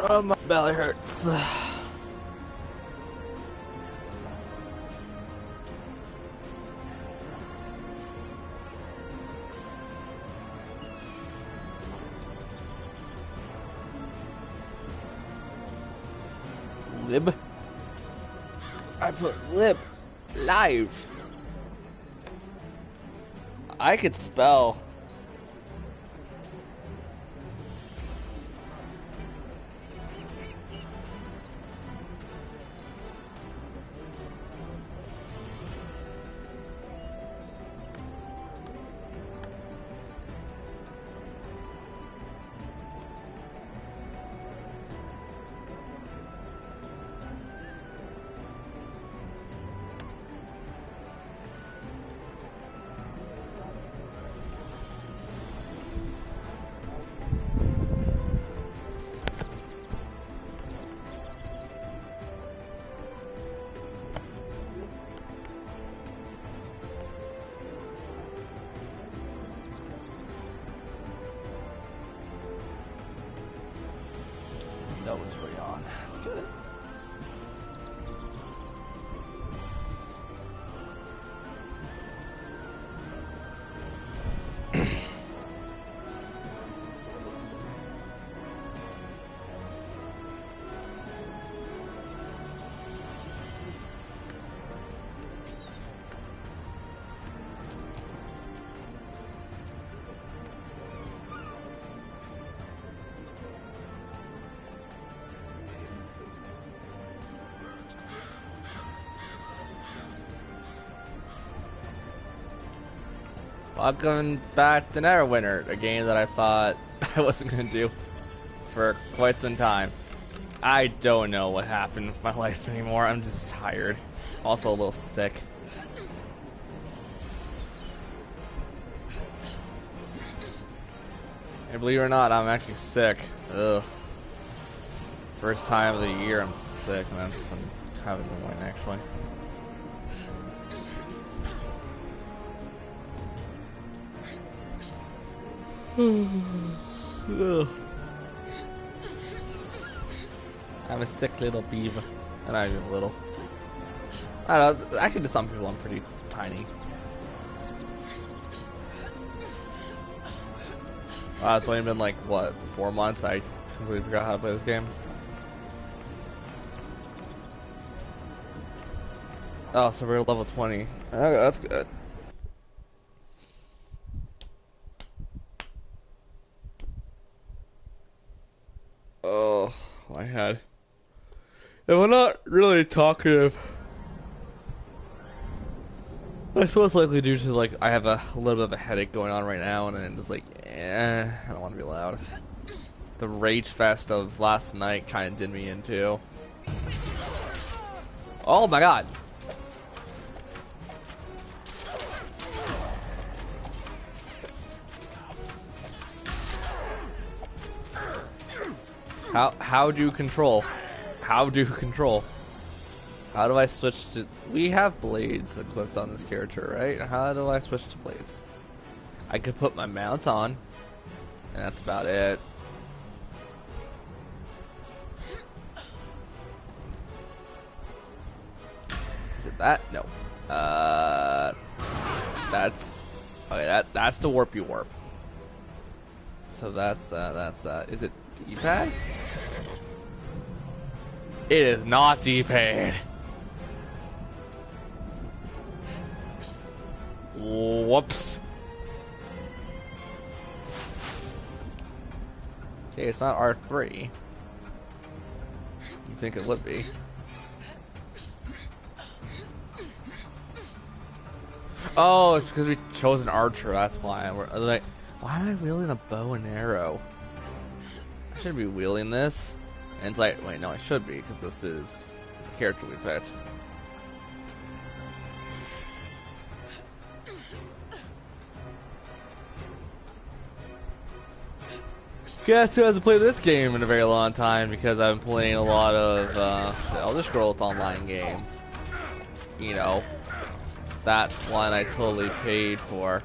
Oh, my belly hurts. Lib. I put lib live. I could spell. No one's really on. That's good. Welcome back to NeverWinter, a game that I thought I wasn't going to do for quite some time. I don't know what happened with my life anymore. I'm just tired. Also a little sick. And believe it or not, I'm actually sick. Ugh. First time of the year I'm sick, and that's kind of annoying actually. I'm a sick little beaver. And not even little. I don't know, actually to some people I'm pretty tiny. It's only been like, what, 4 months I completely forgot how to play this game. Oh, so we're level 20. Okay, that's good. Oh, my head. And we're not really talkative. That's most likely due to, like, I have a little bit of a headache going on right now, and then just like, I don't want to be loud. The rage fest of last night kind of did me in too. Oh my god. How do you control? How do you control? How do I switch to... We have blades equipped on this character, right? How do I switch to blades? I could put my mount on, and that's about it. Is it that? No. That's... Okay, that's the warpy warp. So that's that. Is it D-pad? It is not D-pad. Whoops. Okay, it's not R3. You think it would be. Oh, it's because we chose an archer, that's why. We're like, why am I wielding a bow and arrow? I shouldn't be wielding this. And it's like, wait, no, I should be, because this is the character we picked. Guess who hasn't played this game in a very long time, because I've been playing a lot of the Elder Scrolls Online game. You know, that one I totally paid for.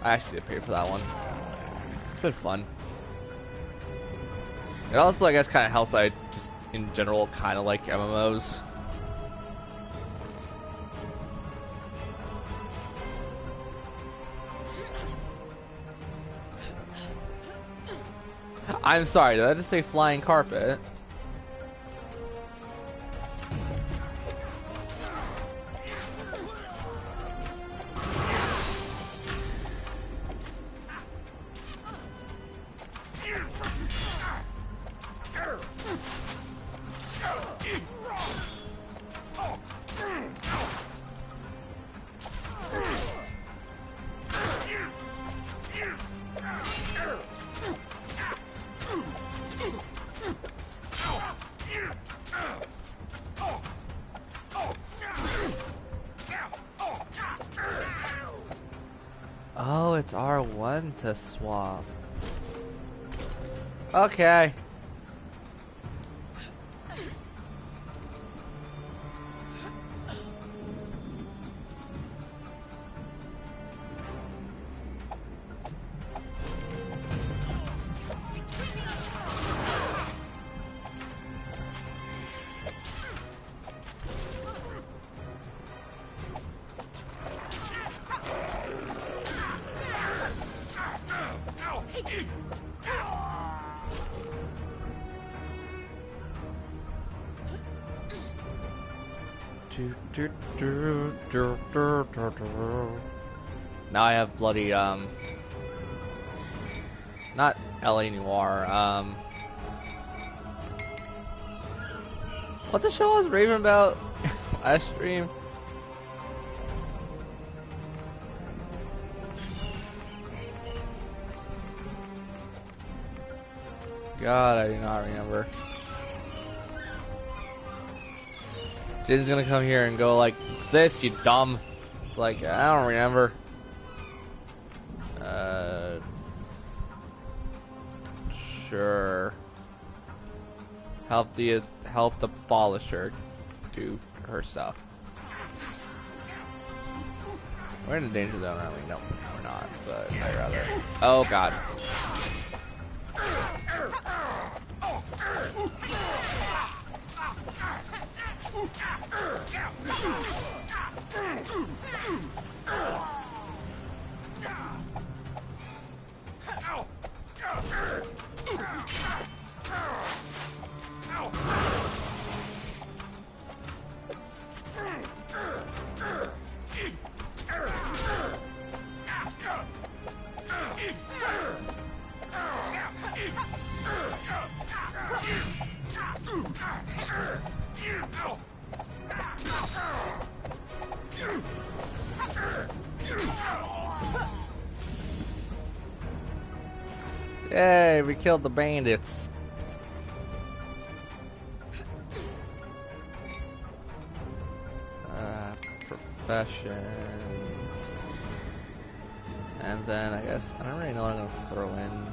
I actually did pay for that one. It's been fun. It also, I guess, kind of helps that I just, in general, kind of like MMOs. I'm sorry, did I just say flying carpet? Oh, it's R1 to swap. Okay. Now I have bloody, not LA Noire, what's the show I was raving about last stream? God, I do not remember. Jin's gonna come here and go like, it's this, you dumb. It's like, I don't remember. Sure. Help the abolisher do her stuff. We're in a danger zone, aren't we? No, we're not, but I'd rather. Oh god. Yay, we killed the bandits. Professions. And then I guess, I don't really know what I'm going to throw in.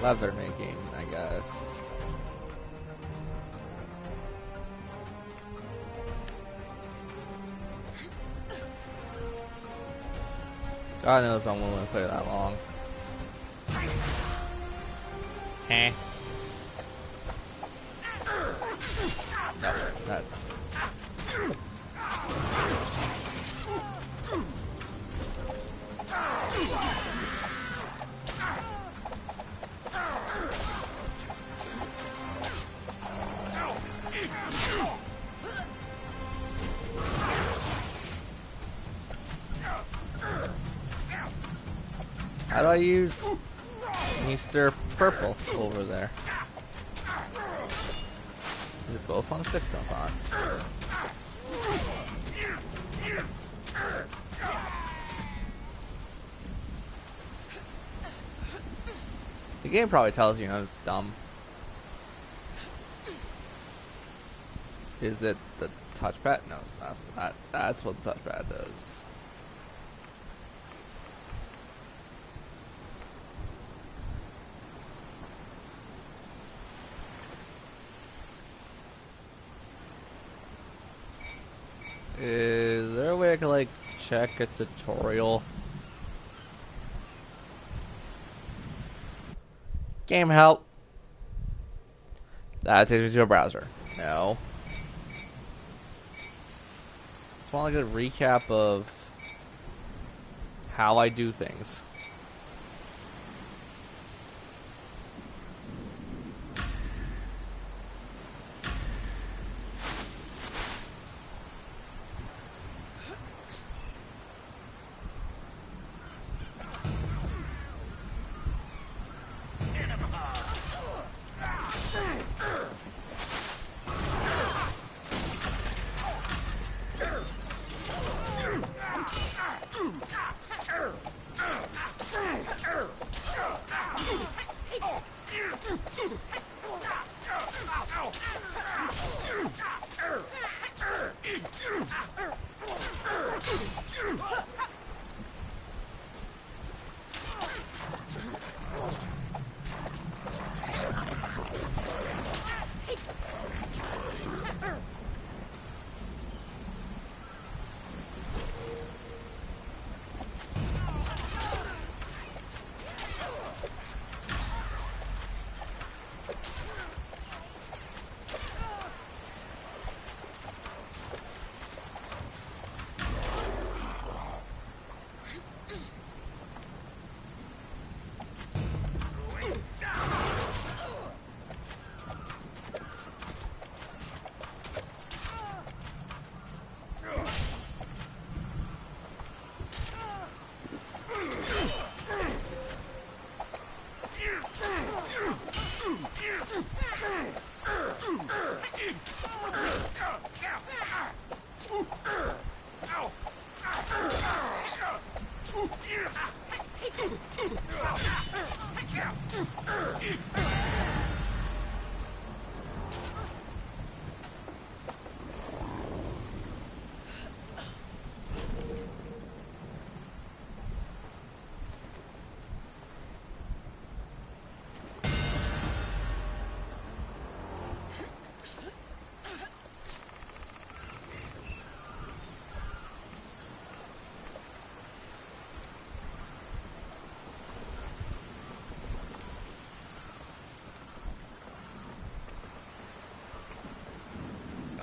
Leather making, I guess. God knows I'm willing to play that long. Heh. No, that's... How do I use Mr. Purple over there? Is it both on 6? No, it's not. The game probably tells you I'm just dumb. Is it the touchpad? No, it's not. That's what the touchpad does. Is there a way I can like check a tutorial? Game help. That takes me to a browser. No. Just want like a recap of how I do things.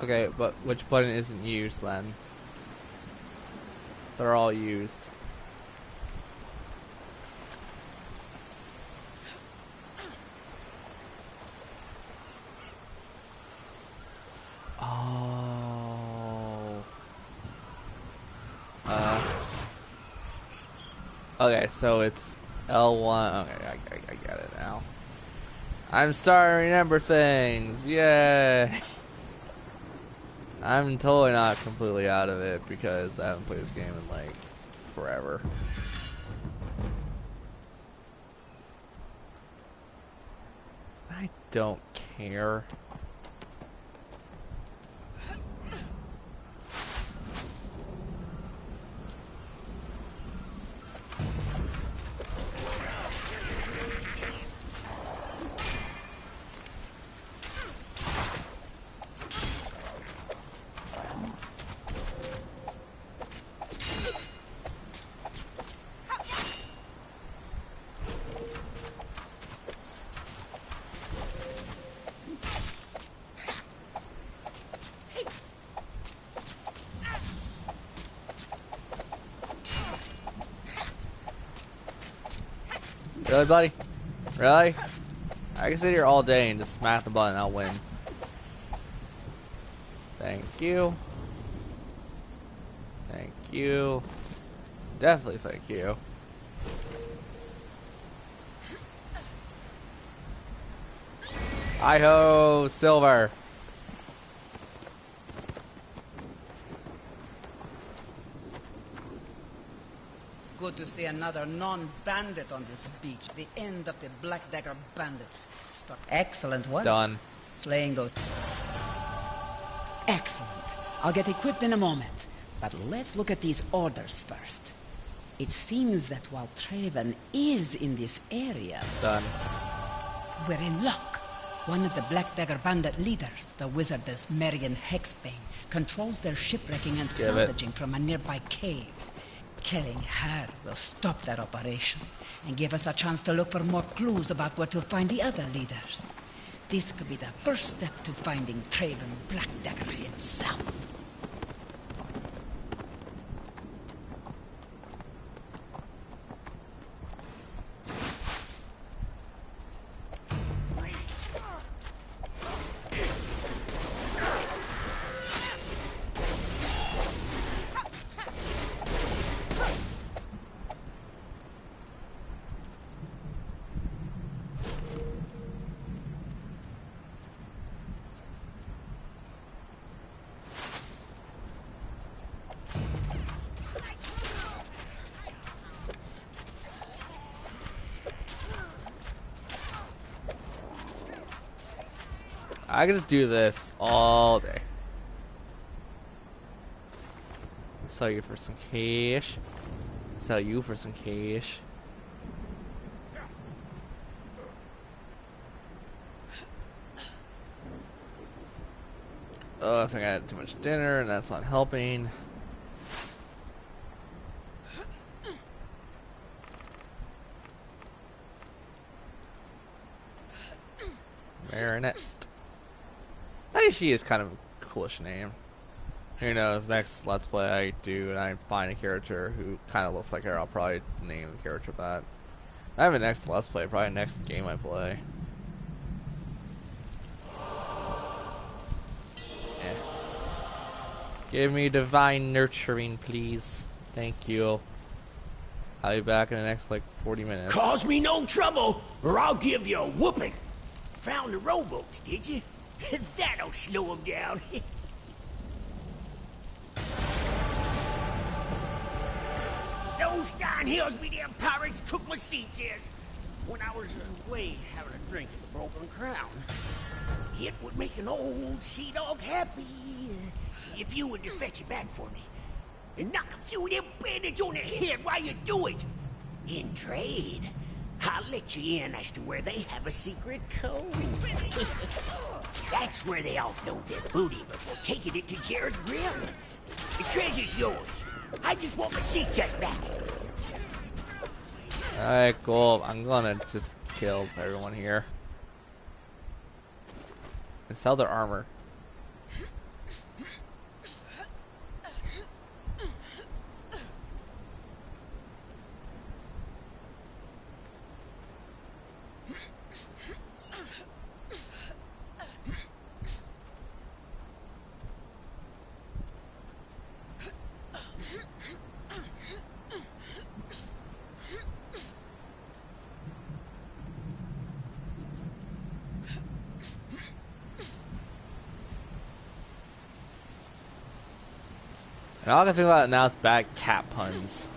Okay, but which button isn't used then? They're all used. Oh. Okay, so it's L1. Okay, I get it now. I'm starting to remember things. Yay! I'm totally not completely out of it because I haven't played this game in like forever. I don't care. Really, buddy? Really? I can sit here all day and just smack the button, I'll win. Thank you. Thank you. Definitely thank you. Hi-ho, silver. Good to see another non-bandit on this beach. The end of the Black Dagger bandits. Excellent work. Done. Slaying those... Excellent. I'll get equipped in a moment. But let's look at these orders first. It seems that while Traven is in this area... Done. We're in luck. One of the Black Dagger bandit leaders, the wizardess Marion Hexbane, controls their shipwrecking and salvaging from a nearby cave. Killing her will stop that operation and give us a chance to look for more clues about where to find the other leaders. This could be the first step to finding Traven Blackdagger himself. I can just do this all day. Sell you for some cash. Sell you for some cash. Oh, I think I had too much dinner and that's not helping. Marinette. I think she is kind of a coolish name. Who knows, next Let's Play I do and I find a character who kind of looks like her, I'll probably name the character that. I have a next Let's Play, probably next game I play. Eh. Give me divine nurturing, please. Thank you. I'll be back in the next, like, 40 minutes. Cause me no trouble, or I'll give you a whooping. Found the rowboats, did you? That'll slow them down. Those Nine Hillsby damn pirates took my sea chest when I was away having a drink at the Broken Crown. It would make an old sea dog happy if you would to fetch it back for me and knock a few of them bandits on the head while you do it. In trade, I'll let you in as to where they have a secret code. That's where they offload their booty before taking it to Jared's Grill. The treasure's yours. I just want my sea chest back. Alright, cool. I'm gonna just kill everyone here. And sell their armor. And all I can think about now is bad cat puns.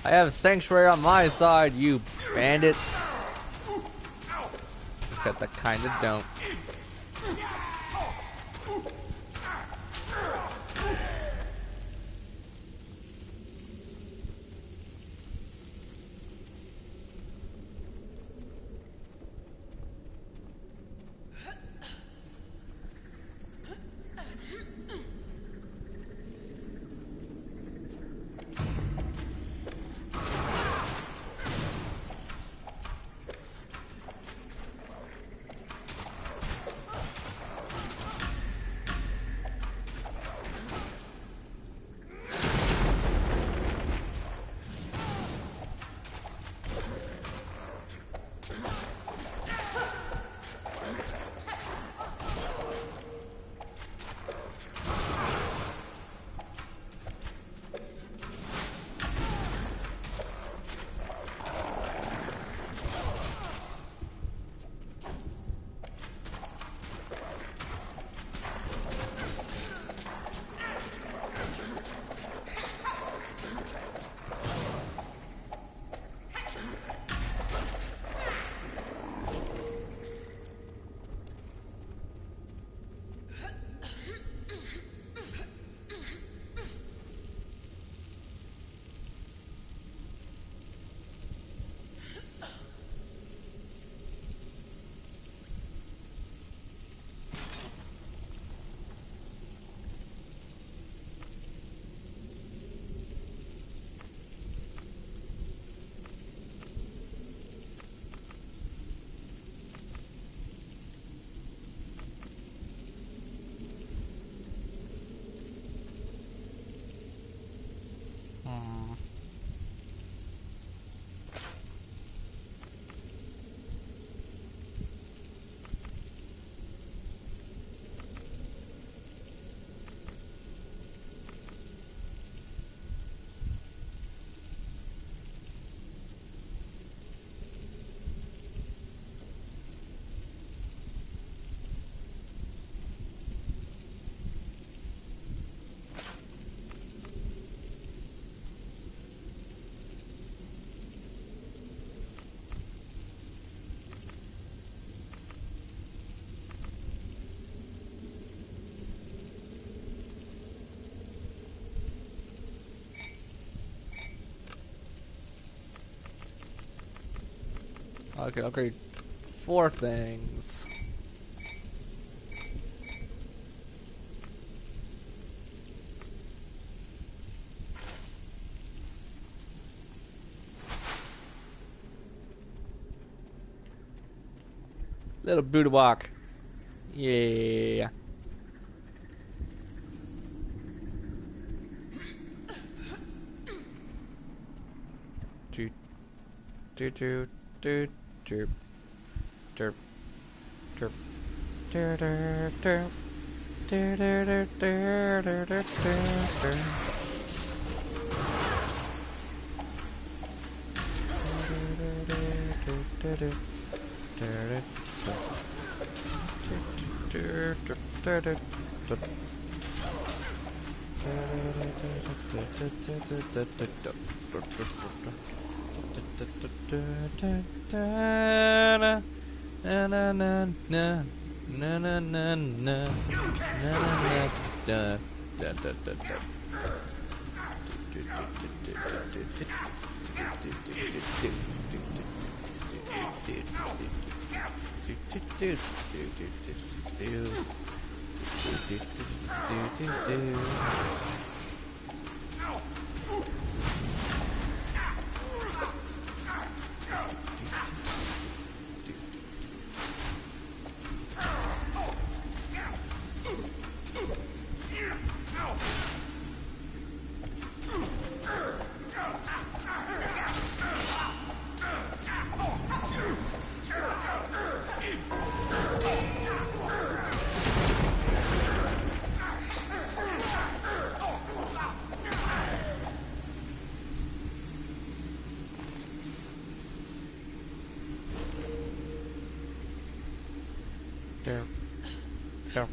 I have sanctuary on my side, you bandits. Except I kinda don't. I can upgrade 4 things. Little booty walk. Yeah. Doot, doot, doot, doot, doot, doot, doot, doot, doot, doot. Do, do, do, do, do, do, do, do. Na na na na na na na na da da da da da. There. There.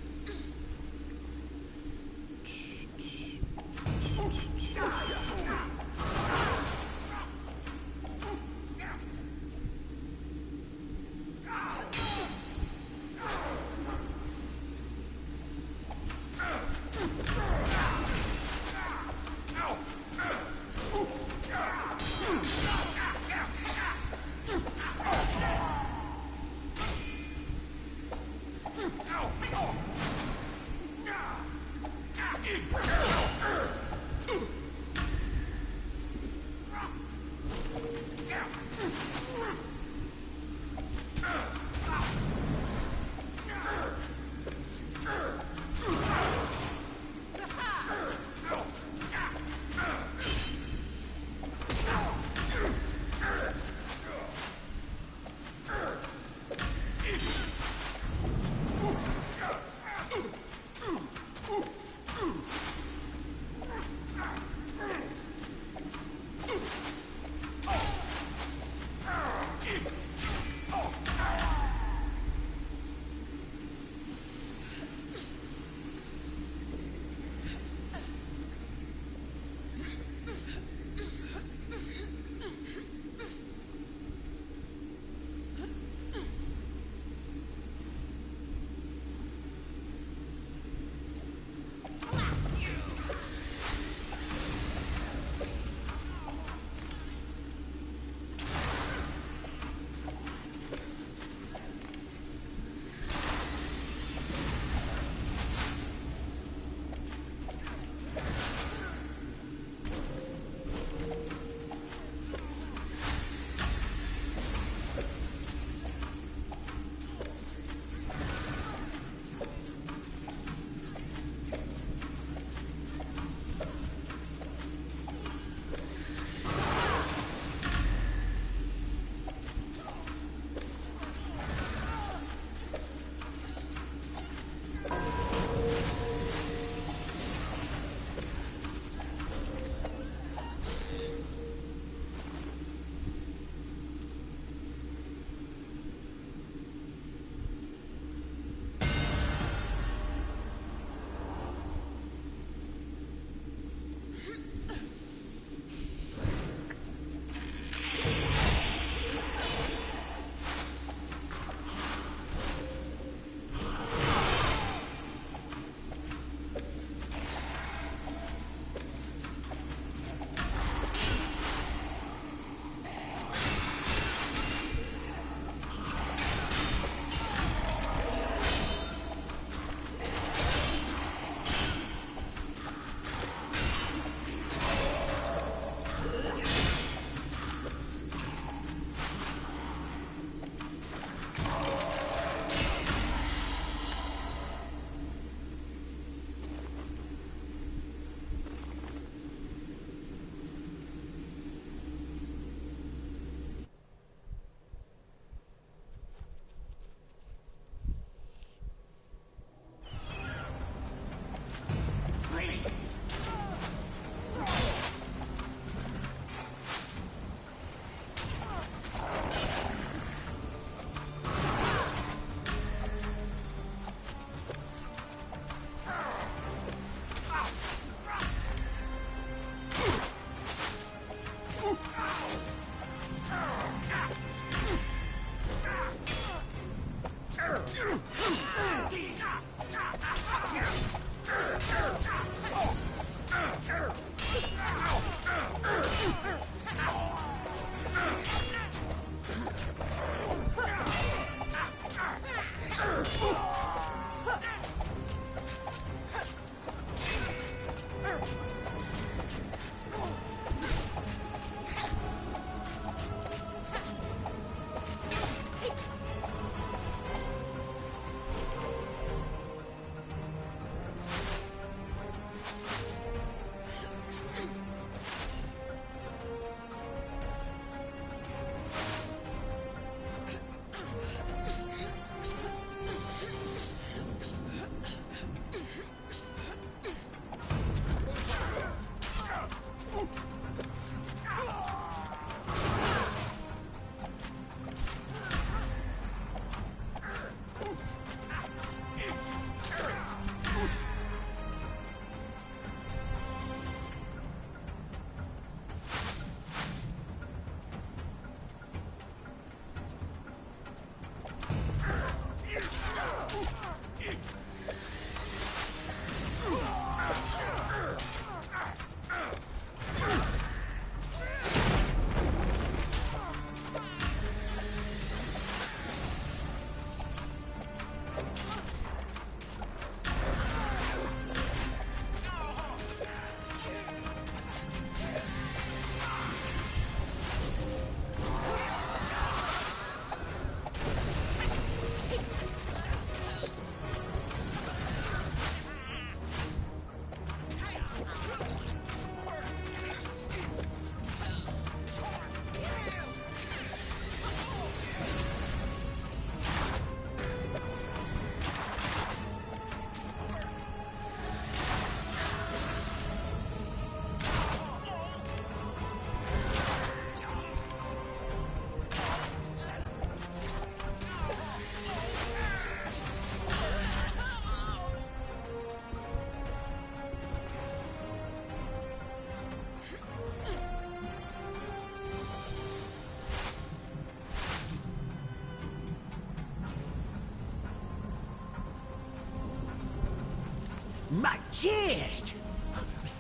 My chest!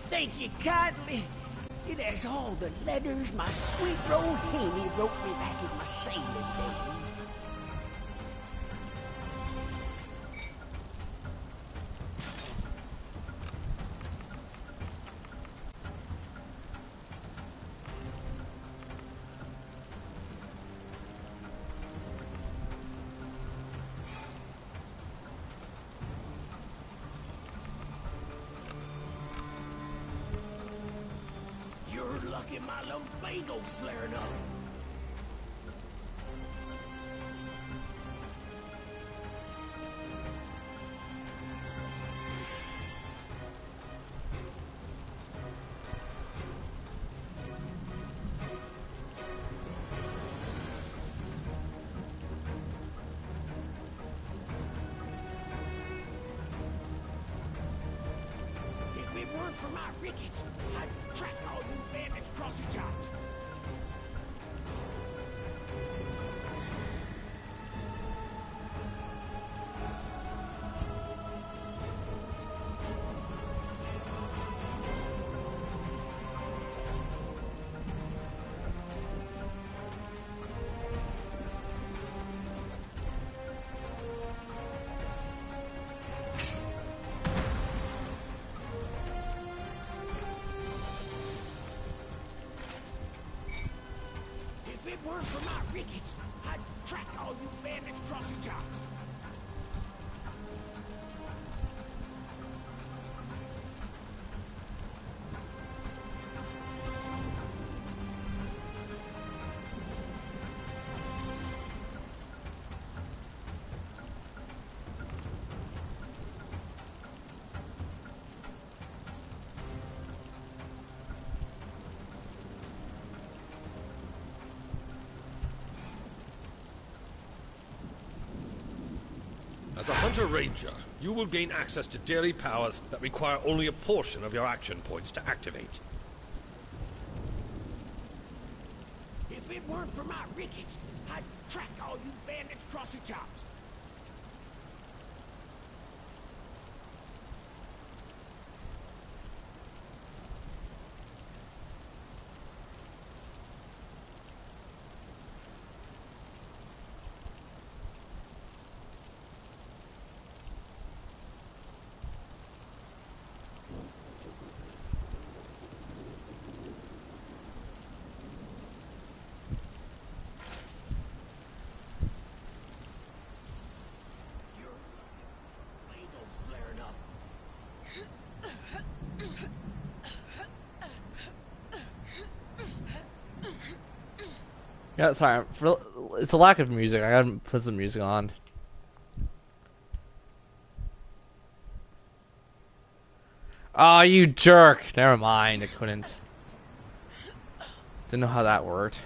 Thank you kindly. It has all the letters my sweet Rohini wrote me back in my sailing days. Lucky my lumbago's flaring up. If it weren't for my rickets, I'd track all you bandits across the tops. If it weren't for my rickets, I'd track all you bandits across the tops. As a Hunter Ranger, you will gain access to daily powers that require only a portion of your action points to activate. If it weren't for my rickets, I'd track all you bandits across the tops. Yeah, sorry. It's a lack of music. I gotta put some music on. Oh, you jerk! Never mind. I couldn't. Didn't know how that worked.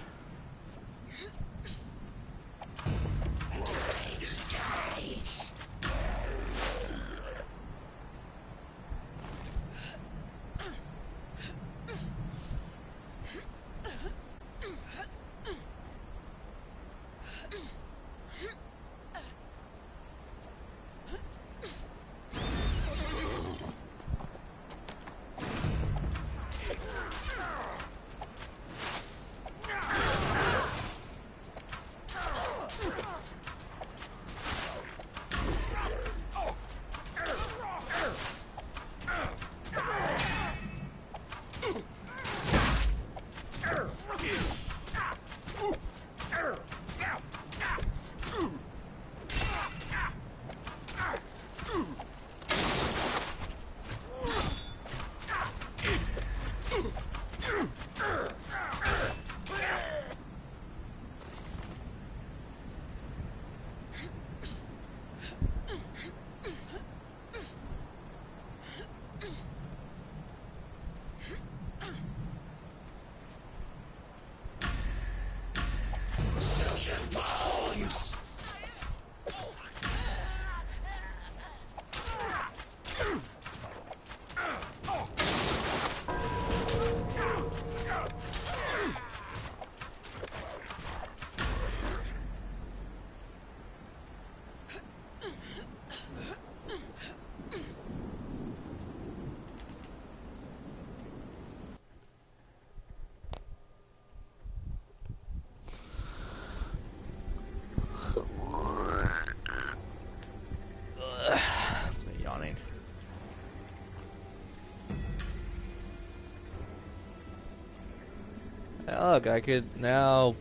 look, I could now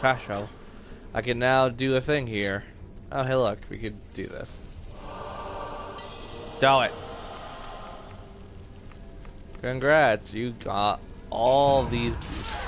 fast travel. I can now do a thing here. Oh, hey, look, we could do this. Do it. Congrats, you got all these boosts.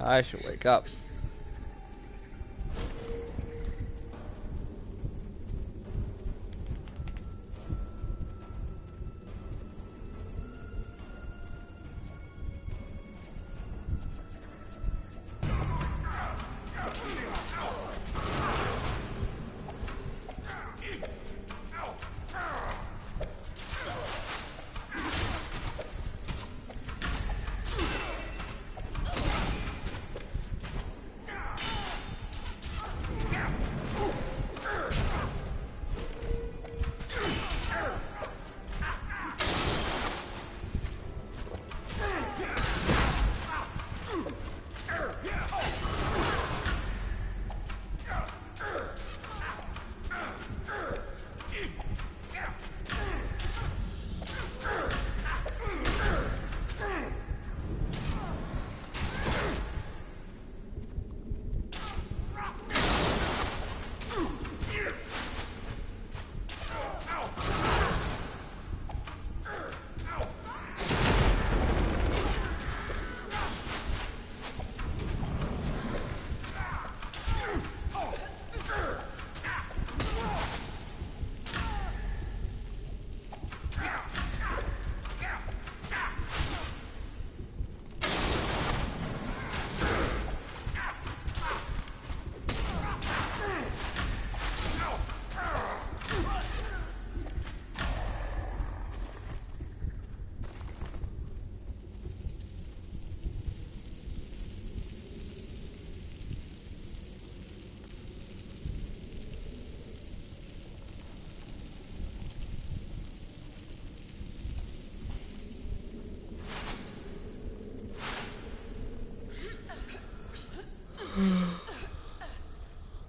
I should wake up.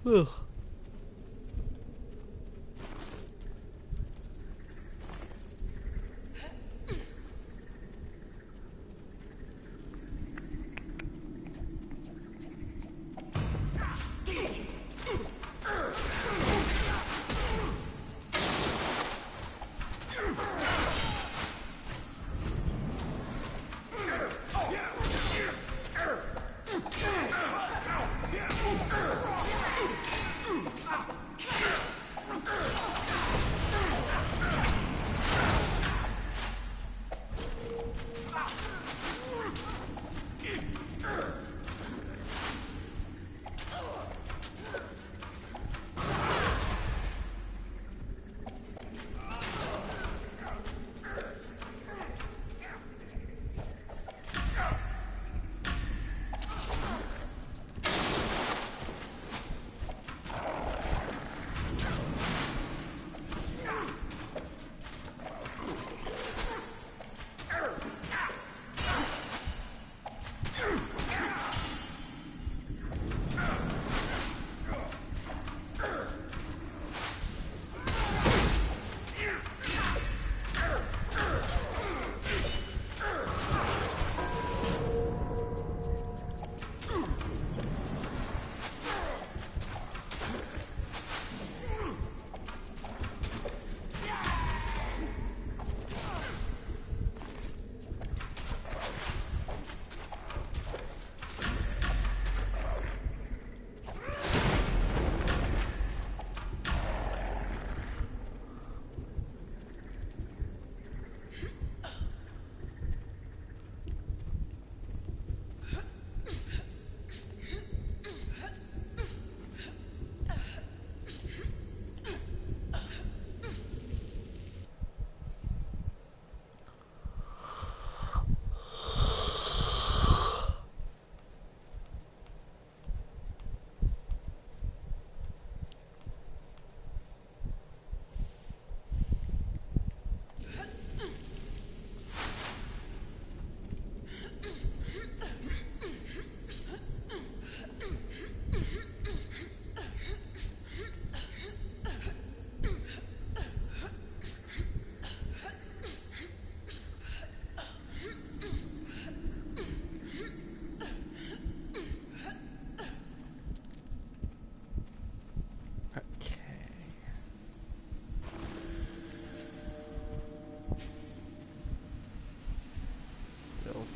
Ugh.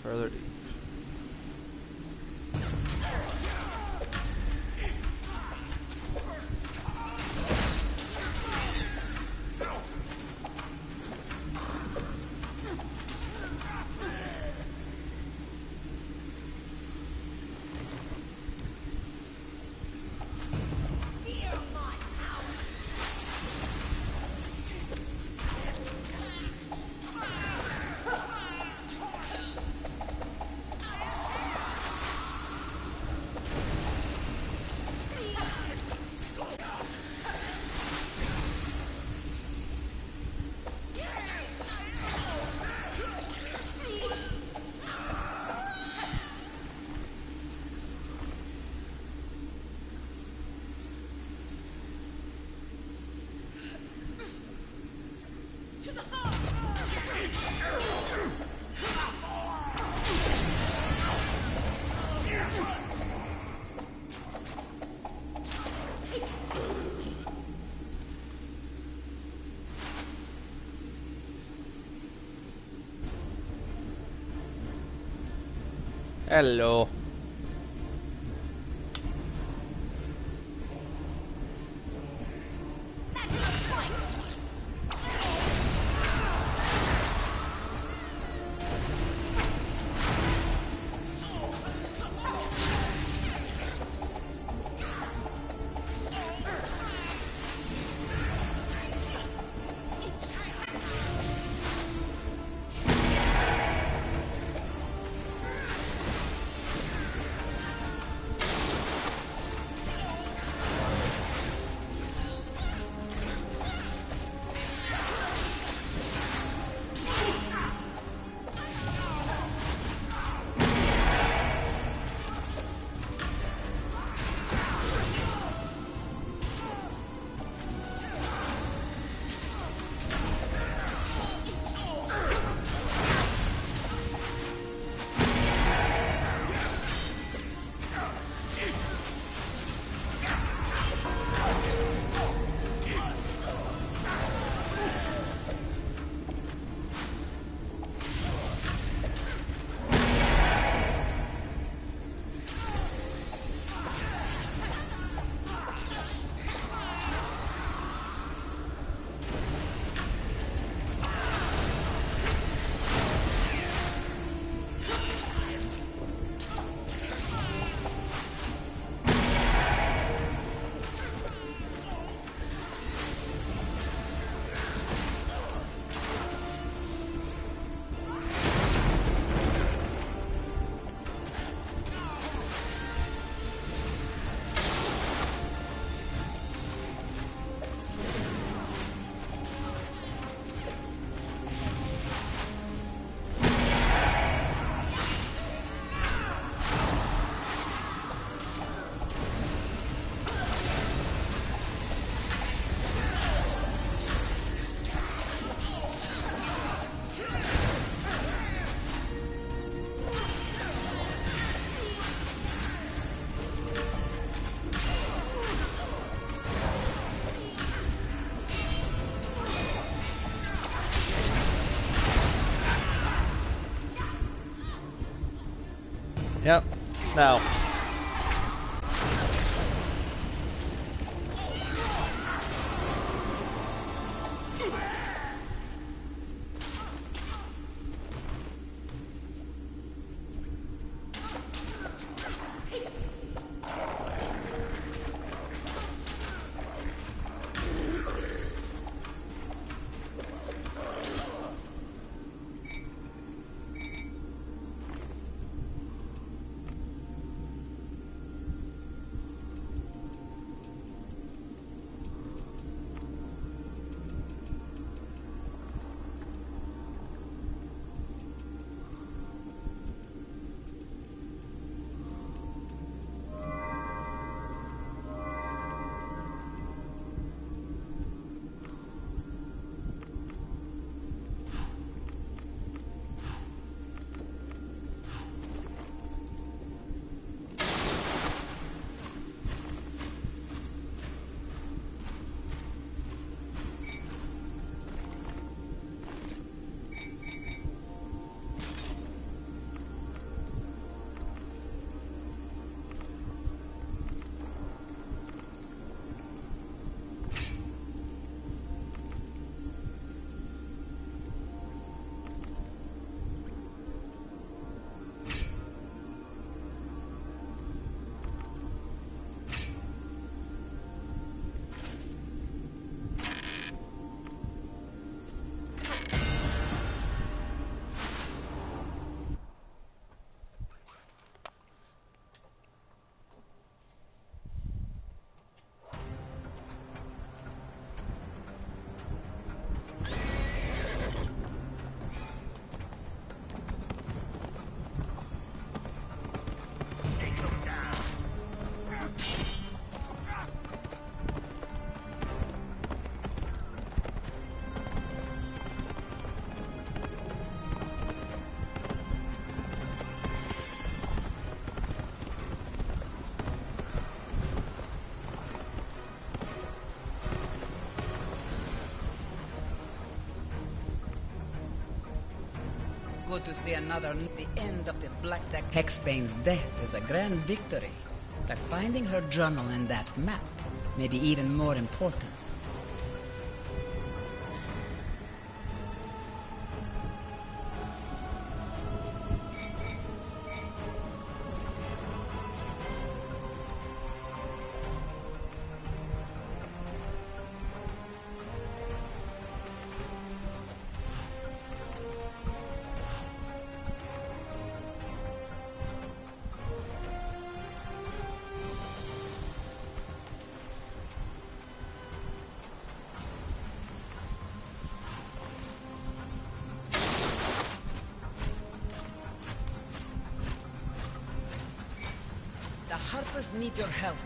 Further deep. Hello. Yep. Now. Good to see another. The end of the Black Deck. Hexbane's death is a grand victory. But finding her journal and that map may be even more important. The Harpers need your help.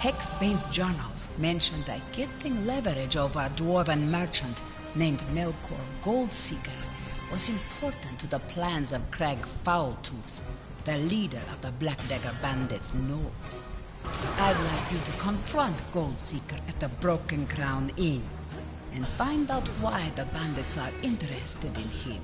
Hexbane's journals mentioned that getting leverage over a dwarven merchant named Melkor Goldseeker was important to the plans of Crag Foultooth, the leader of the Black Dagger Bandits' Gnolls. I'd like you to confront Goldseeker at the Broken Crown Inn and find out why the bandits are interested in him.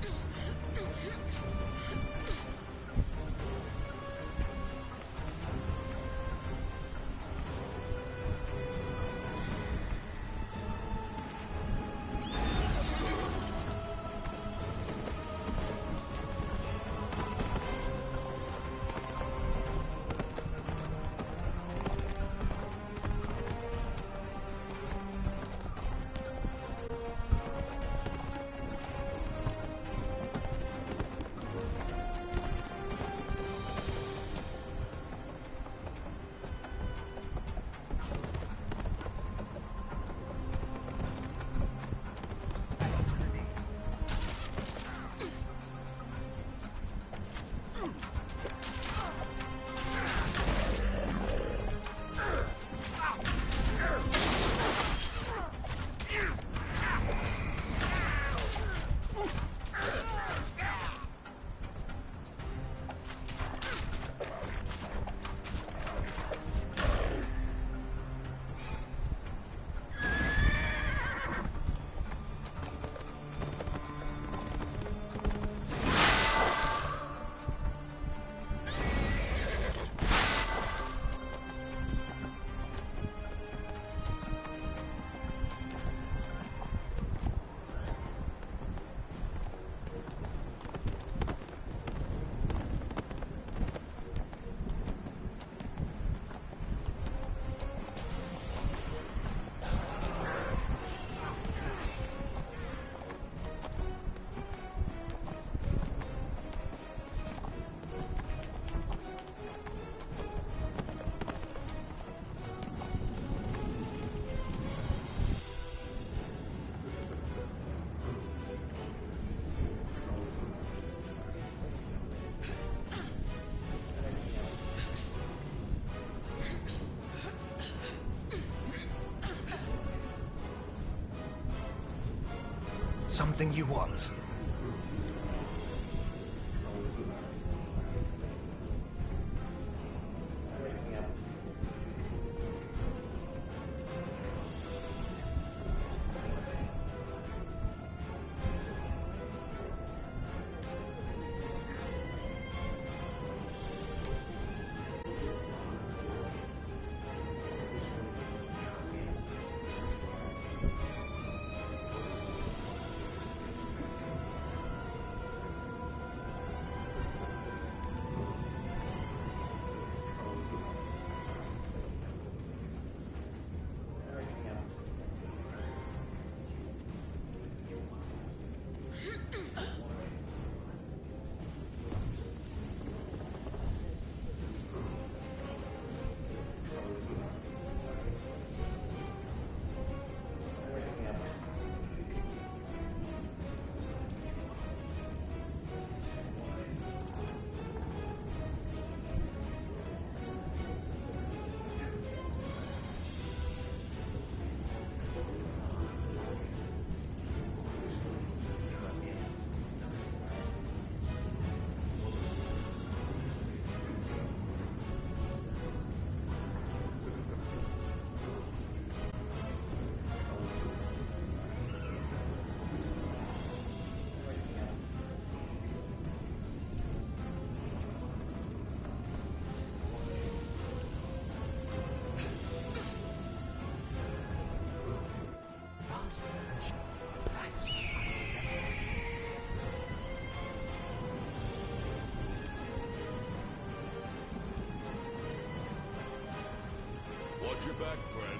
something you want. Watch your back, friend.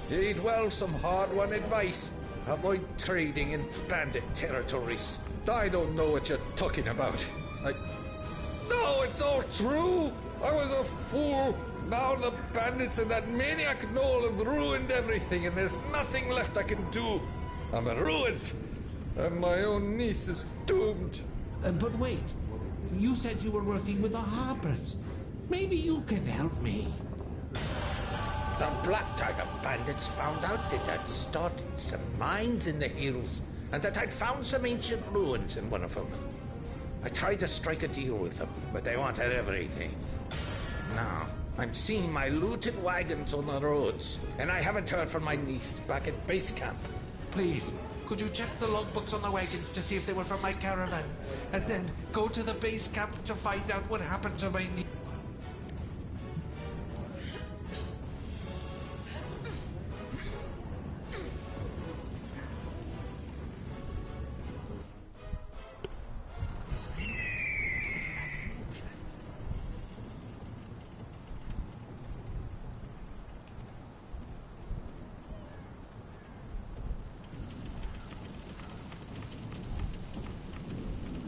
Heed well some hard-won advice. Avoid trading in bandit territories. I don't know what you're talking about. No, it's all true! I was a fool! Now the bandits and that maniac Noel have ruined everything, and there's nothing left I can do. I'm ruined! And my own niece is doomed. But wait, you said you were working with the Harpers. Maybe you can help me. The Black Tiger bandits found out that I'd started some mines in the hills, and that I'd found some ancient ruins in one of them. I tried to strike a deal with them, but they wanted everything. Now, I'm seeing my looted wagons on the roads, and I haven't heard from my niece back at base camp. Please, could you check the logbooks on the wagons to see if they were from my caravan? And then go to the base camp to find out what happened to my niece.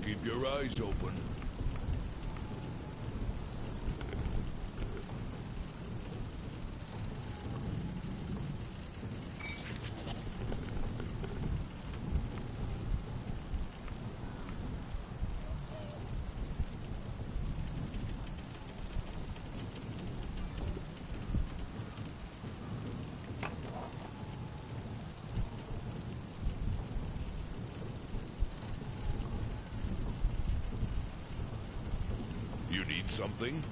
Keep your eyes open. need something?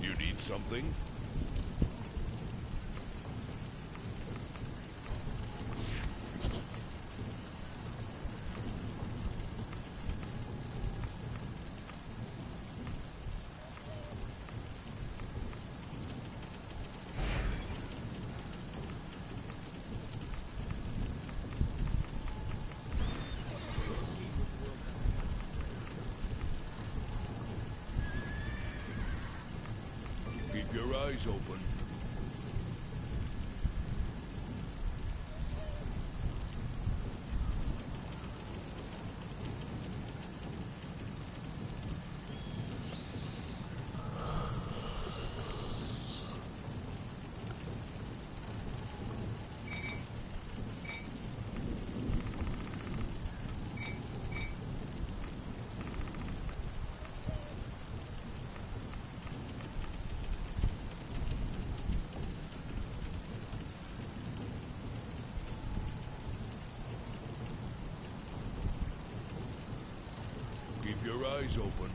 You need something? Keep your eyes open. Keep your eyes open.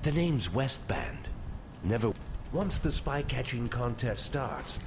The name's Westband. Never. Once the spy catching contest starts,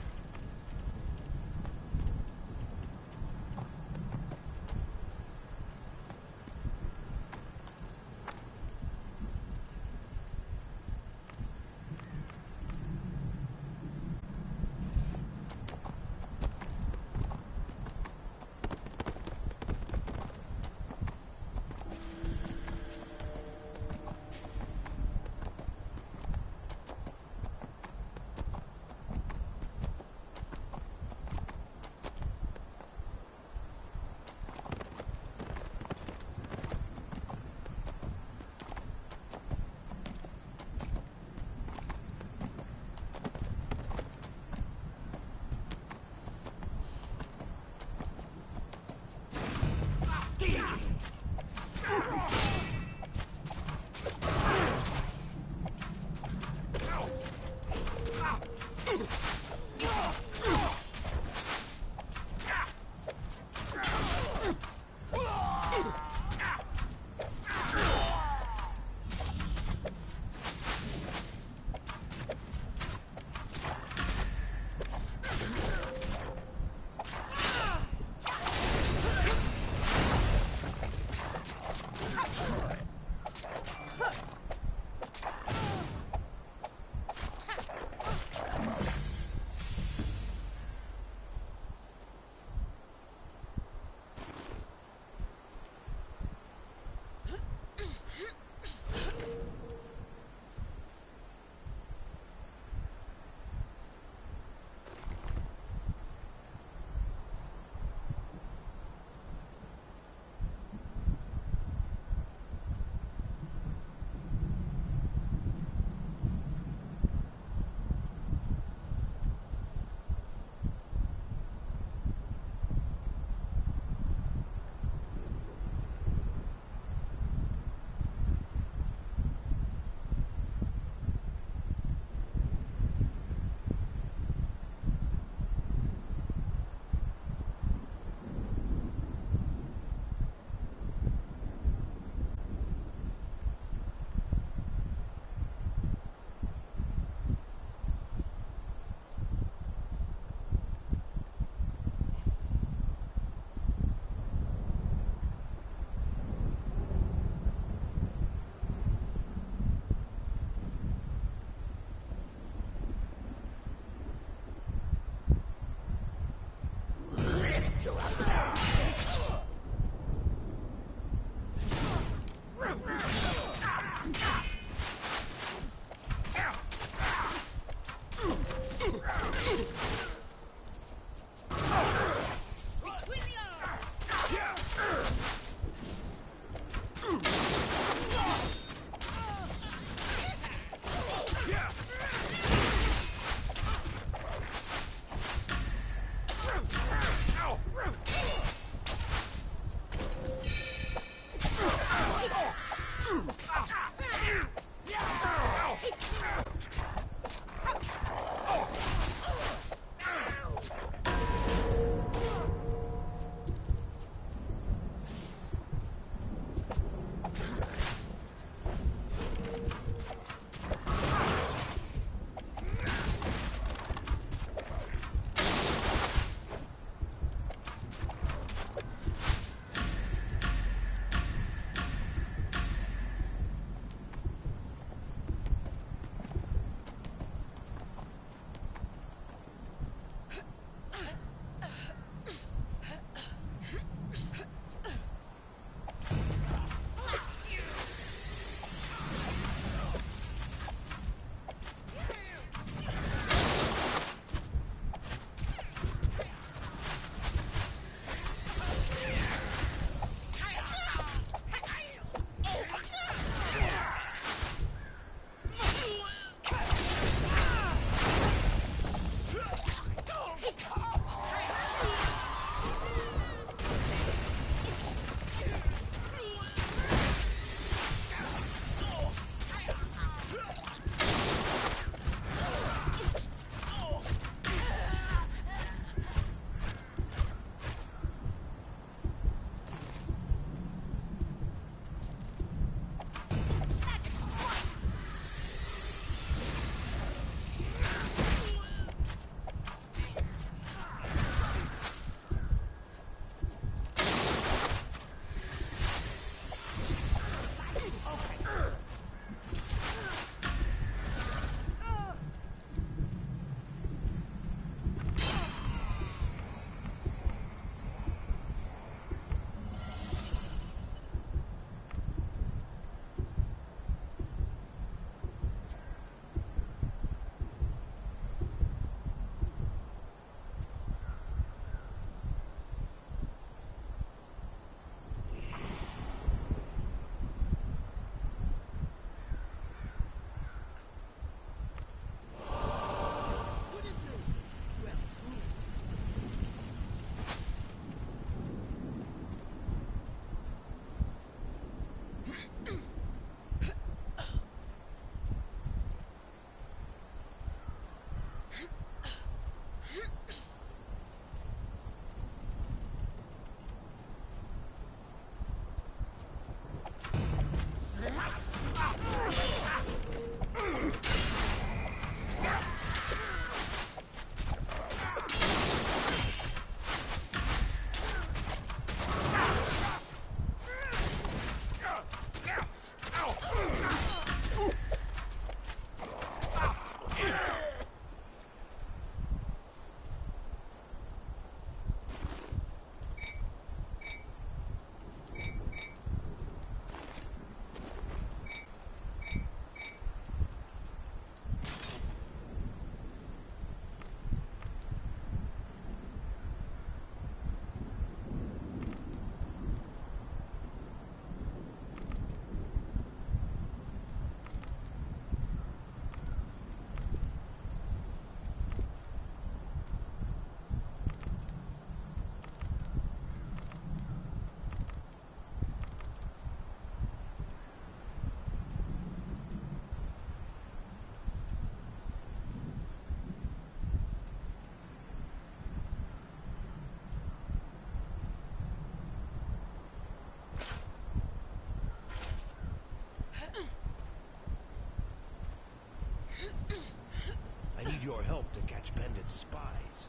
I need your help to catch Bandit's spies.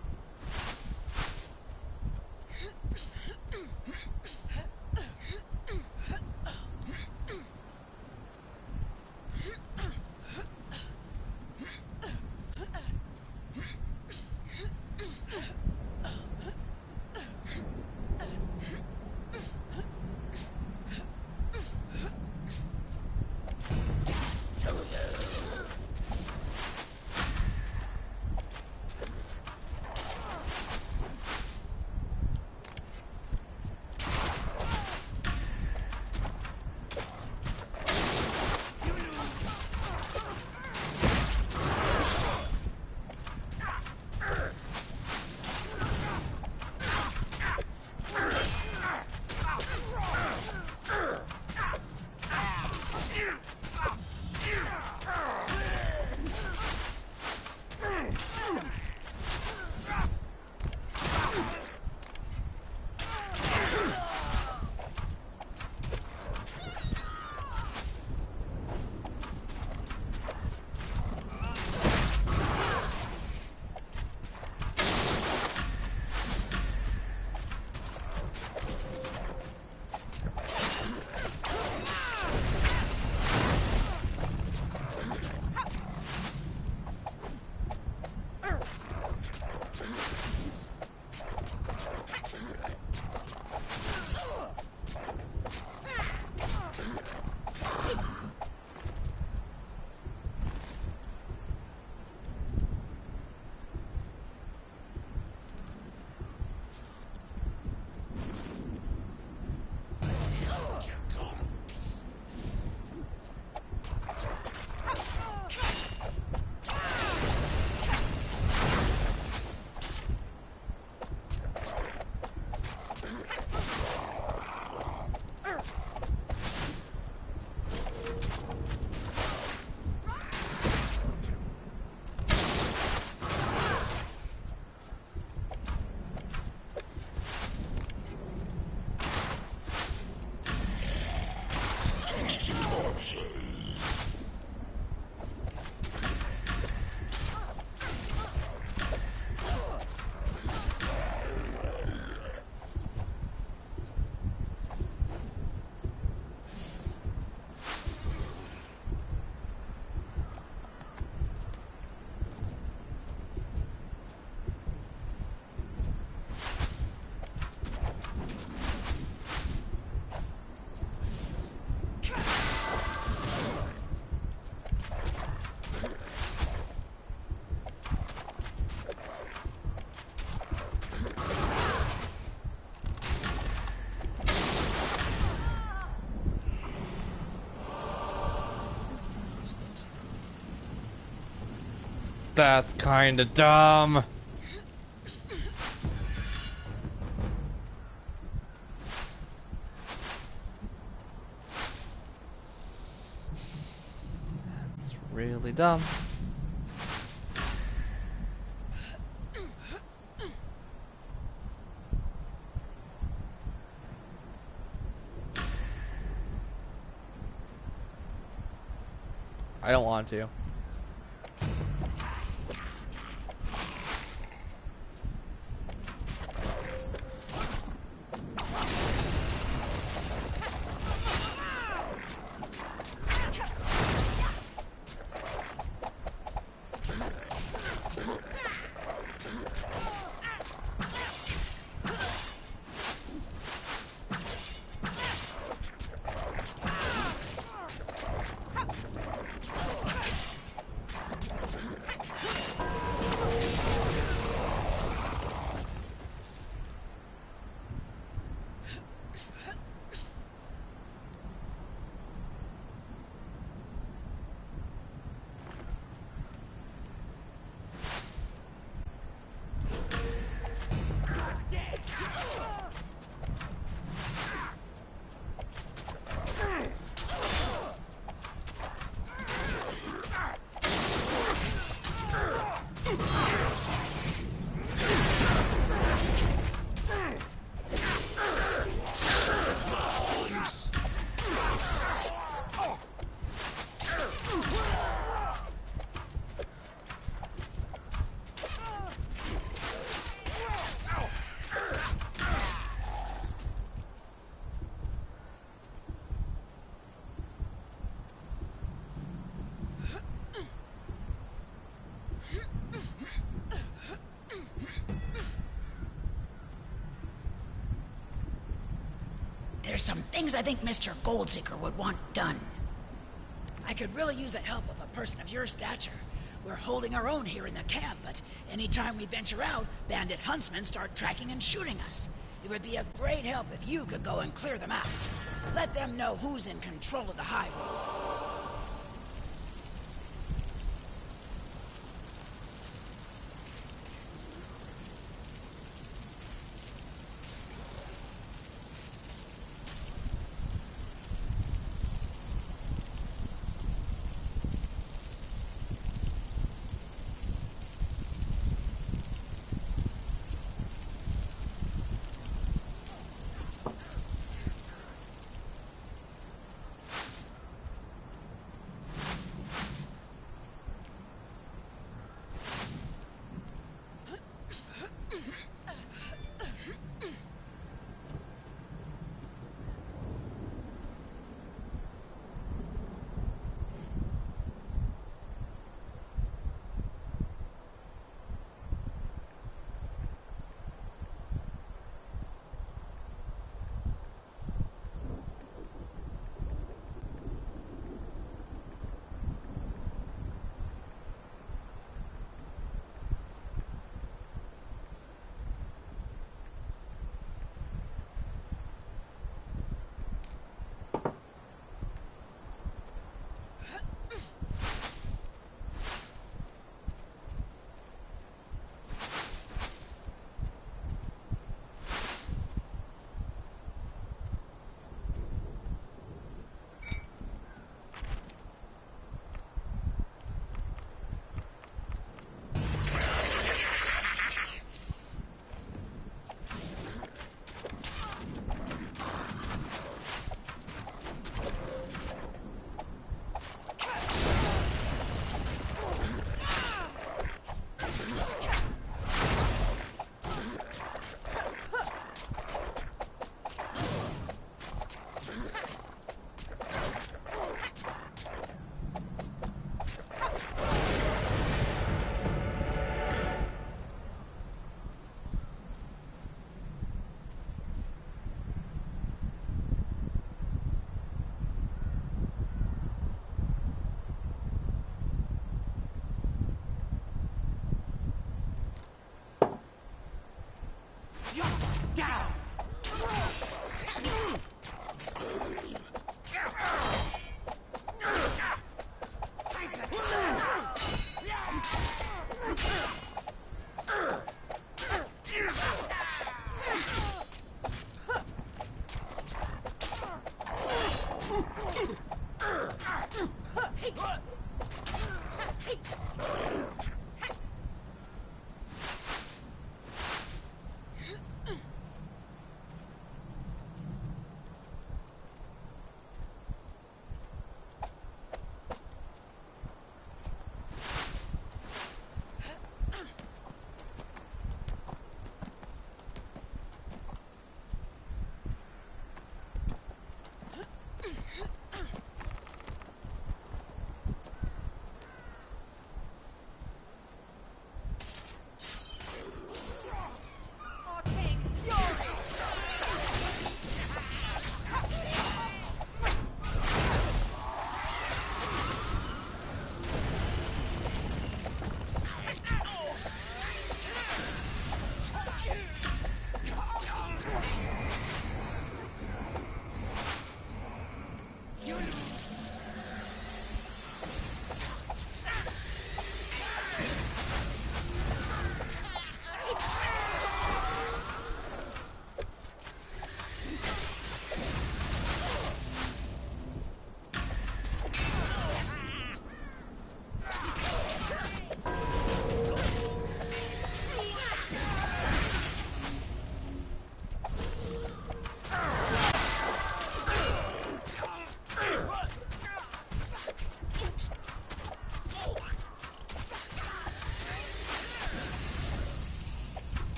That's kinda dumb. That's really dumb. I don't want to. There's some things I think Mr. Goldseeker would want done. I could really use the help of a person of your stature. We're holding our own here in the camp, but anytime we venture out, bandit huntsmen start tracking and shooting us. It would be a great help if you could go and clear them out. Let them know who's in control of the highway.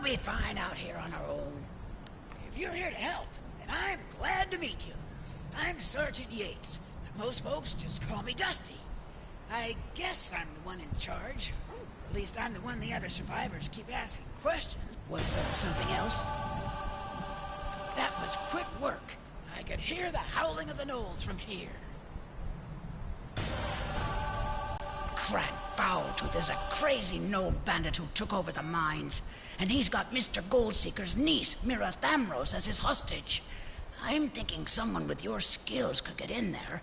be fine out here on our own. If you're here to help, then I'm glad to meet you. I'm Sergeant Yates, but most folks just call me Dusty. I guess I'm the one in charge. Or at least I'm the one the other survivors keep asking questions. Was there something else? That was quick work. I could hear the howling of the gnolls from here. Crag Foultooth is a crazy gnoll bandit who took over the mines. And he's got Mr. Goldseeker's niece, Mira Thamros, as his hostage. I'm thinking someone with your skills could get in there.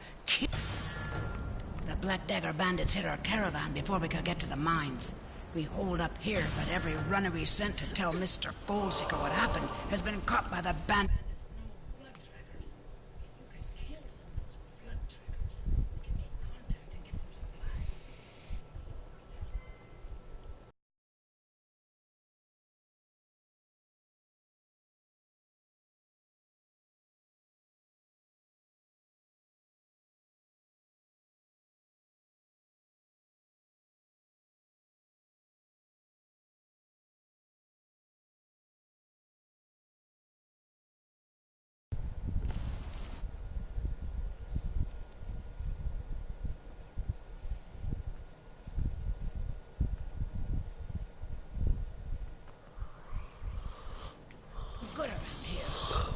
The Black Dagger bandits hit our caravan before we could get to the mines. We hold up here, but every runner we sent to tell Mr. Goldseeker what happened has been caught by the bandits. Good around here.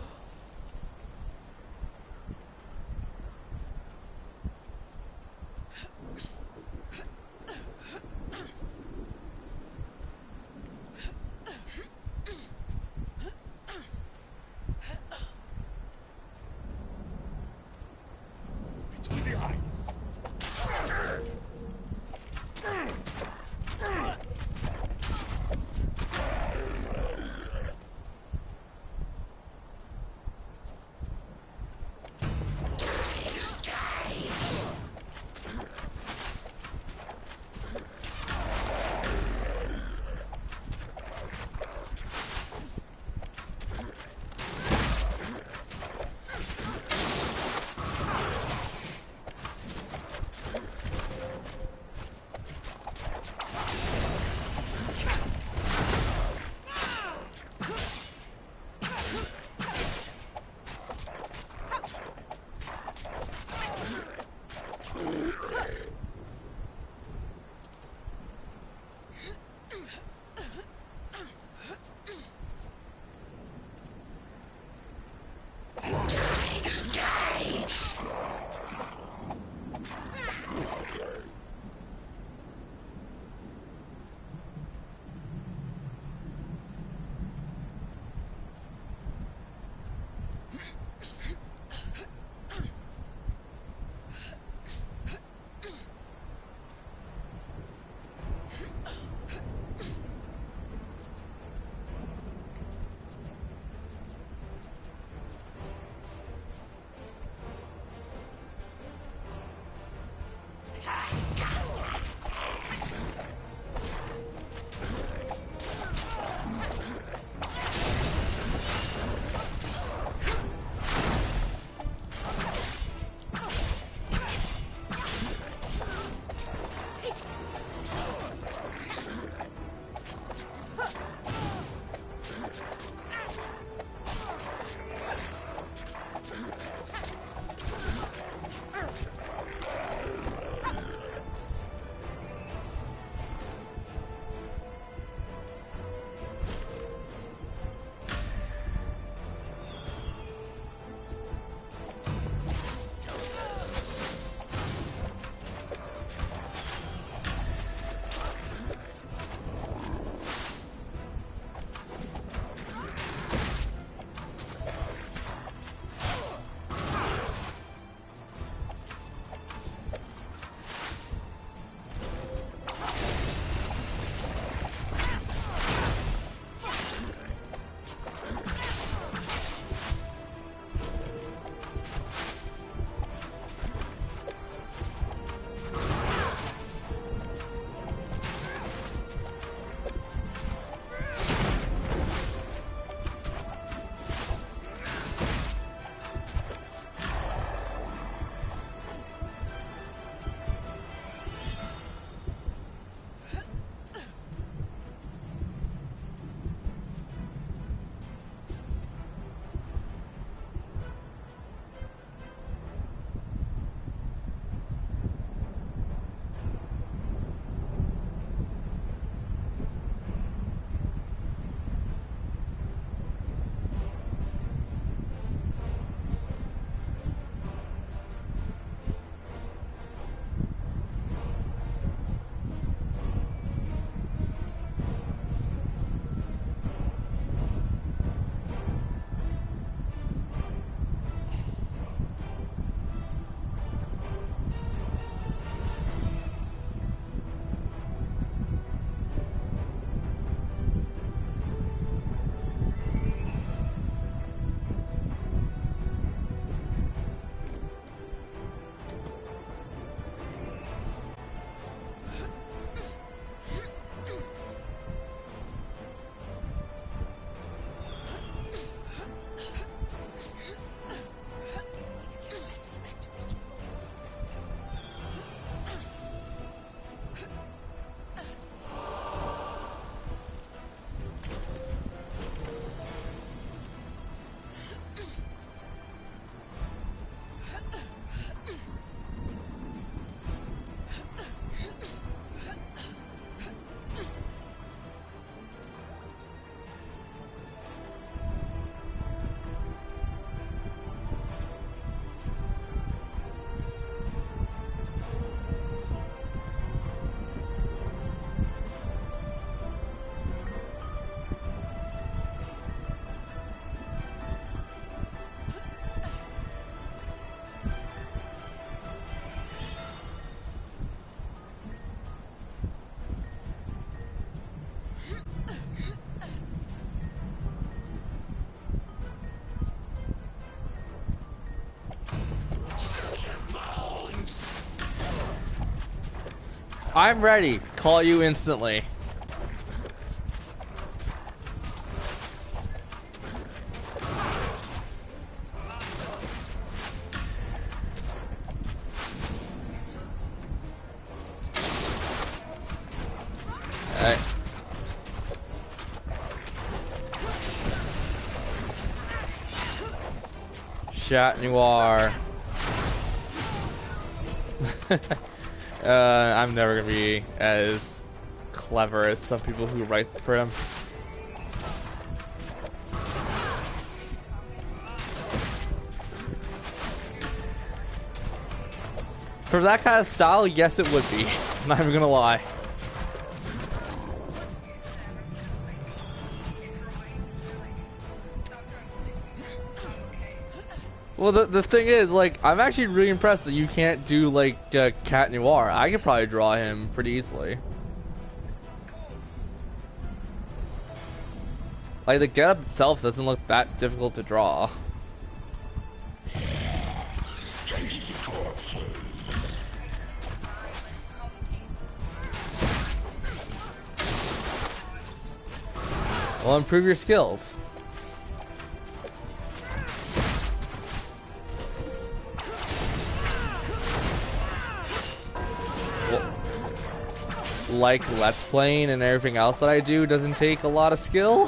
I'm ready. Call you instantly. Alright. Chat Noir. I'm never gonna be as clever as some people who write for him. For that kind of style, yes it would be. I'm not even gonna lie. Well, the thing is, like, I'm actually really impressed that you can't do, like, Cat Noir. I could probably draw him pretty easily. Like, the getup itself doesn't look that difficult to draw. Well, improve your skills. Like Let's Playing and everything else that I do doesn't take a lot of skill.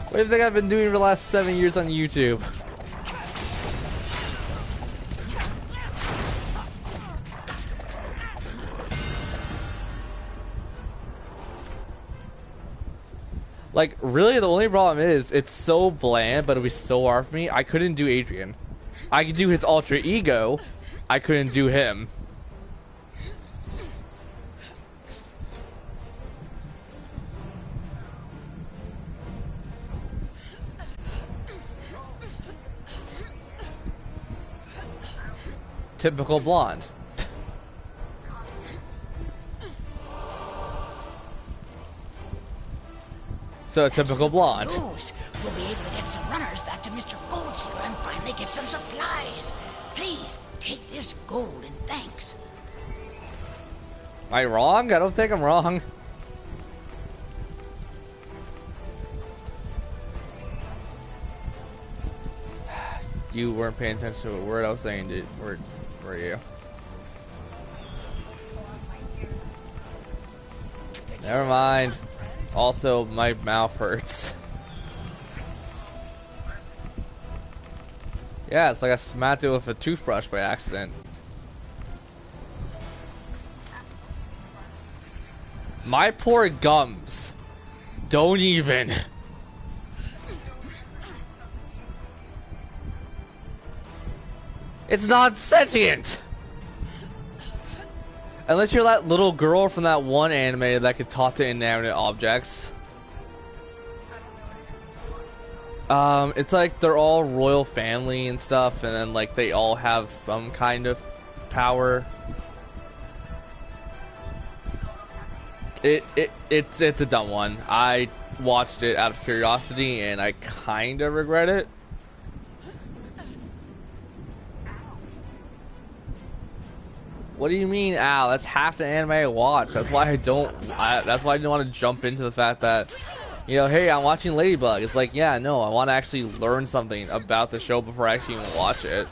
What do you think I've been doing for the last 7 years on YouTube? Like, really, the only problem is it's so bland, but it was so hard for me. I couldn't do Adrian. I could do his alter ego. I couldn't do him. Typical blonde. So a typical blonde. We'll be able to get some runners back to Mr. Goldseeker and finally get some supplies. Please, take this gold and thanks. Am I wrong? I don't think I'm wrong. You weren't paying attention to a word I was saying, dude. Were you? Never mind. Also, my mouth hurts. Yeah, it's like I smacked it with a toothbrush by accident. My poor gums. Don't even. It's not sentient! Unless you're that little girl from that one anime that could talk to inanimate objects. It's like they're all royal family and stuff, and then like they all have some kind of power. It's a dumb one. I watched it out of curiosity, and I kind of regret it. What do you mean, ow? That's half the anime I watch. That's why I don't. That's why I didn't want to jump into the fact that, you know, hey, I'm watching Ladybug. It's like, yeah, no, I want to actually learn something about the show before I actually even watch it.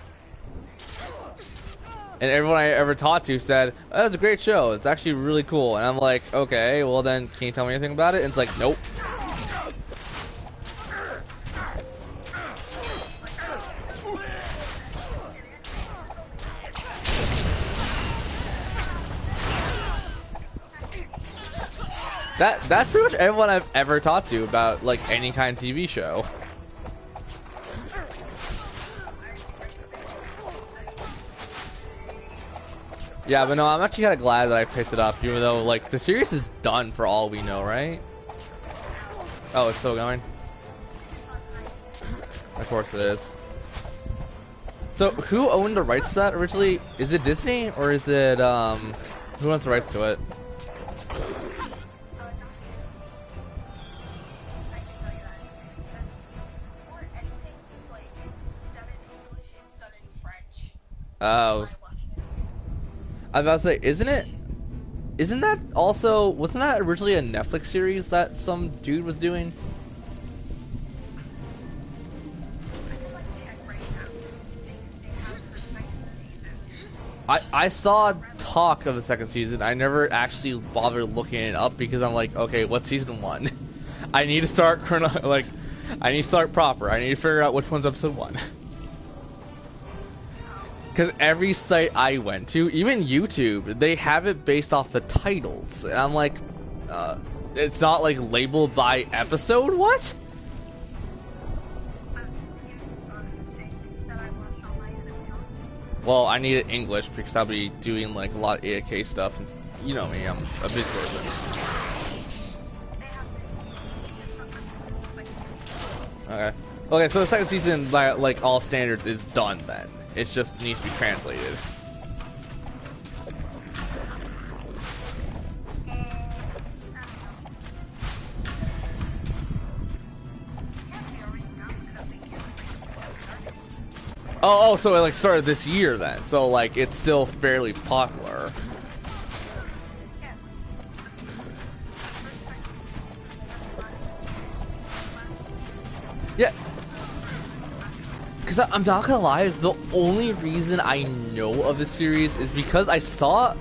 And everyone I ever talked to said, oh, that's a great show. It's actually really cool. And I'm like, okay, well then, can you tell me anything about it? And it's like, nope. That's pretty much everyone I've ever talked to about like any kind of TV show. Yeah, but no, I'm actually kind of glad that I picked it up, even though like the series is done for all we know, right? Oh, it's still going? Of course it is. So who owned the rights to that originally? Is it Disney or is it who owns the rights to it? I was about to say, isn't that also, wasn't that originally a Netflix series that some dude was doing? I saw talk of the second season. I never actually bothered looking it up because I'm like, okay, what's season 1? I need to start I need to start proper. I need to figure out which one's episode 1. Because every site I went to, even YouTube, they have it based off the titles. And I'm like, it's not like labeled by episode? What? Well, I need it English because I'll be doing like a lot of AAK stuff, and you know me, I'm a big person. Okay. Okay, so the second season, by like all standards, is done then. It just needs to be translated. Oh, so it like started this year then. So like it's still fairly popular. Yeah. Because I'm not gonna lie, the only reason I know of this series is because I saw...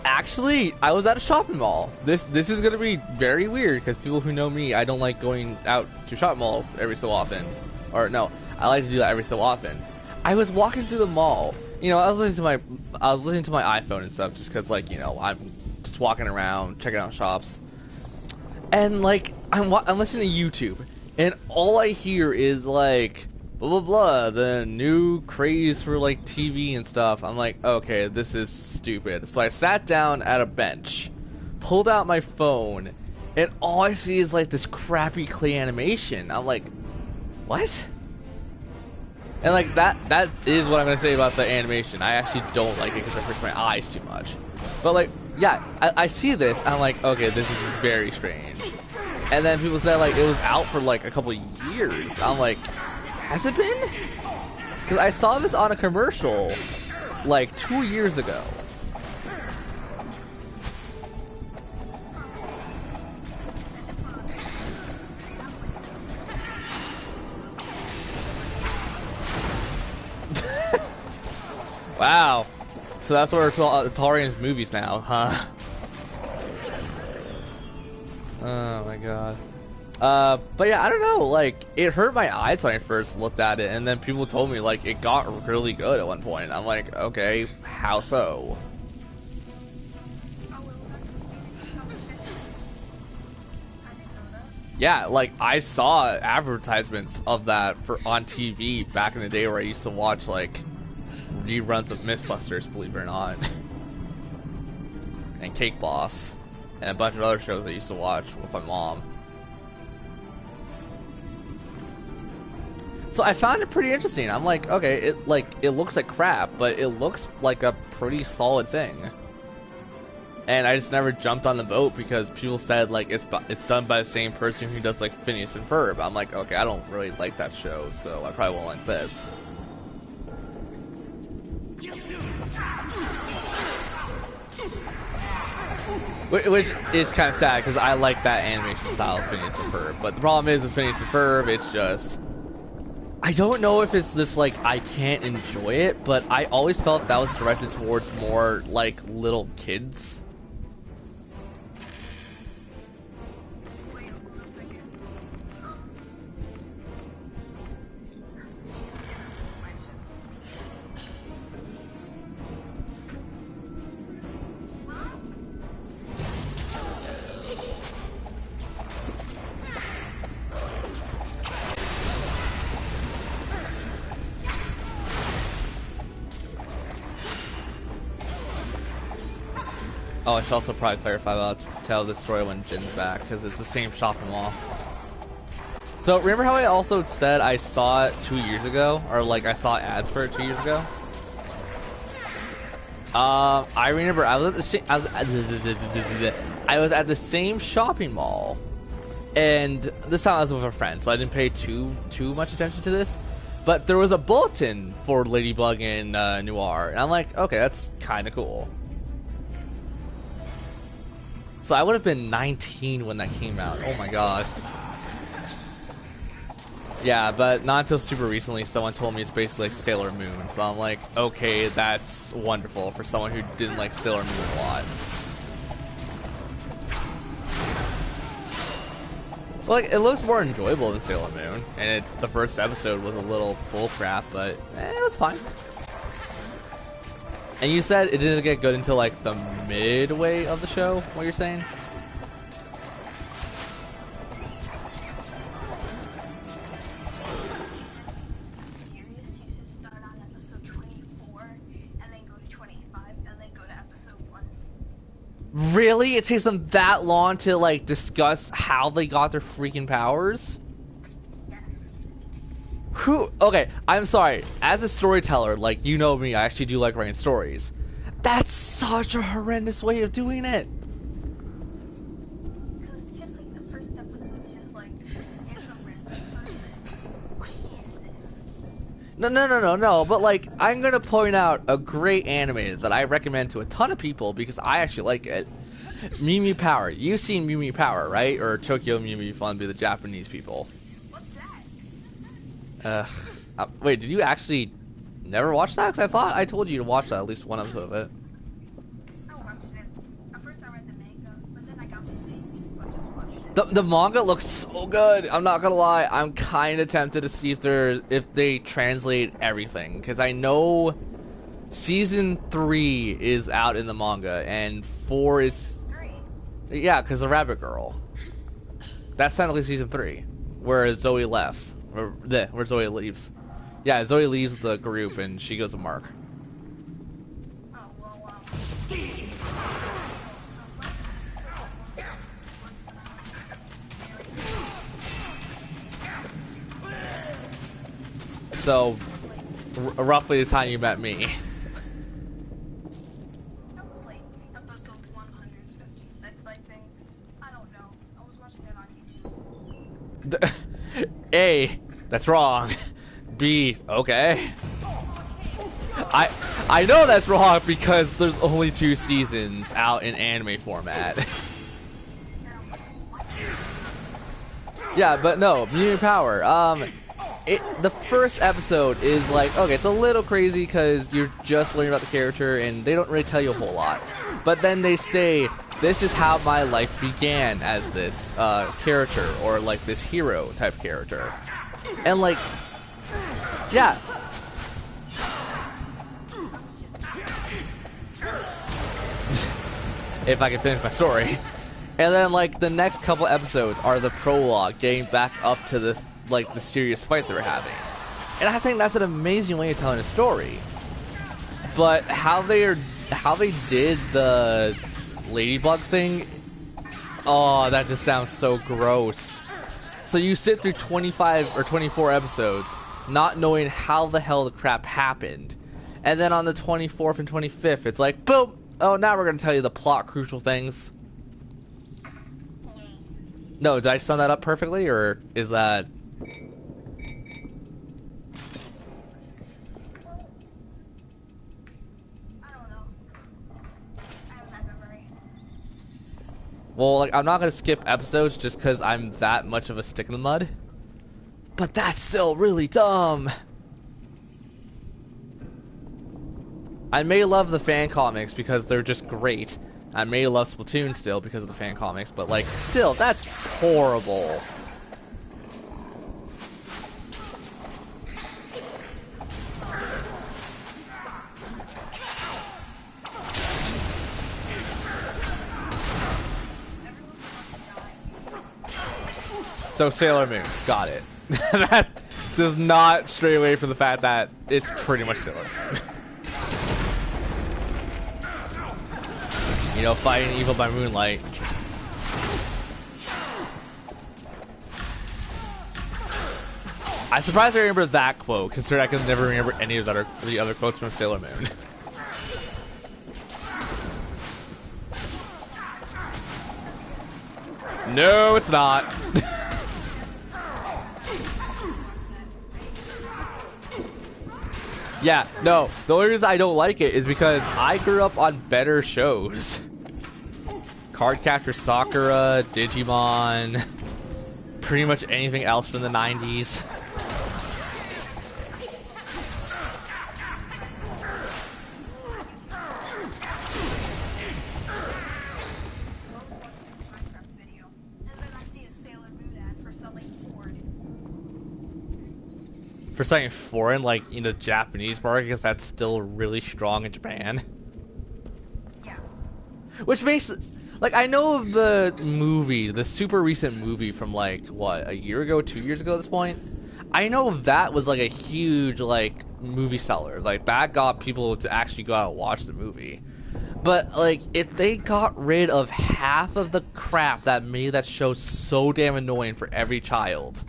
Actually, I was at a shopping mall. This is gonna be very weird because people who know me, I don't like going out to shopping malls every so often. Or no, I like to do that every so often. I was walking through the mall. You know, I was listening to my iPhone and stuff just because, like, you know, I'm just walking around, checking out shops. And, like, I'm listening to YouTube. And all I hear is, like, blah, blah, blah, the new craze for, like, TV and stuff. I'm like, okay, this is stupid. So I sat down at a bench, pulled out my phone, and all I see is, like, this crappy clay animation. I'm like, what? And like that is what I'm gonna say about the animation. I actually don't like it because it hurts my eyes too much. But like, yeah, I see this, and I'm like, okay, this is very strange. And then people said like it was out for like a couple years. I'm like, has it been? Because I saw this on a commercial like 2 years ago. Wow. So that's where Tarian's movies now, huh? Oh my god. But yeah, I don't know, like, it hurt my eyes when I first looked at it, and then people told me, like, it got really good at one point. I'm like, okay, how so? Yeah, like, I saw advertisements of that on TV back in the day where I used to watch, like, reruns of Mythbusters, believe it or not. And Cake Boss. And a bunch of other shows I used to watch with my mom. So I found it pretty interesting. I'm like, okay, it looks like crap, but it looks like a pretty solid thing. And I just never jumped on the boat because people said like it's done by the same person who does like Phineas and Ferb. I'm like, okay, I don't really like that show, so I probably won't like this. Which is kind of sad because I like that animation style of Phineas and Ferb. But the problem is with Phineas and Ferb, it's just... I don't know if it's just like I can't enjoy it, but I always felt that was directed towards more like little kids. Oh, I should also probably clarify about tell this story when Jin's back, because it's the same shopping mall. So, remember how I also said I saw it 2 years ago? Or, like, I saw ads for it 2 years ago? I remember I was at the I was at the same shopping mall, and this time I was with a friend, so I didn't pay too much attention to this. But there was a bulletin for Ladybug and Noir, and I'm like, okay, that's kind of cool. So I would have been 19 when that came out. Oh my god. Yeah, but not until super recently someone told me it's basically like Sailor Moon. So I'm like, okay, that's wonderful for someone who didn't like Sailor Moon a lot. Like, it looks more enjoyable than Sailor Moon, and the first episode was a little bullcrap, but it was fine. And you said it didn't get good until like the midway of the show, what you're saying? Really? It takes them that long to like discuss how they got their freaking powers? Who? Okay, I'm sorry. As a storyteller, like, you know me, I actually do like writing stories. That's such a horrendous way of doing it. Because it's just like the first episode's just like, it's a random person. What is this? No. But like, I'm gonna point out a great anime that I recommend to a ton of people because I actually like it. Mew Mew Power. You've seen Mew Mew Power, right? Or Tokyo Mew Mew Fun by the Japanese people. Wait, did you actually never watch that? Because I thought I told you to watch that, at least one episode of it. I watched it. At first I read the manga, but then I got to the 18, so I just watched it. The manga looks so good. I'm not gonna lie. I'm kind of tempted to see if they translate everything, because I know season 3 is out in the manga and 4 is 3. Yeah, because the Rabbit Girl. That's technically season 3, where Zoe left. Where Zoe leaves. Yeah, Zoe leaves the group and she goes to Mark. Oh, well, So, roughly the time you met me. that was like episode 156, I think. I don't know. I was watching it on YouTube. A, that's wrong. B, okay. I know that's wrong because there's only 2 seasons out in anime format. Yeah, but no, Mew Mew Power. The first episode is like, okay, it's a little crazy because you're just learning about the character and they don't really tell you a whole lot. But then they say, this is how my life began as this character, or like this hero type character. And like, yeah. If I can finish my story. And then like the next couple episodes are the prologue, getting back up to the serious fight they were having. And I think that's an amazing way of telling a story. But how they did the Ladybug thing, oh, that just sounds so gross. So you sit through 25 or 24 episodes not knowing how the hell the crap happened. And then on the 24th and 25th, it's like, boom! Oh, now we're going to tell you the plot crucial things. No, did I sum that up perfectly, or is that... Well, like, I'm not gonna skip episodes just because I'm that much of a stick in the mud. But that's still really dumb. I may love the fan comics because they're just great. I may love Splatoon still because of the fan comics, but like, still, that's horrible. So Sailor Moon, got it. That does not stray away from the fact that it's pretty much Sailor Moon. You know, fighting evil by moonlight. I'm surprised I remember that quote, considering I can never remember any of the other quotes from Sailor Moon. No, it's not. Yeah, no, the only reason I don't like it is because I grew up on better shows. Cardcaptor Sakura, Digimon, pretty much anything else from the 90s. For something foreign, like in the Japanese market, because that's still really strong in Japan. Yeah. Which makes, like, I know of the movie, the super recent movie from like, what, a year ago, 2 years ago at this point? I know that was like a huge, like, movie seller. Like, that got people to actually go out and watch the movie. But, like, if they got rid of half of the crap that made that show so damn annoying for every child,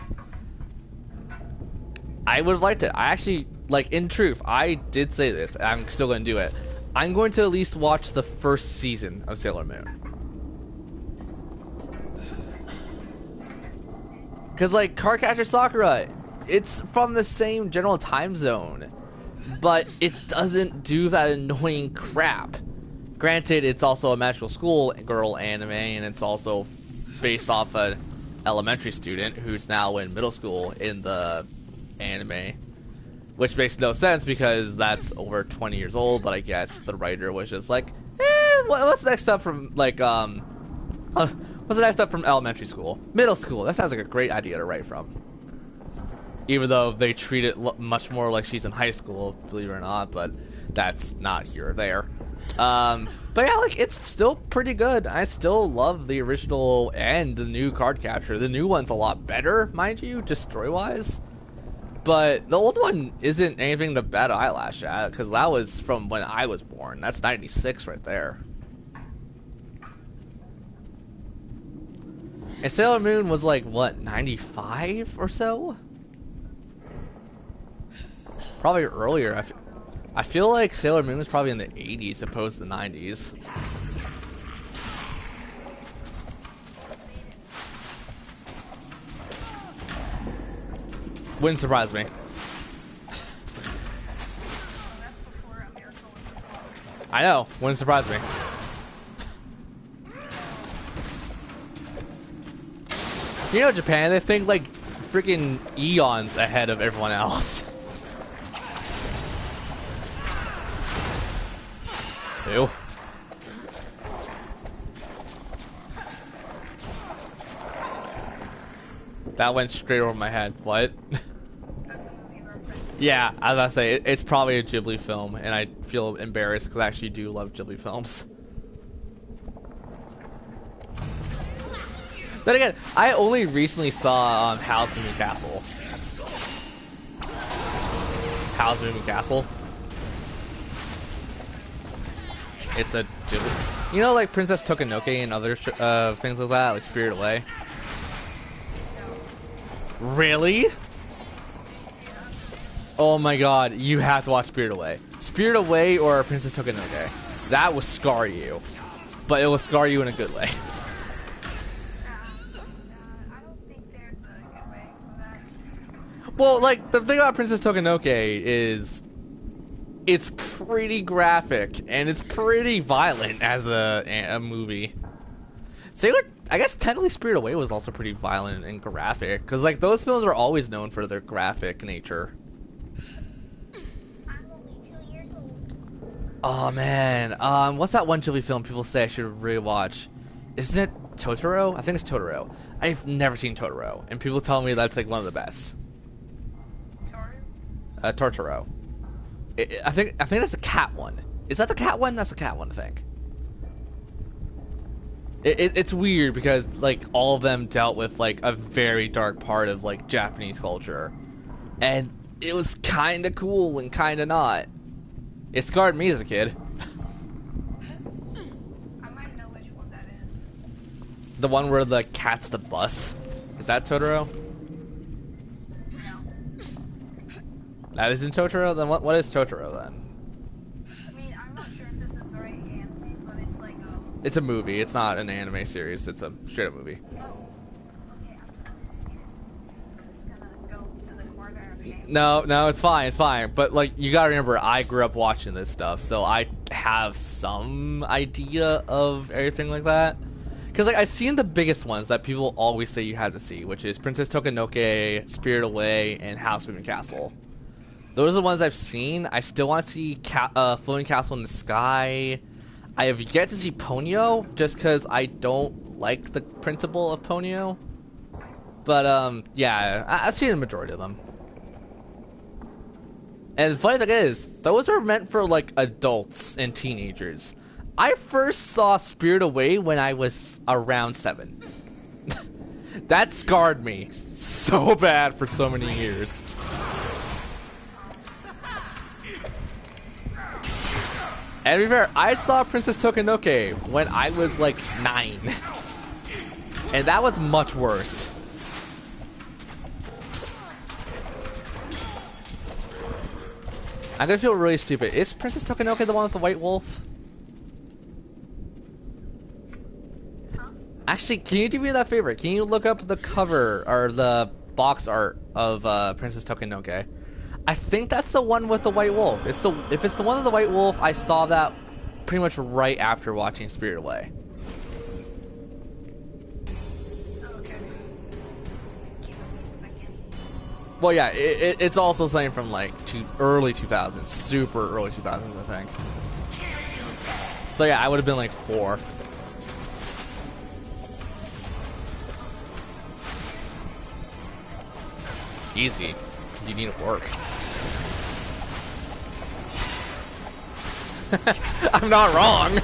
I would have liked it. I actually, like, in truth, I did say this. I'm still going to do it. I'm going to at least watch the first season of Sailor Moon. Because, like, Cardcaptor Sakura, it's from the same general time zone, but it doesn't do that annoying crap. Granted, it's also a magical school girl anime, and it's also based off an elementary student who's now in middle school in the anime, which makes no sense because that's over 20 years old. But I guess the writer was just like, what's the next step from like what's the next step from elementary school, middle school? That sounds like a great idea to write from. Even though they treat it much more like she's in high school, believe it or not, but that's not here or there. But yeah, like, it's still pretty good. I still love the original and the new Cardcaptor. The new one's a lot better, mind you, just story-wise. But the old one isn't anything to bat an eyelash at, because that was from when I was born. That's 96 right there. And Sailor Moon was like, what, 95 or so? Probably earlier. I feel like Sailor Moon was probably in the 80s opposed to the 90s. Wouldn't surprise me. I know, wouldn't surprise me. You know, Japan, they think like freaking eons ahead of everyone else. Ew. That went straight over my head. What? Yeah, I was about to say, it's probably a Ghibli film, and I feel embarrassed because I actually do love Ghibli films. Then again, I only recently saw Howl's Moving Castle. Howl's Moving Castle. It's a Ghibli. You know, like Princess Tokonoke and other things like that, like Spirited Away? Really? Oh my god, you have to watch Spirited Away. Spirited Away or Princess Tokonoke. That will scar you. But it will scar you in a good way. I don't think there's a good way for that. Well, like, the thing about Princess Tokonoke is it's pretty graphic and it's pretty violent as a movie. Sailor, I guess technically Spirited Away was also pretty violent and graphic, because like those films are always known for their graphic nature. I'm only 2 years old. Oh man, what's that one Ghibli film people say I should rewatch? Isn't it Totoro? I think it's Totoro. I've never seen Totoro, and people tell me that's like one of the best. Totoro. I think that's the cat one. Is that the cat one? That's the cat one, I think. It's weird because like all of them dealt with like a very dark part of like Japanese culture, and it was kind of cool and kind of not. It scarred me as a kid. I might know which one that is. The one where the cat's the bus. Is that Totoro? No. That isn't Totoro? Then what is Totoro then? I mean, I'm not sure if this is the right anime, but it's like It's a movie. It's not an anime series. It's a straight-up movie. oh. Okay, I'm just gonna go to the corner of No, it's fine, it's fine. But like, you gotta remember, I grew up watching this stuff, so I have some idea of everything like that. Because like, I've seen the biggest ones that people always say you have to see, which is Princess Tokonoke, Spirit Away, and House Moving Castle. Those are the ones I've seen. I still want to see Floating Castle in the Sky. I have yet to see Ponyo, just because I don't like the principle of Ponyo. But yeah, I've seen the majority of them. And the funny thing is, those are meant for like adults and teenagers. I first saw Spirit Away when I was around 7. That scarred me so bad for so many years. And to be fair, I saw Princess Tokonoke when I was like 9. And that was much worse. I'm gonna feel really stupid. Is Princess Tokonoke the one with the white wolf? Huh? Actually, can you do me that favor? Can you look up the cover or the box art of Princess Tokonoke? I think that's the one with the white wolf. If it's the one with the white wolf, I saw that pretty much right after watching Spirit Away. Okay. Just give me a second. Well, yeah, it's also something from like early 2000s, super early 2000s, I think. So yeah, I would have been like 4. Easy. You need to work. I'm not wrong.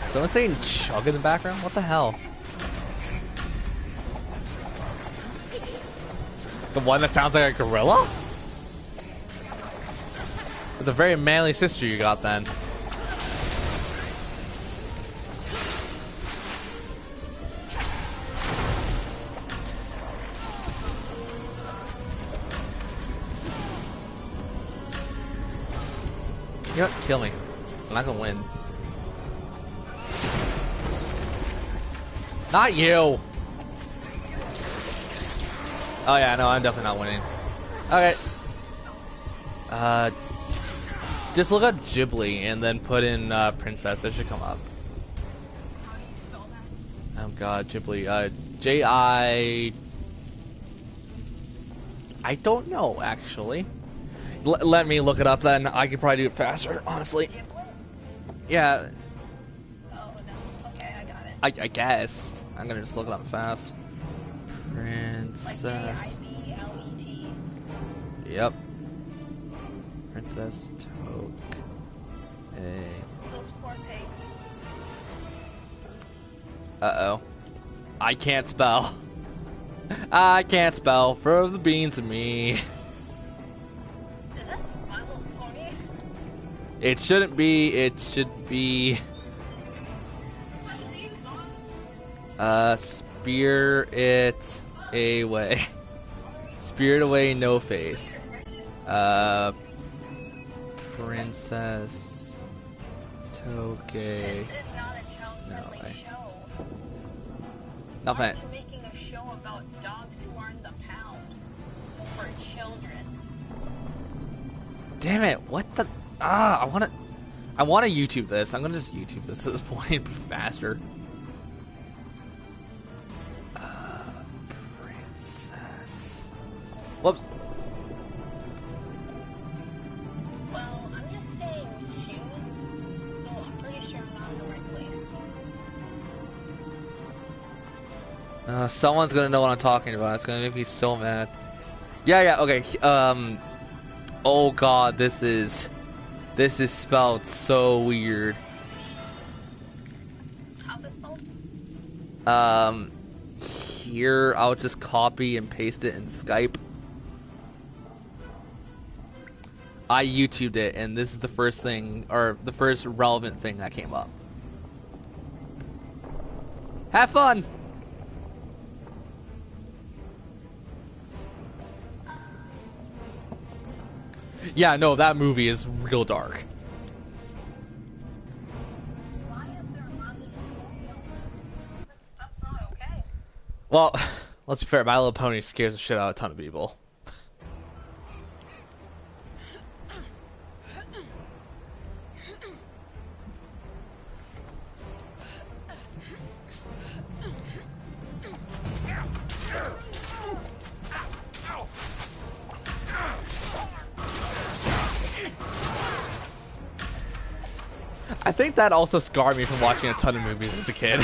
Someone saying chug in the background? What the hell? The one that sounds like a gorilla? It's a very manly sister you got then. You know what? Kill me. I'm not gonna win. Not you! Oh yeah, no, I'm definitely not winning. Okay. Just look up Ghibli and then put in Princess. It should come up. How do you spell that? Oh god, Ghibli. J-I... I don't know, actually. Let me look it up then. I could probably do it faster, honestly. Ghibli? Yeah, Oh no. Okay, I got it. I guess. I'm gonna just look it up fast. Like Princess. J-I-B-L-E-T. Yep. Princess Toke. Those poor pigs. Uh-oh. I can't spell. I can't spell. Throw the beans at me. Is this My Little Pony? It shouldn't be. It should be... Spirit Away. Spirit Away, no face. Princess Toke. This is not a child-friendly No, show. Nothing. Why are you making a show about dogs who aren't the pound? For children. Damn it! What the? I wanna YouTube this. I'm gonna just YouTube this at this point. It'd be faster. Princess. Whoops. Well, I'm just saying shoes, so I'm pretty sure I'm not in the right place. Someone's gonna know what I'm talking about. It's gonna make me so mad. Yeah, okay. Oh god, this is spelled so weird. How's it spelled? Here I'll just copy and paste it in Skype. I YouTubed it, and this is the first thing, or the first relevant thing that came up. Have fun! Yeah, no, that movie is real dark. Why is there a My Little Pony on this? That's Well, let's be fair. My Little Pony scares the shit out of a ton of people. I think that also scarred me from watching a ton of movies as a kid.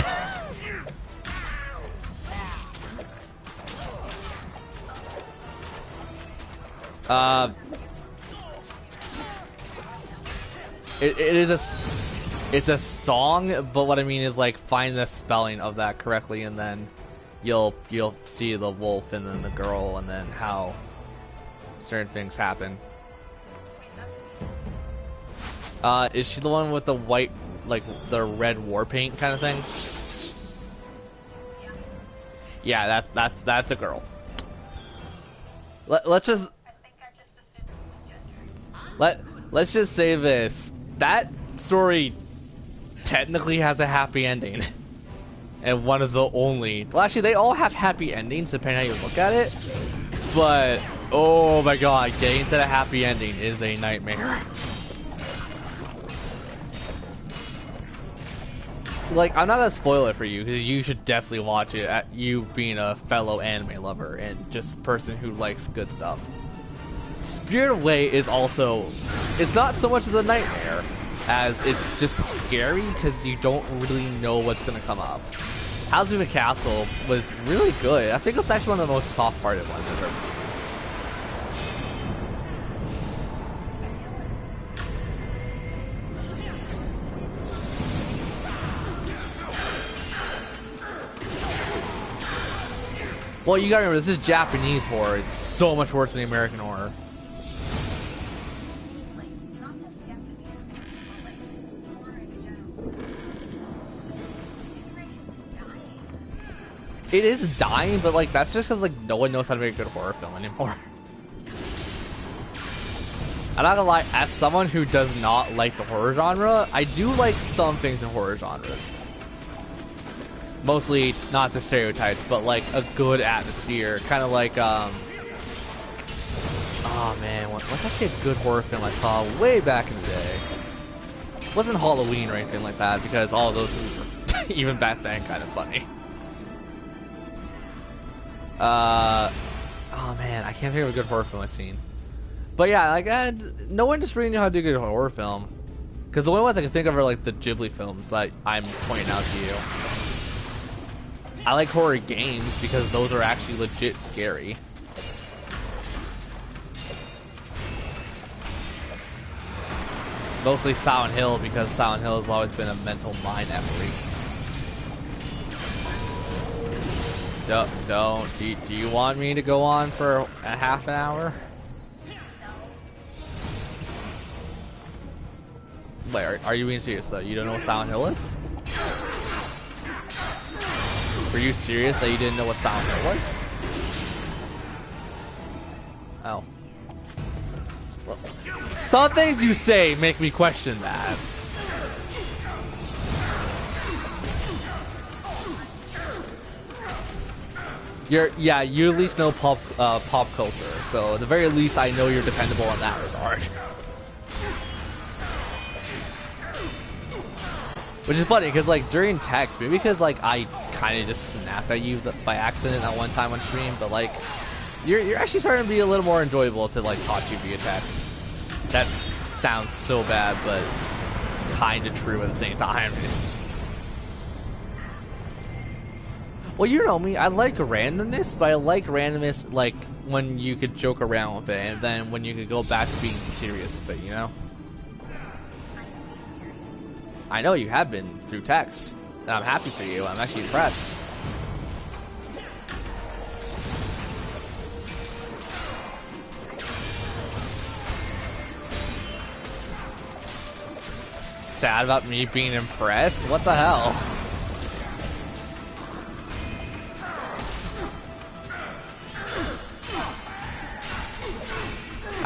It's a song, but what I mean is like find the spelling of that correctly, and then you'll see the wolf and then the girl, and then how certain things happen. Is she the one with the white, like the red war paint kind of thing? Yeah, that's a girl. Let's just let's just say this: that story technically has a happy ending, and one of the only. Well, actually, they all have happy endings depending how you look at it. But oh my god, getting to the happy ending is a nightmare. Like, I'm not gonna spoil it for you because you should definitely watch it. At you being a fellow anime lover and just a person who likes good stuff. Spirited Away is also, it's not so much as a nightmare as it's just scary because you don't really know what's gonna come up. Hazbin Castle was really good. I think it's actually one of the most soft-hearted ones I've ever seen. Well, you gotta remember, this is Japanese horror. It's so much worse than the American horror. It is dying, but like that's just because like no one knows how to make a good horror film anymore. I'm not gonna lie, as someone who does not like the horror genre, I do like some things in horror genres. Mostly not the stereotypes, but like a good atmosphere, kind of like oh man, what's actually a good horror film I saw way back in the day? It wasn't Halloween or anything like that because all of those movies were even back then kind of funny. Oh man, I can't think of a good horror film I've seen. But yeah, like no one just really knew how to do a good horror film. Because the only ones I can think of are like the Ghibli films that I'm pointing out to you. I like horror games because those are actually legit scary. Mostly Silent Hill because Silent Hill has always been a mental mind effery. Do you want me to go on for a half an hour? Wait, are you being serious though? You don't know what Silent Hill is? Were you serious that you didn't know what Silent Hill was? Oh. Well, some things you say make me question that. You at least know pop culture, so at the very least I know you're dependable in that regard. Which is funny, because like during text, maybe because like I kind of just snapped at you by accident at one time on stream, but like you're actually starting to be a little more enjoyable to like talk to you via text. That sounds so bad, but kind of true at the same time. Well, you know me, I like randomness, but I like randomness like when you could joke around with it, and then when you could go back to being serious with it, you know? I know you have been through text, and I'm happy for you. I'm actually impressed. Sad about me being impressed? What the hell?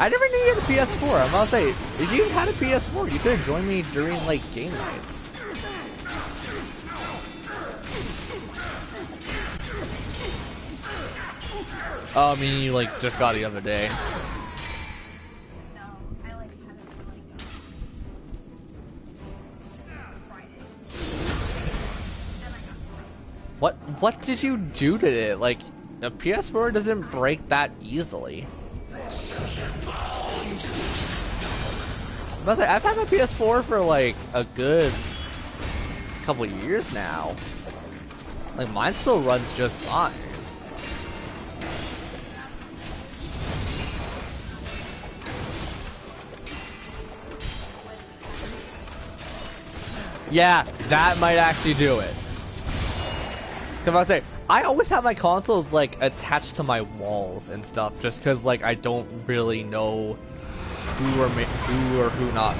I never knew you had a PS4. I'm about to say, if you had a PS4, you could have joined me during like game nights. Oh, I mean, you like just got it the other day. No, I like had it for like Friday. Then I got this. What did you do to it? Like, a PS4 doesn't break that easily. I've had my PS4 for like a good couple years now. Like, mine still runs just fine. Yeah, that might actually do it. Cause I was say, I always have my consoles like attached to my walls and stuff, just cause like I don't really know who or who not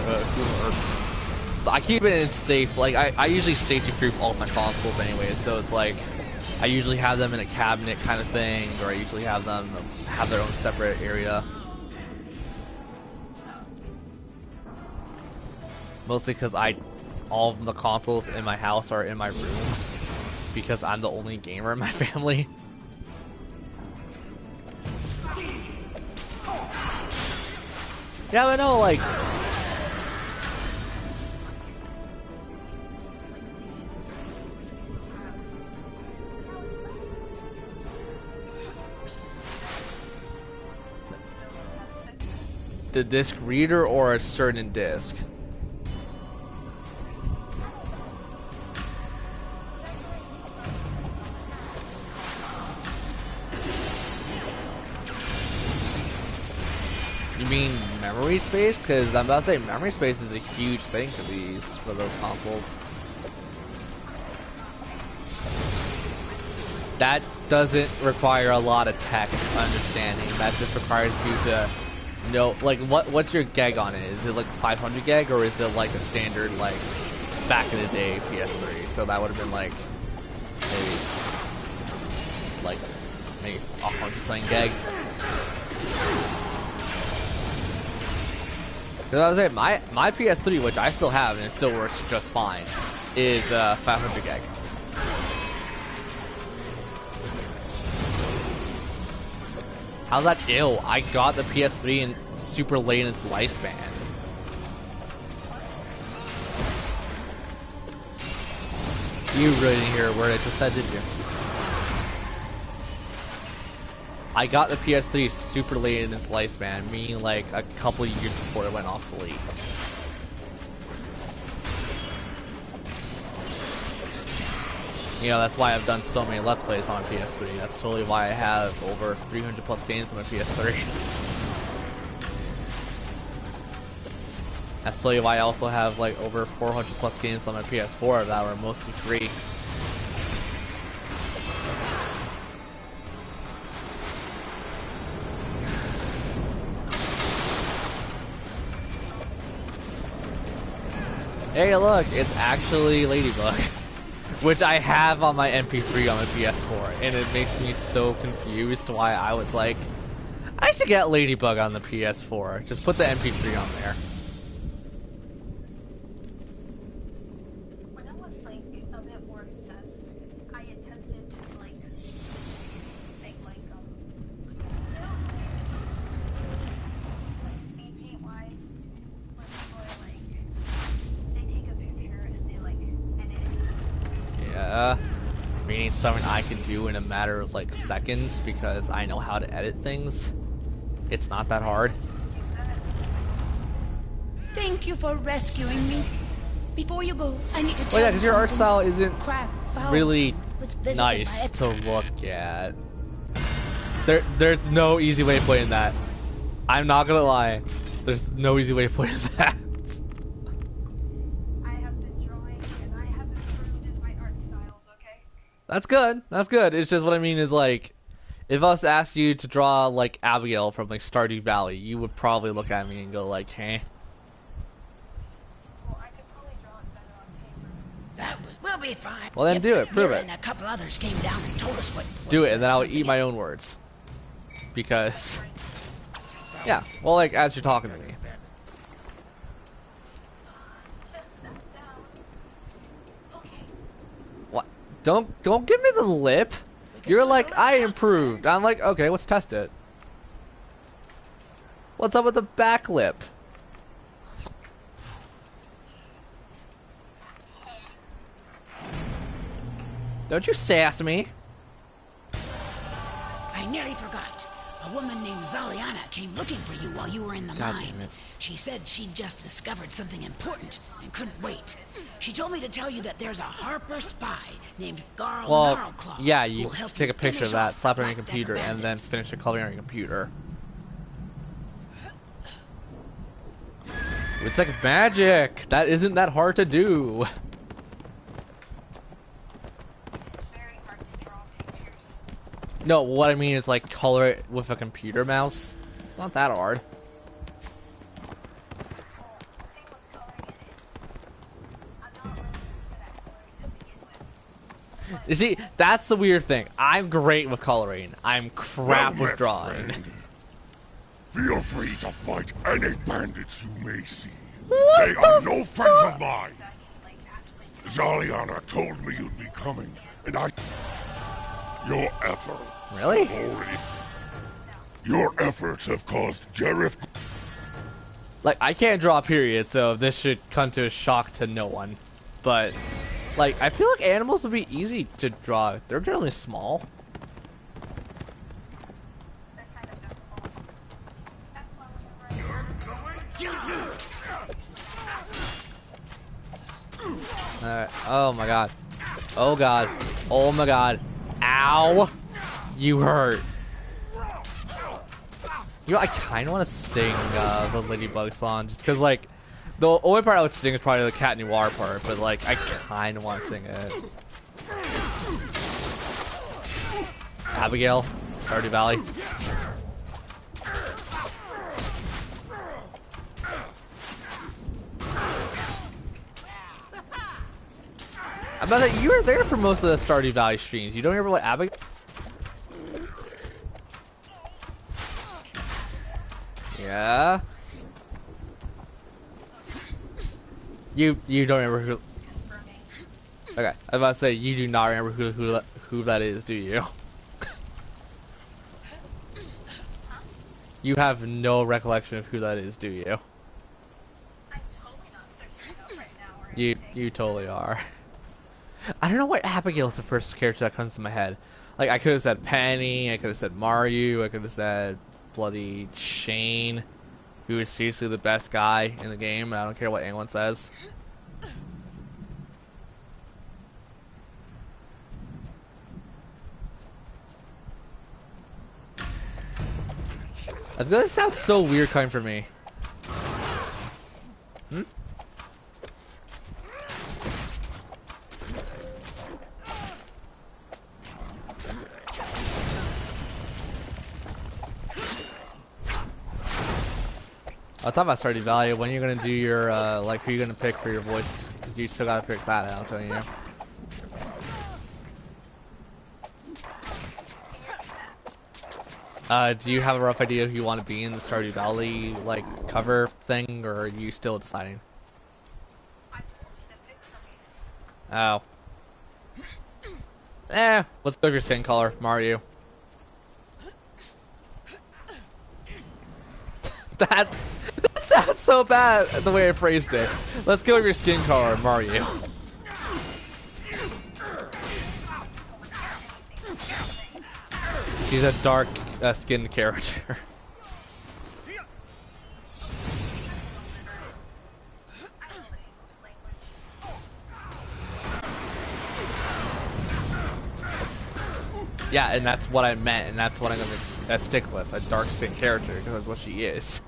I keep it in safe. Like I usually safety proof all my consoles anyway, so it's like I usually have them in a cabinet kind of thing, or I usually have them have their own separate area. Mostly because all of the consoles in my house are in my room because I'm the only gamer in my family. Yeah, but no, like the disc reader or a certain disc. You mean memory space? Because I'm about to say memory space is a huge thing for those consoles. That doesn't require a lot of tech understanding. That just requires you to know, like, what's your gig on it? Is it like 500 gig or is it like a standard, like, back in the day PS3? So that would have been like maybe 100 something gig. Because I was saying, my PS3, which I still have and it still works just fine, is 500 gig. How's that ill? I got the PS3 in super late in its lifespan. You really didn't hear a word I just said, did you? I got the PS3 super late in its lifespan, meaning like a couple of years before it went obsolete. You know, that's why I've done so many Let's Plays on my PS3. That's totally why I have over 300 plus games on my PS3. That's totally why I also have like over 400 plus games on my PS4 that were mostly free. Hey look, it's actually Ladybug. Which I have on my MP3 on my PS4, and it makes me so confused why I was like, I should get Ladybug on the PS4. Just put the MP3 on there. When I was like a bit more obsessed, I attempted to like make like speed paint wise, where people like they take a picture and they like edit it. Yeah, meaning something I can do in a matter of like seconds because I know how to edit things. It's not that hard. Thank you for rescuing me. Before you go, I need to tell Well, yeah, you because your art something. style isn't Crab found really was visited nice by to look at. There's no easy way of putting that. I'm not gonna lie. There's no easy way of putting that. I have been drawing and I have improved in my art styles, okay? That's good. That's good. It's just what I mean is like, if us asked you to draw like Abigail from like Stardew Valley, you would probably look at me and go like, "Hey." Well, I could probably draw it better on paper. That was. We'll be fine. Well, then Yep, do it. Prove Mira it. and a couple others came down and told us what. Do it, and then I'll eat my own words. Because, yeah. Well, like as you're talking to me. Just sat down. Okay. What? Don't give me the lip. You're like, I improved. I'm like, okay, let's test it. What's up with the back lip? Don't you sass me. I nearly forgot. A woman named Zaliana came looking for you while you were in the mine. She said she'd just discovered something important and couldn't wait. She told me to tell you that there's a Harper spy named Garl Gnarlclaw. Yeah, you help take a picture of that, slap it on your Black computer, Dagger and then bandits. finish the coloring on your computer. It's like magic. That isn't that hard to do. Very hard to draw pictures. No, what I mean is like color it with a computer mouse. It's not that hard. The thing with coloring it is, I'm not really good at coloring to begin with. You see, that's the weird thing. I'm great with coloring. I'm crap Well with met, drawing. friend. Feel free to fight any bandits you may see. What They are the no friends of mine. That he, like, actually Zaliana told me you'd be coming, and Your efforts. Really? Your efforts have caused Jareth. Like, I can't draw periods, so this should come to a shock to no one. But, like, I feel like animals would be easy to draw. They're generally small. they're kind of difficult. That's why whenever Oh my god. Oh god. Oh my god. Ow! You hurt. You know, I kind of want to sing the Ladybug song, just because, like, the only part I would sing is probably the Cat Noir part, but, like, I kind of want to sing it. Abigail, Stardew Valley. I'm about to say, you were there for most of the Stardew Valley streams. You don't remember what Abigail? Yeah. You don't remember who? Okay, I was about to say you do not remember who that is, do you? You have no recollection of who that is, do you? I'm totally not searching it up right now or anything. You totally are. I don't know why Abigail is the first character that comes to my head. Like, I could have said Penny, I could have said Mario, I could have said bloody Shane, who is seriously the best guy in the game. I don't care what anyone says. That sounds so weird coming from me. Hmm? I'll talk about Stardew Valley. When you're gonna do your like, who you gonna pick for your voice? 'Cause you still gotta pick that. I'm telling you. Do you have a rough idea of who you want to be in the Stardew Valley like cover thing, or are you still deciding? Oh. Let's go with your skin color, Mario. That sounds so bad the way I phrased it. Let's go with your skin color, Mario. She's a dark skinned character. Yeah, and that's what I meant, and that's what I'm gonna stick with, a dark skinned character, because that's what she is.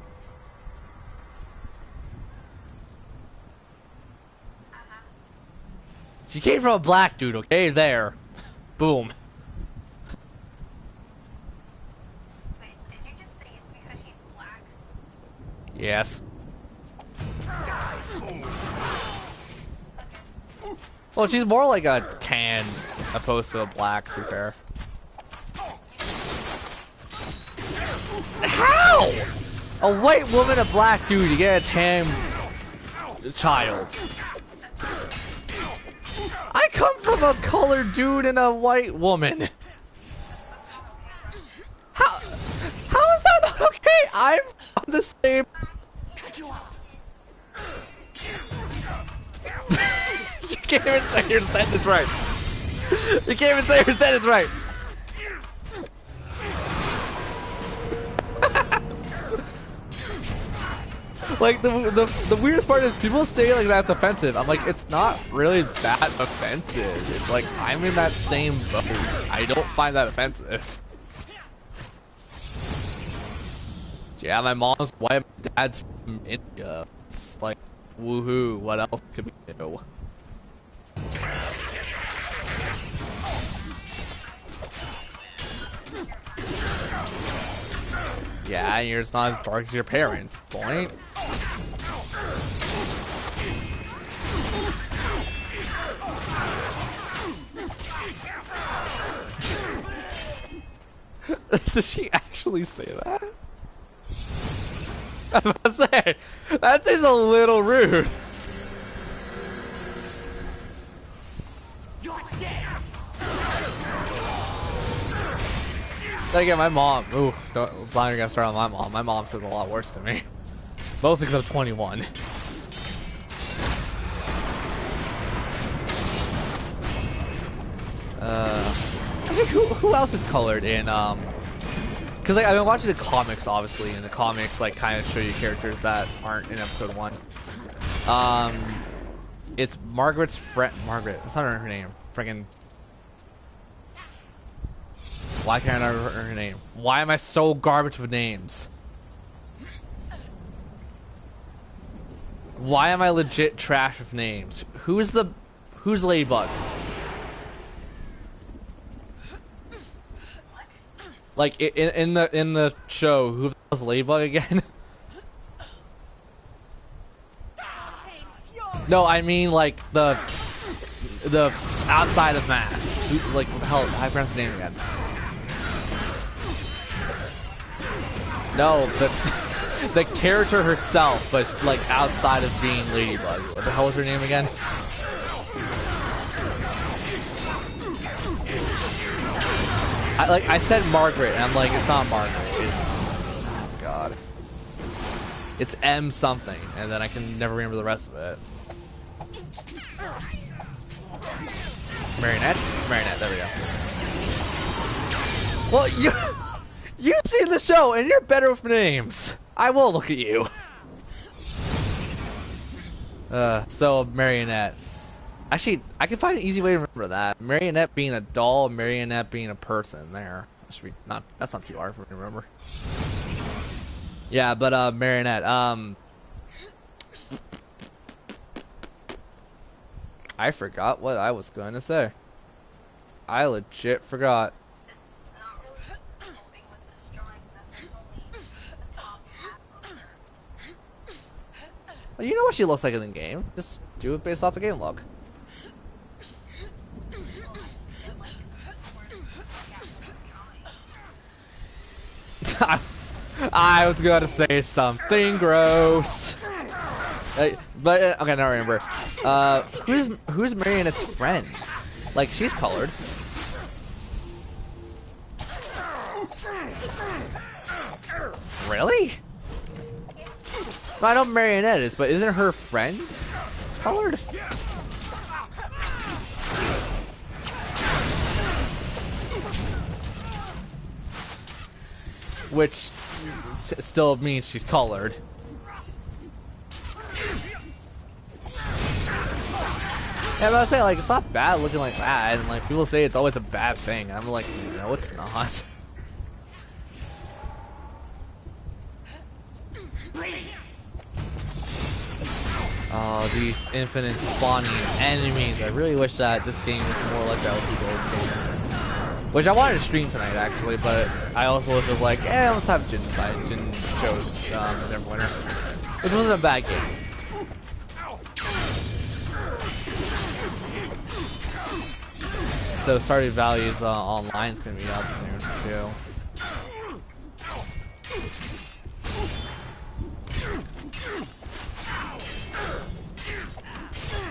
She came from a black dude, okay? There. Boom. Wait, did you just say it's because she's black? Yes. Well, she's more like a tan opposed to a black, to be fair. How? A white woman, a black dude, you get a tan child. I come from a colored dude and a white woman. I'm on the same. You can't even say your sentence right. You can't even say your sentence right. Like the weirdest part is people say like that's offensive. I'm like, it's not really that offensive. It's like I'm in that same boat. I don't find that offensive. Yeah, my mom's white, my dad's from India. It's like, woohoo, what else could we do? Yeah, and you're just not as dark as your parents. Point. Does she actually say that? I was about to say, that seems a little rude. Then again, my mom, ooh, let's not even gonna start on my mom. My mom says a lot worse to me. Mostly because I'm 21. I think who else is colored in, because like I've been watching the comics, obviously, and the comics like kind of show you characters that aren't in episode 1. It's Margaret's friend. Margaret. That's not her name. Friggin'. Why can't I remember her name? Why am I so garbage with names? Why am I legit trash with names? Who's Ladybug? Like in the show, who was Ladybug again? No, I mean like the outside of Mask. Who, like what the hell? I pronounce the name again. No, the character herself, but like outside of being Ladybug. What the hell was her name again? I said Margaret, and I'm like, it's not Margaret. It's, oh god, it's M something, and then I can never remember the rest of it. Marionette? Marionette, there we go. Well, you've seen the show, and you're better with names. I will look at you. So Marionette. Actually, I can find an easy way to remember that. Marionette being a doll, Marionette being a person. There. That should be not. That's not too hard for me to remember. Yeah, but Marionette. I forgot what I was going to say. I legit forgot. Well, you know what she looks like in the game. Just do it based off the game log. I was gonna say something gross. But okay, now I remember. Who's Marionette's friend? Like, she's colored. Really? No, I know Marionette is, but isn't her friend colored? Which still means she's colored. Yeah, but I was saying, like, it's not bad looking like that, and like people say it's always a bad thing. And I'm like, no, it's not. Oh, these infinite spawning enemies. I really wish that this game was more like that Elder Scrolls game. Which I wanted to stream tonight, actually, but I also was just like, let's have Jin shows NeverWinter. Which wasn't a bad game. So Stardew Valley's online is going to be out soon, too.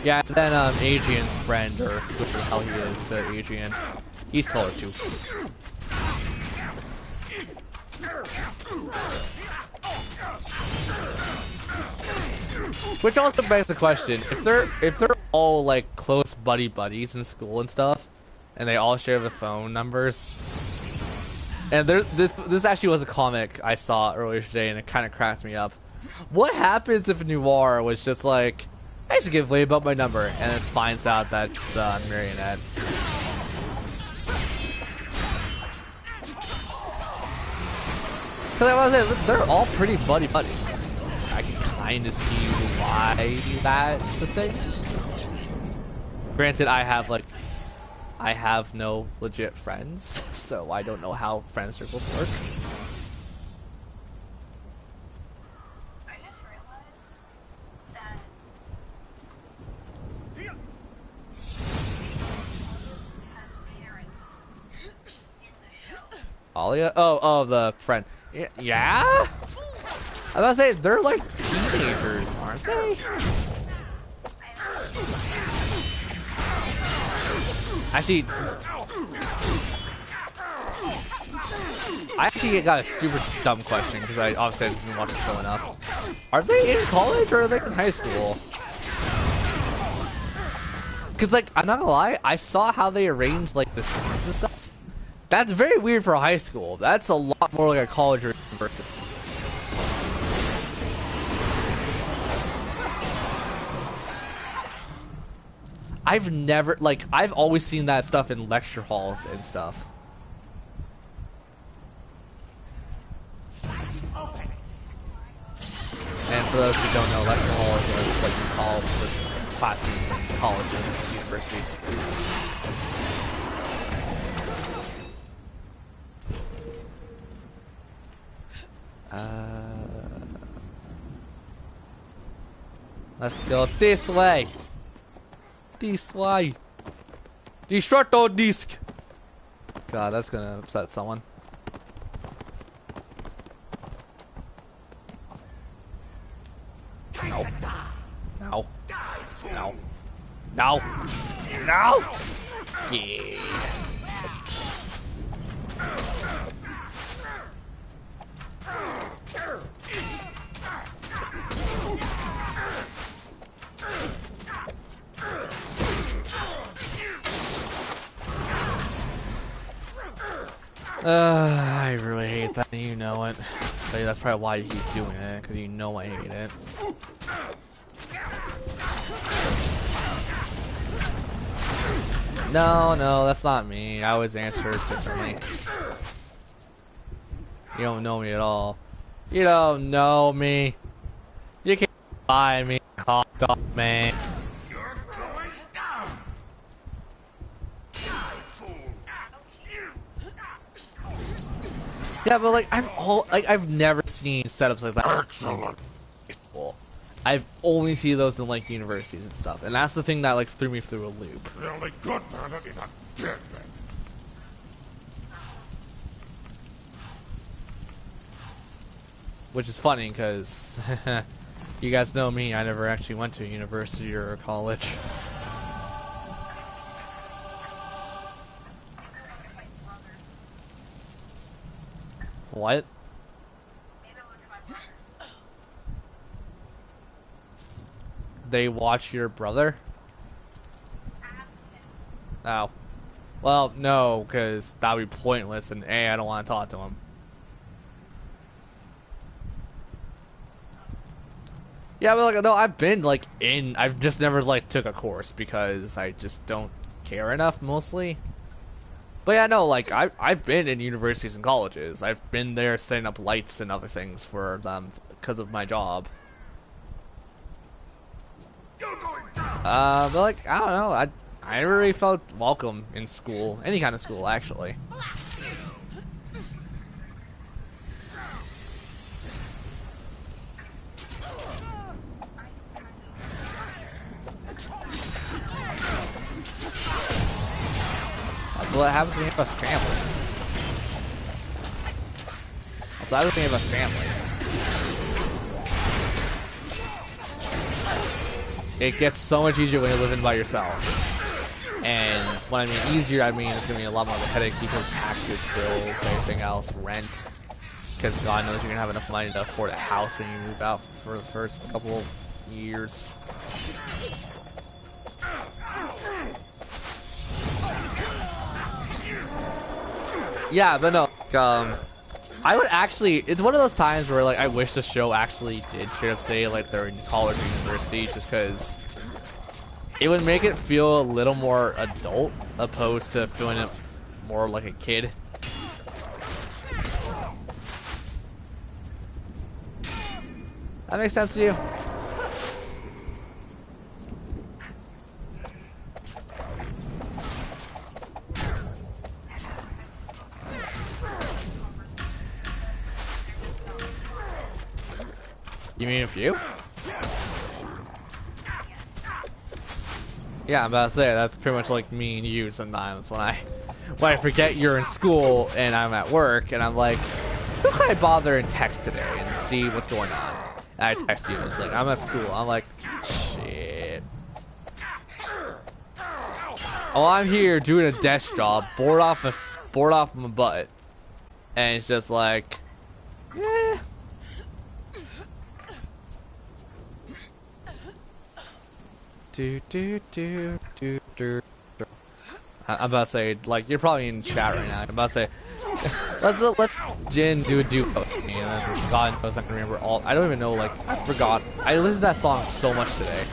Yeah, and then Adrian's friend, or whoever the hell he is to Adrian, he's colored too. Which also begs the question: if they're all like close buddies in school and stuff, and they all share the phone numbers, and this actually was a comic I saw earlier today, and it kind of cracked me up. What happens if Noir was just like, I should give Lee about my number, and then finds out that it's Marionette? Because I was saying, they're all pretty buddy. I can kind of see why that's the thing. Granted, I have no legit friends, so I don't know how friend circles work. I just realized that has parents in the show. Alia? Oh, the friend. Yeah? I was about to say, they're like teenagers, aren't they? Actually, I actually got a super dumb question because I obviously didn't watch the show enough. Are they in college or are they in high school? Because, like, I'm not gonna lie, I saw how they arranged, like, the scenes and stuff. That's very weird for high school. That's a lot more like a college or university. I've never, like, I've always seen that stuff in lecture halls and stuff. And for those who don't know, lecture hall is what you call the classrooms in college and universities. Let's go this way. This way. Destructo disc. God, that's gonna upset someone. No. No. No. No. No. Yeah. I really hate that, you know it. But that's probably why you keep doing it, because you know I hate it. No, that's not me. I always answer differently. You don't know me at all. You don't know me. You can't buy me, hot dog man. Yeah, but like I've never seen setups like that. Excellent. I've only seen those in like universities and stuff, and that's the thing that like threw me through a loop. The only good bandit is a dead man. Which is funny because you guys know me. I never actually went to a university or a college. What? They watch your brother? Oh. Well, no, because that would be pointless, and A, I don't want to talk to him. Yeah, but like, no, I've been like I've just never like took a course because I just don't care enough, mostly. But yeah, no, like, I've been in universities and colleges. I've been there setting up lights and other things for them because of my job. But like, I don't know, I never really felt welcome in school. Any kind of school, actually. That's what happens when you have a family. That's what happens when you have a family. It gets so much easier when you're living by yourself. And when I mean easier, I mean it's going to be a lot more of a headache because taxes, bills, everything else, rent. Because God knows you're going to have enough money to afford a house when you move out for the first couple of years. Yeah, but no, I would actually, it's one of those times where like I wish the show actually did straight up say like they're in college or university, just because it would make it feel a little more adult opposed to feeling it more like a kid. That makes sense to you? You mean a few? Yeah, I'm about to say that's pretty much like me and you sometimes when I forget you're in school and I'm at work and I'm like, who can I bother and text today and see what's going on? And I text you and it's like, I'm at school. I'm like, shit. Oh, I'm here doing a desk job, bored off my butt, and it's just like, eh. I'm about to say, like, you're probably in chat right now. I'm about to say, let's Jin do a duo. And God knows I can remember all. I don't even know, like, I forgot. I listened to that song so much today.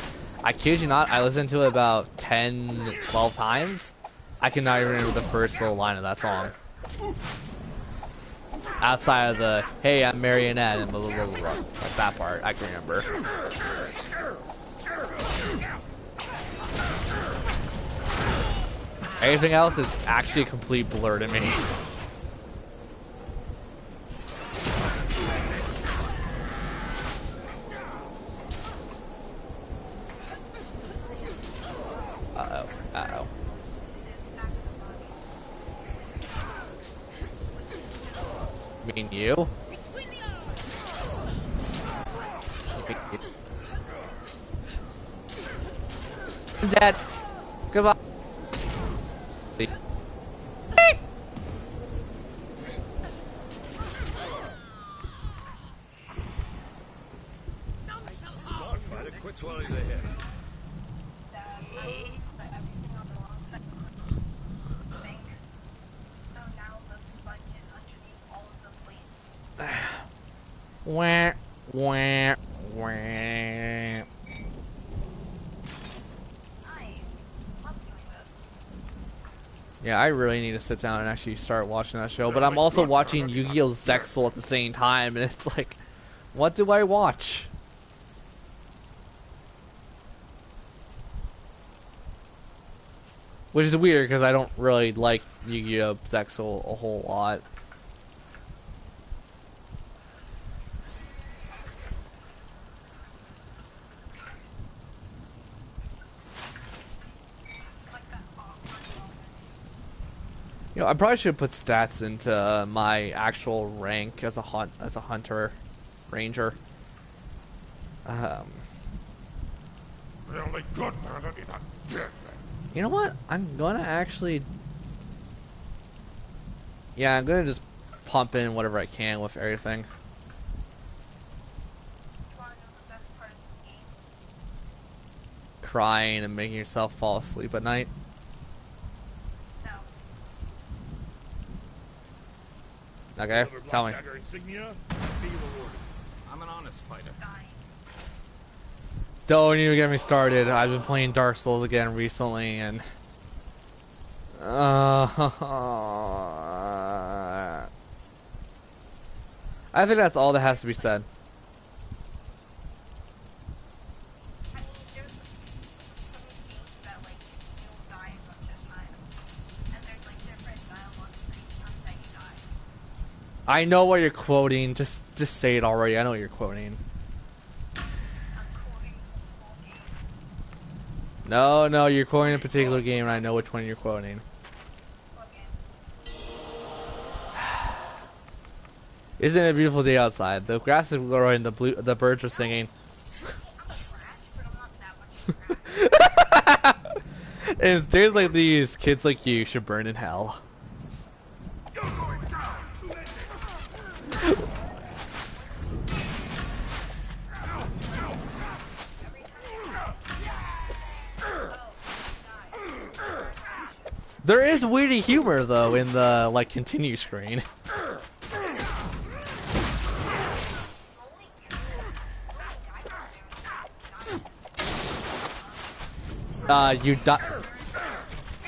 I kid you not, I listened to it about 10, 12 times. I cannot even remember the first little line of that song. Outside of the, hey, I'm Marionette and blah, blah, blah, blah, blah. Like that part, I can remember. Anything else is actually a complete blur to me. Uh-oh, uh-oh. Mean you? I'm dead. Goodbye. Wah, wah, wah. Yeah, I really need to sit down and actually start watching that show, but I'm also watching Yu-Gi-Oh! Zexal at the same time, and it's like, what do I watch? Which is weird, because I don't really like Yu-Gi-Oh! Zexal a whole lot. You know, I probably should put stats into my actual rank as a hunter, ranger. The only good man is a dead man. You know what? I'm gonna actually, yeah, I'm gonna just pump in whatever I can with everything. Crying and making yourself fall asleep at night. Okay, tell me. I'm an honest fighter. Don't even get me started. I've been playing Dark Souls again recently, and I think that's all that has to be said. I know what you're quoting. Just say it already. I know what you're quoting. No, you're quoting a particular game, and I know which one you're quoting. Isn't it a beautiful day outside? The grass is growing, the birds are singing. And days like these, kids like you should burn in hell. There is witty humor though in the like continue screen. You die.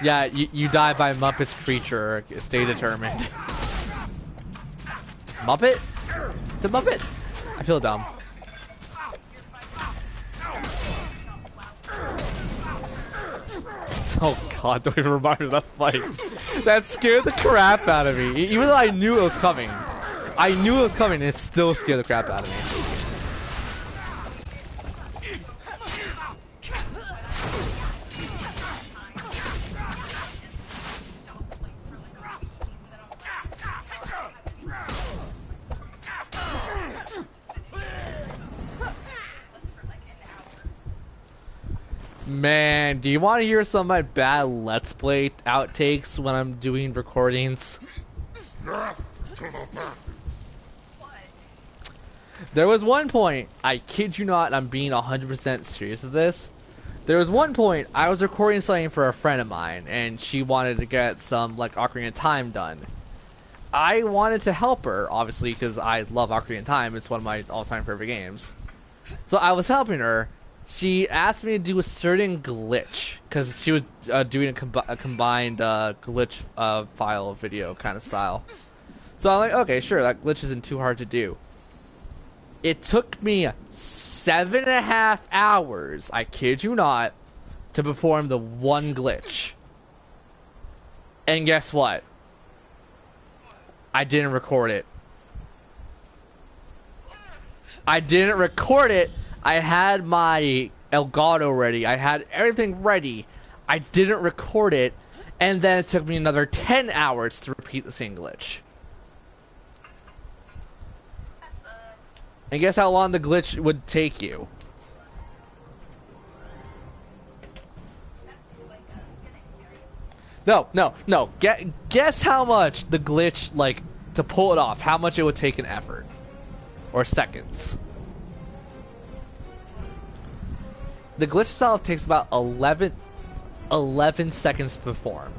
Yeah, you die by Muppet's creature. Stay determined. Muppet? It's a Muppet. I feel dumb. Oh god, don't even remind me of that fight. That scared the crap out of me. Even though I knew it was coming. I knew it was coming and it still scared the crap out of me. Man, do you want to hear some of my bad Let's Play outtakes when I'm doing recordings? There was one point, I kid you not, I'm being 100% serious with this. There was one point, I was recording something for a friend of mine, and she wanted to get some, like, Ocarina of Time done. I wanted to help her, obviously, because I love Ocarina of Time. It's one of my all-time favorite games. So I was helping her. She asked me to do a certain glitch because she was doing a combined glitch file video kind of style. So I'm like, okay, sure, that glitch isn't too hard to do. It took me 7.5 hours, I kid you not, to perform the one glitch. And guess what? I didn't record it. I didn't record it. I had my Elgato ready. I had everything ready. I didn't record it, and then it took me another 10 hours to repeat the same glitch. And guess how long the glitch would take you? No. Guess how much the glitch, like, to pull it off, how much it would take an effort. Or seconds. The glitch itself takes about 11 seconds to perform.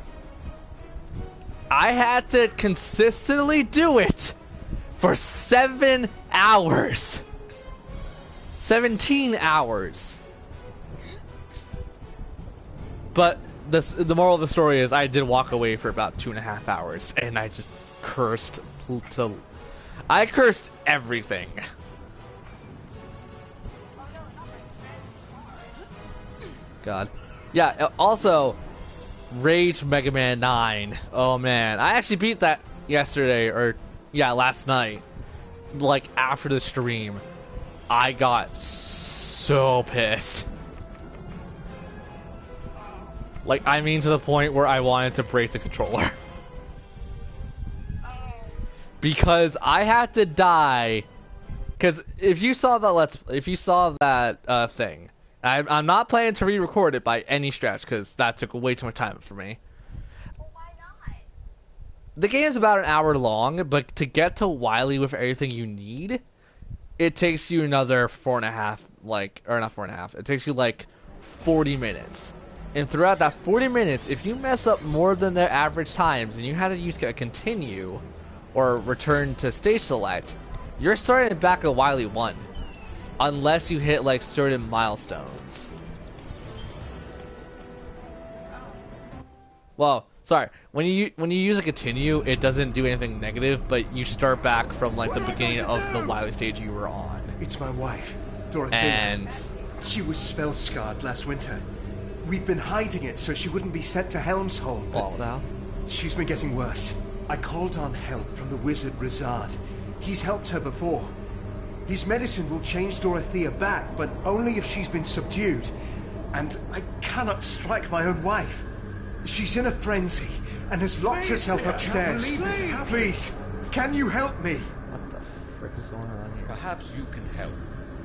I had to consistently do it for 7 hours. 17 hours. But the moral of the story is I did walk away for about 2.5 hours, and I just cursed I cursed everything. God. Yeah, also, Rage Mega Man 9. Oh man, I actually beat that yesterday, or yeah, last night. Like, after the stream. I got so pissed. Like, I mean to the point where I wanted to break the controller. Because I had to die. Because if you saw that thing, I'm not planning to re-record it by any stretch because that took way too much time for me. Well, why not? The game is about an hour long, but to get to Wily with everything you need, it takes you another 4.5, or not 4.5. It takes you like 40 minutes. And throughout that 40 minutes, if you mess up more than their average times and you have to use a continue or return to stage select, you're starting back at Wily 1. Unless you hit like certain milestones. Well, sorry. When you use a continue, it doesn't do anything negative, but you start back from like the beginning of the Wily stage you were on. It's my wife, Dorothea. And she was spell scarred last winter. We've been hiding it so she wouldn't be sent to Helmshold, but she's been getting worse. I called on help from the wizard Rizard. He's helped her before. His medicine will change Dorothea back, but only if she's been subdued. And I cannot strike my own wife. She's in a frenzy and has locked herself upstairs. Please, can you help me? What the frick is going on here? Perhaps you can help.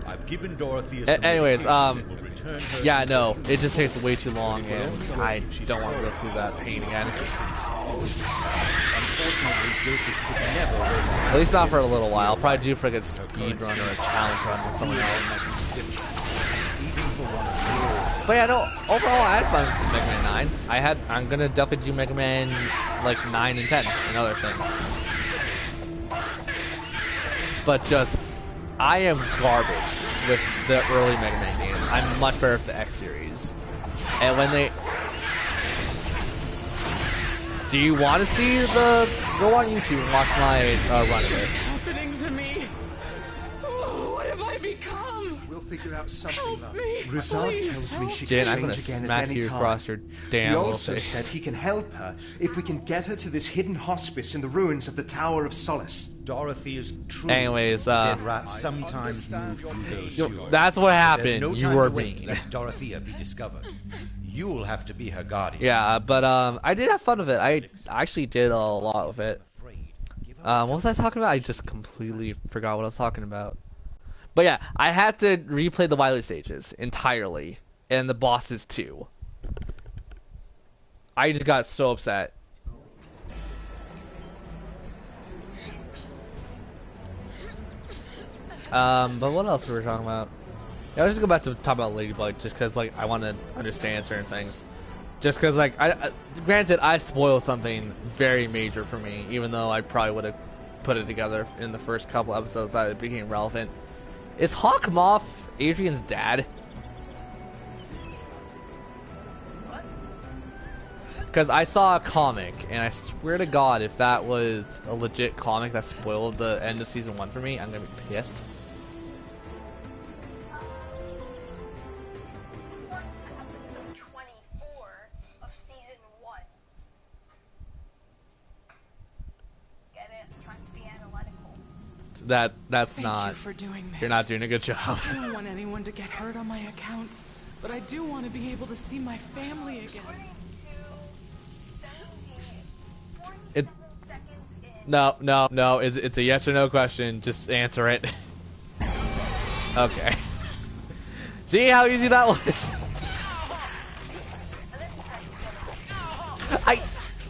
I've given Dorothea some anyways, medication that will return her yeah, to no, it just takes way too long, and I don't want to go through that pain again. Unfortunately, Joseph could never win. At least not for a little while. I'll probably do for like a speed run or a challenge run with someone else. Even for one of yours But yeah, no, overall I had fun with Mega Man 9. I'm gonna definitely do Mega Man like 9 and 10 and other things. But just, I am garbage with the early Mega Man games. I'm much better with the X series. And when they... Do you want to see the... Go on YouTube and watch my run of it. What's happening to me? Oh, what have I become? We'll figure out something, Help love. me, Rizard please tells me help she Jen, can I'm gonna change again at smack any you time. across your damn He little also face. said he can help her if we can get her to this hidden hospice in the ruins of the Tower of Solace. Dorothy is true. Anyways, Dead rats sometimes move through those Yo, sewers. that's what happened. There's no You time were to wait mean. lest Dorothea be discovered. You'll have to be her guardian. Yeah, but I did have fun with it. I actually did a lot with it. What was I talking about? I just completely forgot what I was talking about. But yeah, I had to replay the Wily stages entirely, and the bosses too. I just got so upset. But what else were we talking about? Yeah, let's just go back to talk about Ladybug, just because like I want to understand certain things. Just because like granted, I spoiled something very major for me, even though I probably would have put it together in the first couple episodes that it became relevant. Is Hawk Moth Adrian's dad? Because I saw a comic, and I swear to God, if that was a legit comic that spoiled the end of season 1 for me, I'm gonna be pissed. Episode 24 of season 1. Get it? I'm trying to be analytical. That's Thank not. you for doing this. You're not doing a good job. I don't want anyone to get hurt on my account, but I do want to be able to see my family again. It. No. It's a yes or no question. Just answer it. Okay. See how easy that was?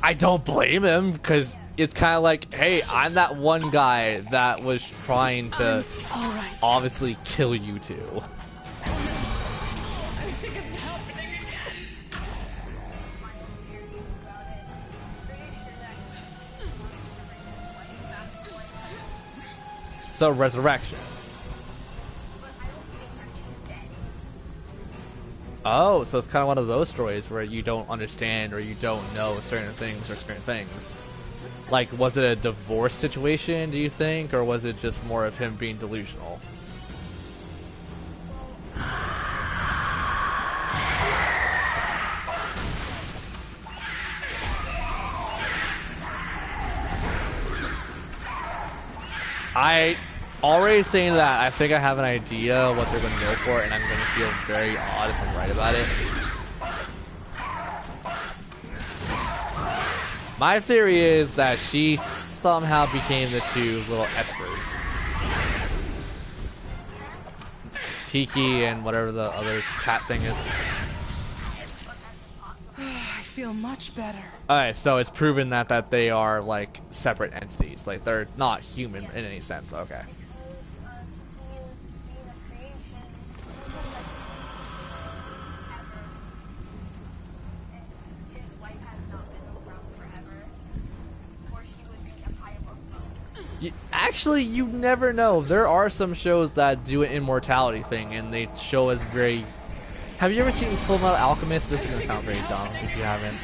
I don't blame him, because it's kind of like, hey, I'm that one guy that was trying to obviously kill you two. I think it's happening again. So resurrection. Oh, so it's kind of one of those stories where you don't understand or you don't know certain things or certain things. Like, was it a divorce situation, do you think? Or was it just more of him being delusional? I already saying that, I think I have an idea what they're going to go for, and I'm going to feel very odd if I'm right about it. My theory is that she somehow became the two little espers. Tiki and whatever the other cat thing is. I feel much better. Alright, so it's proven that they are like separate entities. Like they're not human in any sense. Okay. Actually, you never know. There are some shows that do an immortality thing, and they show us very... Have you ever seen Full Metal Alchemist? This is going to sound very dumb if you haven't.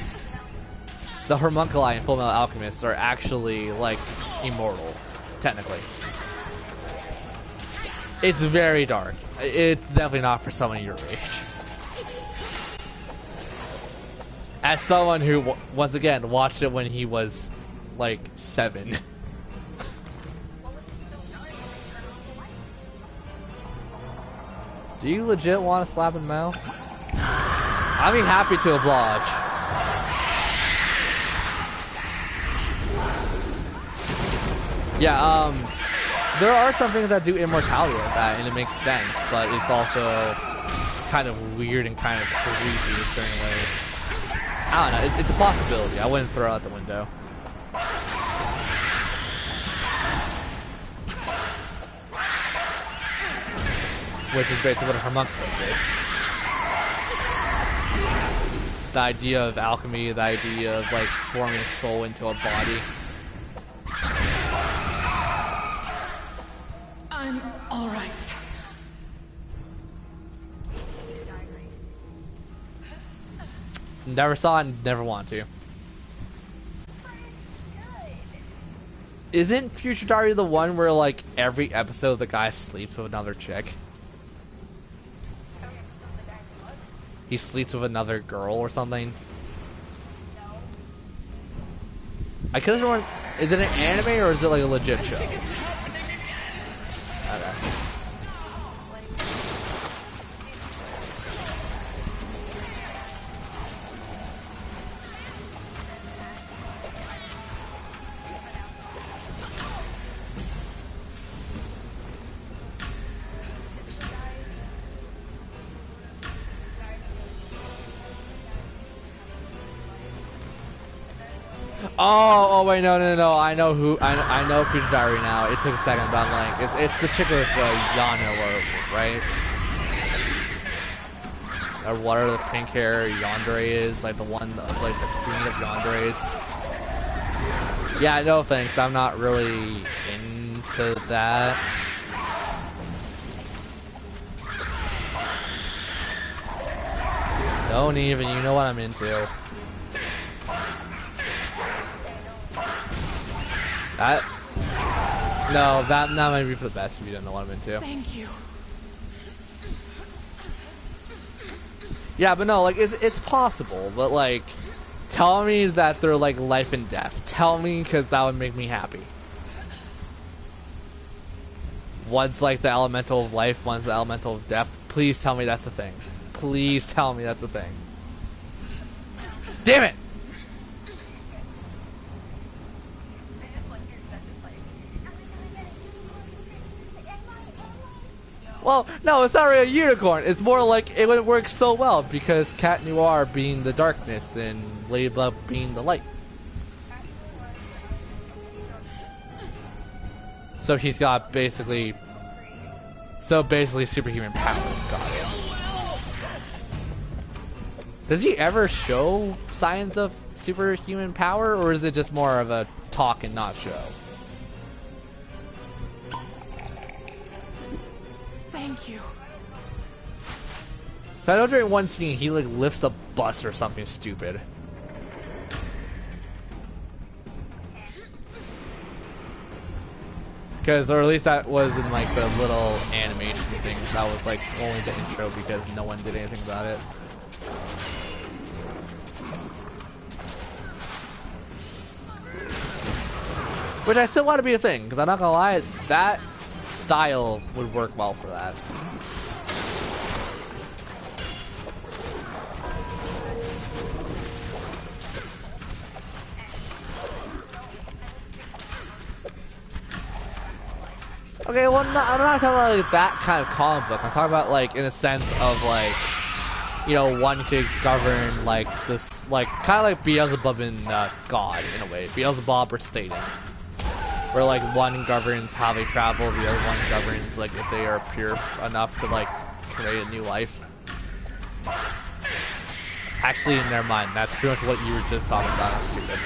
The homunculi in Full Metal Alchemist are actually, like, immortal, technically. It's very dark. It's definitely not for someone your age. As someone who, once again, watched it when he was, like, 7. Do you legit want to slap him out? I'd be happy to oblige. Yeah, there are some things that do immortality like that, and it makes sense, but it's also kind of weird and kind of creepy in certain ways. I don't know, it's a possibility. I wouldn't throw it out the window. Which is basically what a homunculus is. the idea of alchemy, the idea of like forming a soul into a body. I'm all right. Never saw it and never want to. Isn't Future Diary the one where like every episode the guy sleeps with another chick? He sleeps with another girl or something? I couldn't remember. Is it an anime or is it like a legit show? Okay. Oh wait, no, I know who, I know Future Diary now. It took a second, but I'm like, it's the chick with Yana, right? Or whatever the pink hair Yandere is, like the one, like the queen of Yandere's. Yeah, no thanks, I'm not really into that. Don't even, you know what I'm into. That might be for the best if you don't know what I'm into. Thank you. Yeah, but no, like it's possible, but like, tell me that they're like life and death. Tell me, because that would make me happy. One's like the elemental of life, one's the elemental of death. Please tell me that's the thing. Please tell me that's the thing. Damn it! Well, no, it's not really a unicorn. It's more like it would work so well because Cat Noir being the darkness and Ladybug being the light. So he's got basically superhuman power. Got it. Does he ever show signs of superhuman power, or is it just more of a talk and not show? Thank you. So I know during one scene he like lifts a bus or something stupid. Because, or at least that was in like the little animation things. That was like only the intro because no one did anything about it. Which I still want to be a thing, because I'm not gonna lie, that style would work well for that. Okay, well, I'm not talking about like that kind of comic book. I'm talking about like in a sense of like, you know, one could govern like this, like kind of like Beelzebub and God in a way. Beelzebub or Satan, where like one governs how they travel, the other one governs like if they are pure enough to like create a new life. Actually, never mind. That's pretty much what you were just talking about. I'm stupid.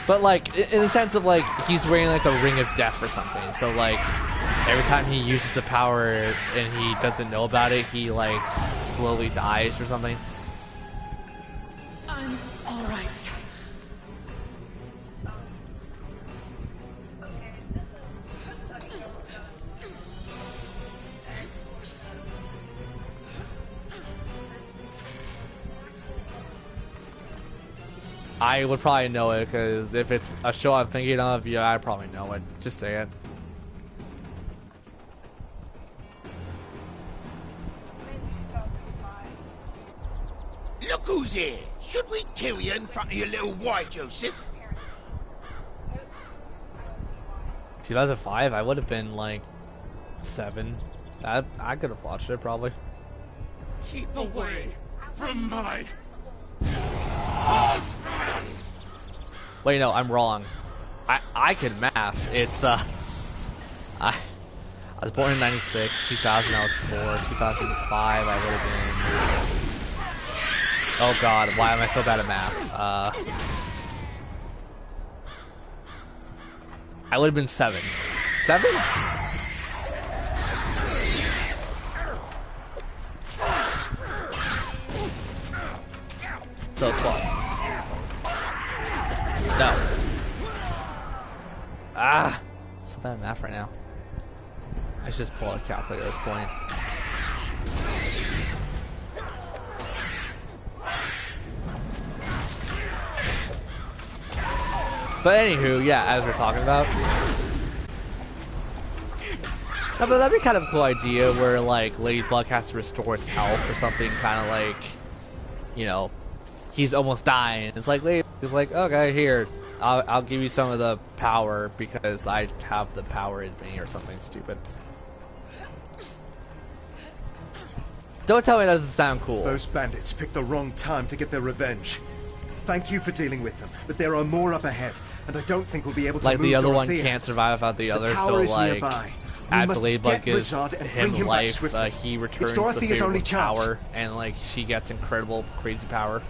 But like in the sense of like he's wearing like the ring of death or something. So like every time he uses the power and he doesn't know about it, he like slowly dies or something. I'm all right. I would probably know it, because if it's a show I'm thinking of, yeah, I probably know it. Just say it. Look who's here. Should we kill you in front of your little wife, Joseph? 2005, I would have been like 7. I could have watched it probably. Keep away from my... Wait, no, I'm wrong. I can math. It's I was born in 96, 2000 I was 4, 2005 I would have been... Oh god, why am I so bad at math? I would have been 7. 7? So 12. No. Ah! So bad at math right now. I should just pull out a calculator at this point. But anywho, yeah, as we're talking about. No, but that'd be kind of a cool idea where, like, Ladybug has to restore his health or something, kind of like, you know, he's almost dying. It's like, Ladybug's like, okay, here, I'll give you some of the power because I have the power in me or something stupid. Don't tell me that doesn't sound cool. Those bandits picked the wrong time to get their revenge. Thank you for dealing with them, but there are more up ahead, and I don't think we'll be able to like move the other Dorothea. one can't survive without the other, tower so is like nearby. after Ladybug gives Rizard and him bring him life, back swiftly. he returns It's the Dorothea's favorable only chance. power, and like she gets incredible, crazy power.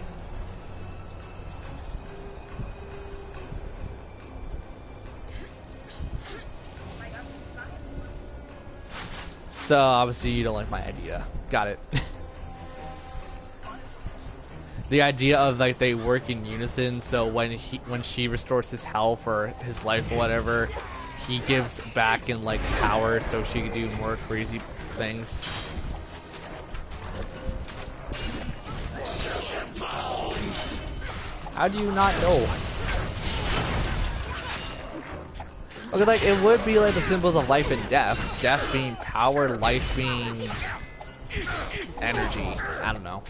So obviously you don't like my idea. Got it. The idea of like they work in unison, so when she restores his health or his life or whatever, he gives back in like power so she can do more crazy things. How do you not know? Okay, like it would be like the symbols of life and death. Death being power, life being energy. I don't know.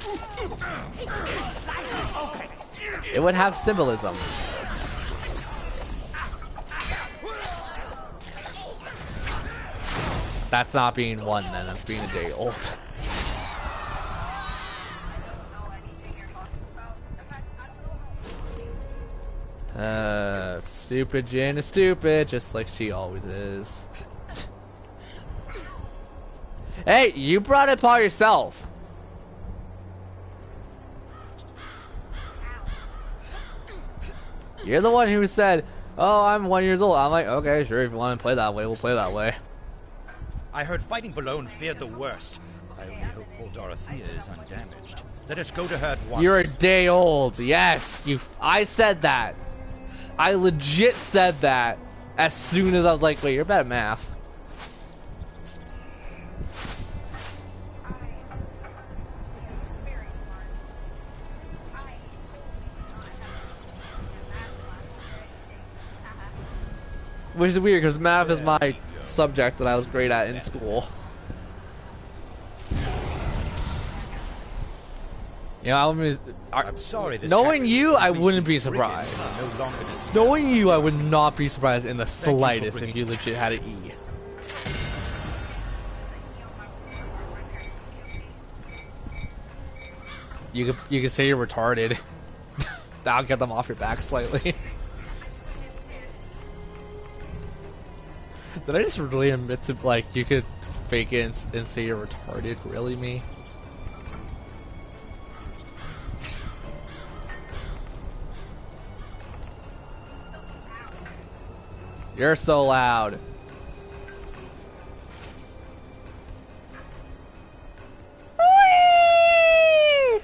It would have symbolism. That's not being 1 then, that's being a day old. Stupid Jin is stupid, just like she always is. Hey, you brought it upon yourself. You're the one who said, oh, I'm 1 year old. I'm like, okay, sure, if you want to play that way, we'll play that way. I heard fighting Boulogne feared the worst. I only hope poor Dorothea is undamaged. Let us go to her at once. You're a day old. Yes, I said that. I legit said that as soon as I was like, wait, you're bad at math. Which is weird because math is my subject that I was great at in school. You know, I'm sorry. Knowing you, I wouldn't be surprised. Knowing you, I would not be surprised in the slightest if you legit had an E. You could say you're retarded. That'll get them off your back slightly. Did I just really admit to, like, you could fake it and say you're retarded? Really, me? You're so loud. Whee!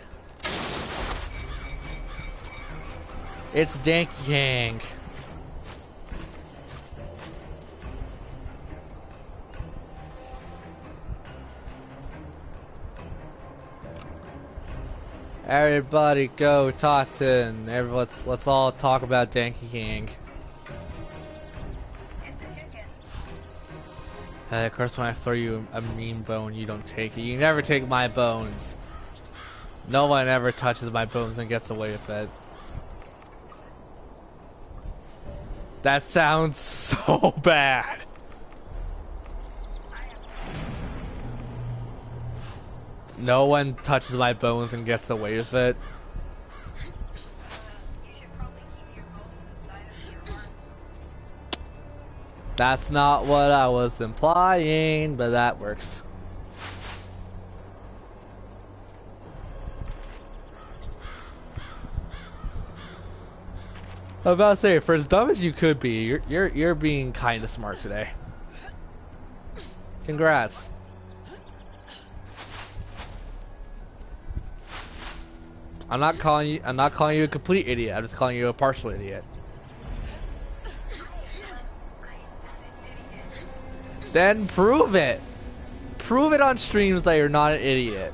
It's Danky Kang. Everybody go Totten. Let's all talk about Danky King. Of course, when I throw you a mean bone, you don't take it. You never take my bones. No one ever touches my bones and gets away with it. That sounds so bad. No one touches my bones and gets away with it. That's not what I was implying, but that works. I was about to say, for as dumb as you could be, you're being kind of smart today. Congrats. I'm not calling you a complete idiot. I'm just calling you a partial idiot. Then prove it. Prove it on streams that you're not an idiot.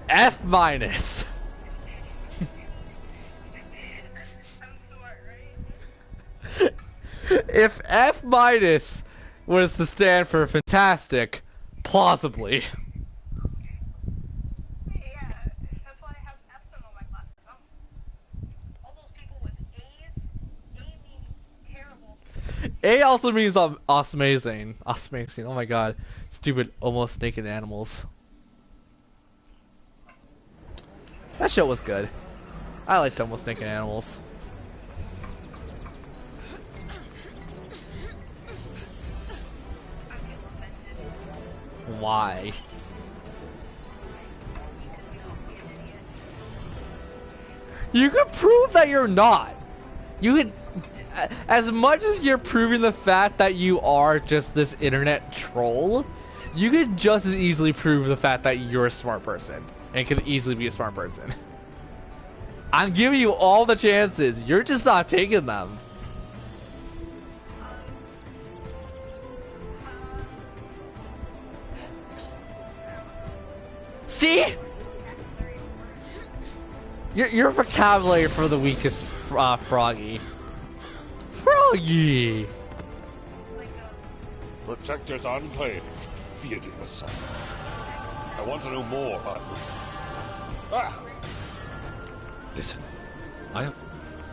F minus. If F minus was to stand for fantastic, plausibly. Yeah, that's why I have F's on all my classes. All those people with A's, A means terrible. A also means amazing. Amazing. Oh my god. Stupid almost naked animals. That show was good. I liked almost naked animals. Why? You could prove that you're not. You could, as much as you're proving the fact that you are just this internet troll, you could just as easily prove the fact that you're a smart person and could easily be a smart person. I'm giving you all the chances. You're just not taking them. See? Your vocabulary for the week is froggy. Froggy! Protector's enclave. Feared it was something. I want to know more about... Ah! Listen,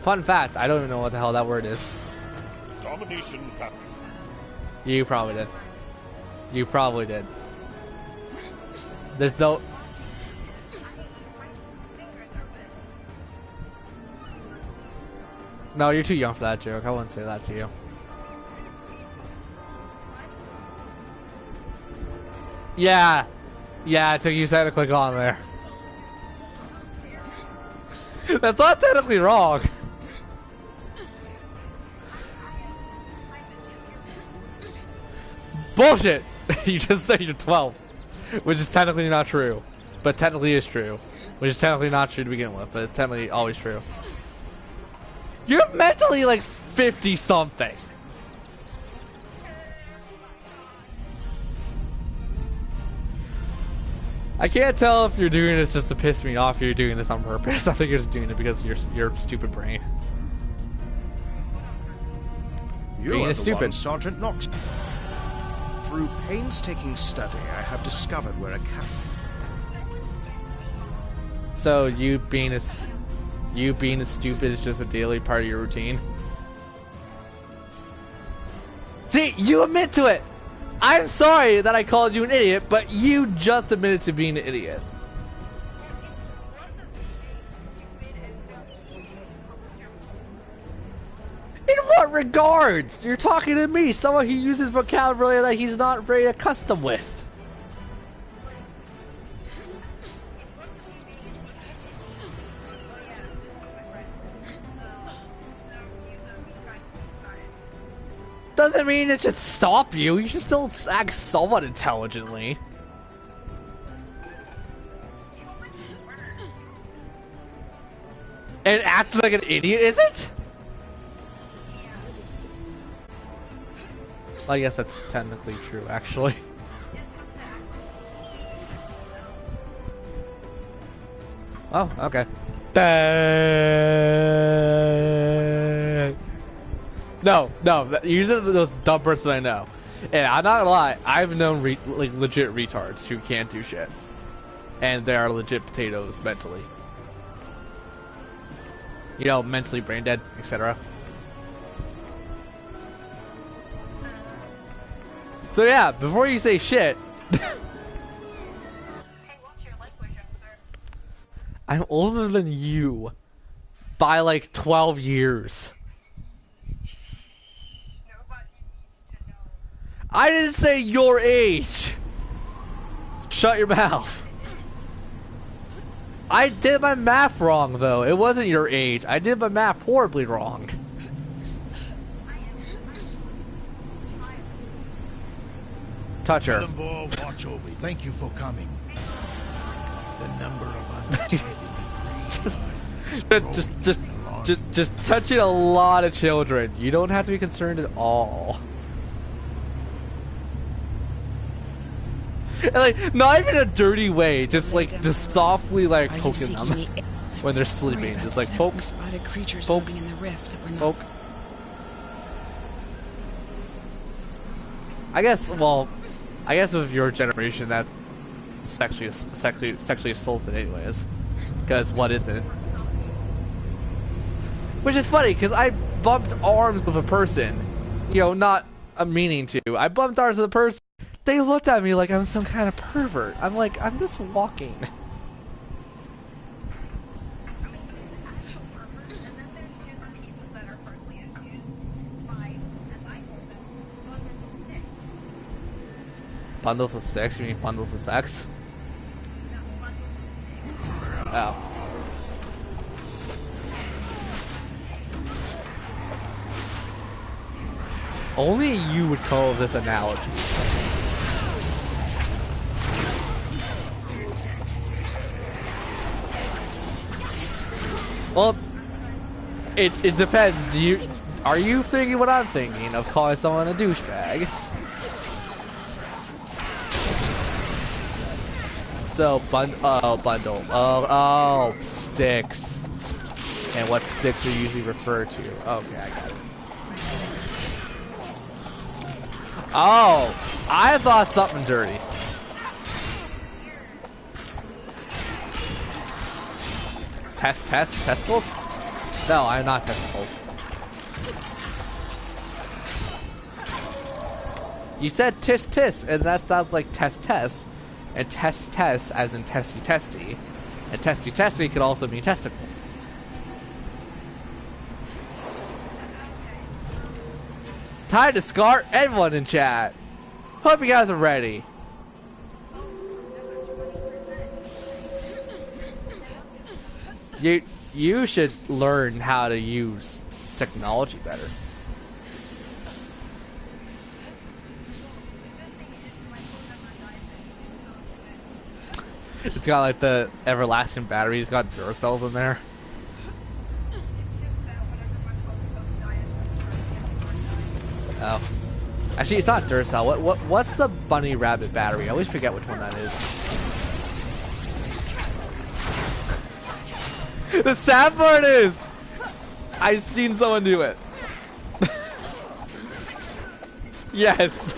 Fun fact, I don't even know what the hell that word is. Domination pattern. You probably did. You probably did. There's no... No, you're too young for that joke. I wouldn't say that to you. Yeah. Yeah, it took you a second to click on there. That's not technically wrong. Bullshit! You just said you're 12. Which is technically not true. But technically is true. Which is technically not true to begin with, but it's technically always true. You're mentally like 50 something. I can't tell if you're doing this just to piss me off or you're doing this on purpose. I think you're just doing it because of your stupid brain. You Being are the stupid. one Sergeant Knox. Through painstaking study, I have discovered where a cat... So you being as stupid is just a daily part of your routine? See, you admit to it! I'm sorry that I called you an idiot, but you just admitted to being an idiot. In what regards? You're talking to me, someone who uses vocabulary that he's not very accustomed with. Doesn't mean it should stop you. You should still act somewhat intelligently. And act like an idiot, is it? Well, I guess that's technically true, actually. Oh, okay. No, usually those dumb person I know. And I'm not gonna lie, I've known like legit retards who can't do shit. And they are legit potatoes mentally. You know, mentally brain dead, etc. So yeah, before you say shit... I'm older than you. by like 12 years. I didn't say your age. Shut your mouth. I did my math wrong though. It wasn't your age. I did my math horribly wrong. Touch her. Watch over. Thank you for coming. The number of just touching a lot of children. You don't have to be concerned at all. And like, not even a dirty way, just like, just softly like poking them when they're sleeping. Just like poke, poke, poke. I guess, well, I guess with your generation that sexually assaulted anyways. Because what is it? Which is funny, because I bumped arms with a person. You know, not a meaning to. I bumped arms with a person. They looked at me like I'm some kind of pervert. I'm like, I'm just walking. Bundles of six? You mean bundles of sex? Oh. Only you would call this analogy. Well, it depends. Are you thinking what I'm thinking of calling someone a douchebag? So bundle. Oh, sticks. And what sticks are usually referred to? Okay, I got it. Oh, I thought something dirty. Testicles? No, I'm not testicles. You said tis, and that sounds like test, and test, as in testy, and testy could also mean testicles. Time to scar everyone in chat. Hope you guys are ready. You should learn how to use technology better. It's got like the everlasting batteries, got Duracells in there. Oh. Actually, it's not Duracell. What's the bunny rabbit battery? I always forget which one that is. The sad part is, I've seen someone do it. Yes.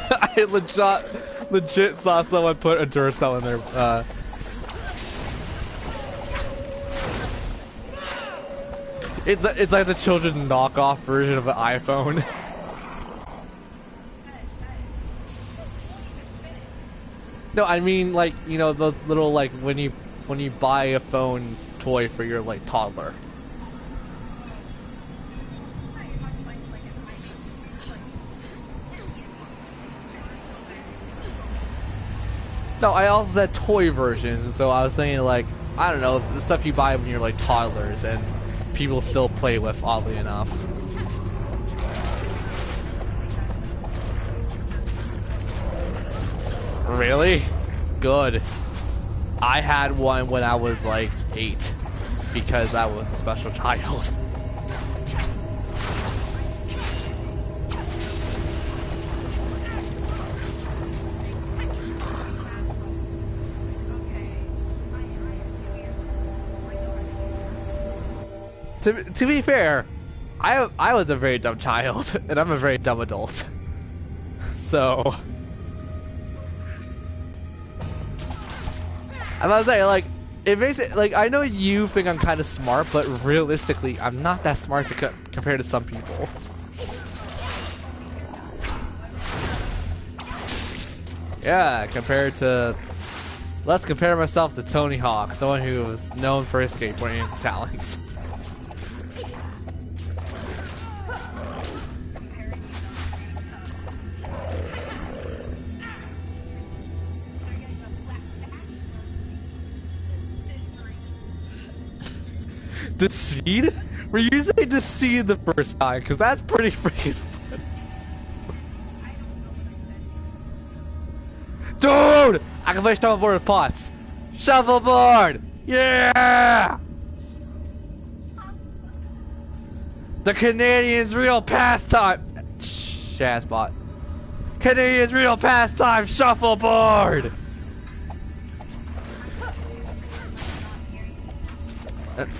I legit saw someone put a Duracell in their, It's like the children's knockoff version of an iPhone. No, I mean like, you know, those little like when you buy a phone toy for your like toddler. No, I also said toy version, so I was saying like, I don't know, the stuff you buy when you're like toddlers and people still play with, oddly enough. Really? Good. I had one when I was like 8 because I was a special child. To be fair, I was a very dumb child, and I'm a very dumb adult. So I'm about to say, like, it makes it like, I know you think I'm kind of smart, but realistically, I'm not that smart compared to some people. Yeah, compared to Let's compare myself to Tony Hawk, someone who was known for his skateboarding talents. The seed? We're using the seed the first time, because that's pretty freaking fun. Dude! I can play shuffleboard with pots. Shuffleboard! Yeah! The Canadian's real pastime. Shazbot. Canadian's real pastime, shuffleboard!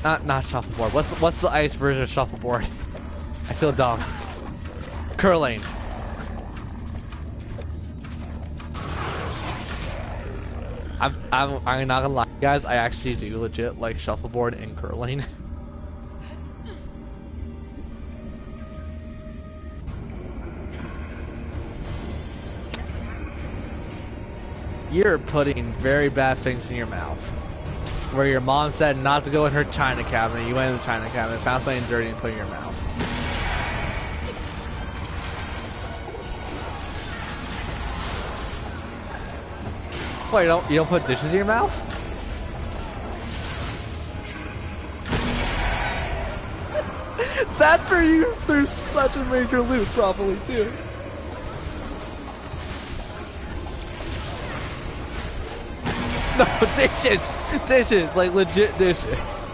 Not shuffleboard. What's the ice version of shuffleboard? I feel dumb. Curling. I'm not gonna lie, guys. I actually do legit like shuffleboard and curling. You're putting very bad things in your mouth. Where your mom said not to go in her china cabinet, you went in the china cabinet, found something dirty and put it in your mouth. What, you don't put dishes in your mouth? That for you, there's such a major loop probably too. No, dishes! Dishes, like legit dishes.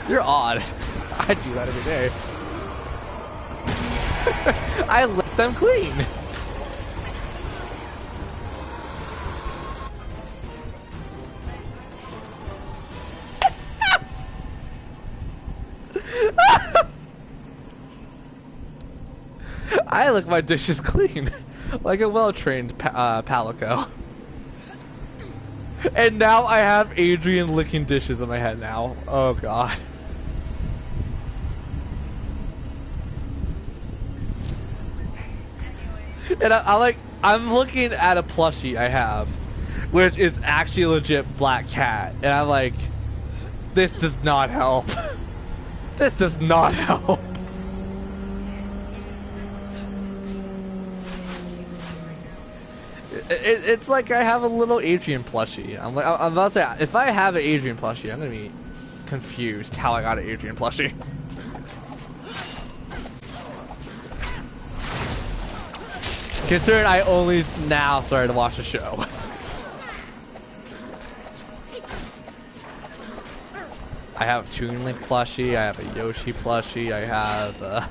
You're odd. I do that every day. I let them clean. I like my dishes clean. Like a well-trained palico. And now I have Adrian licking dishes in my head now. Oh god. And I'm looking at a plushie I have, which is actually a legit black cat. And I'm like, this does not help. This does not help. It's like I have a little Adrian plushie. I'm about to say, if I have an Adrian plushie, I'm gonna be confused how I got an Adrian plushie. Considering I only now started to watch the show. I have a Toon Link plushie, I have a Yoshi plushie, I have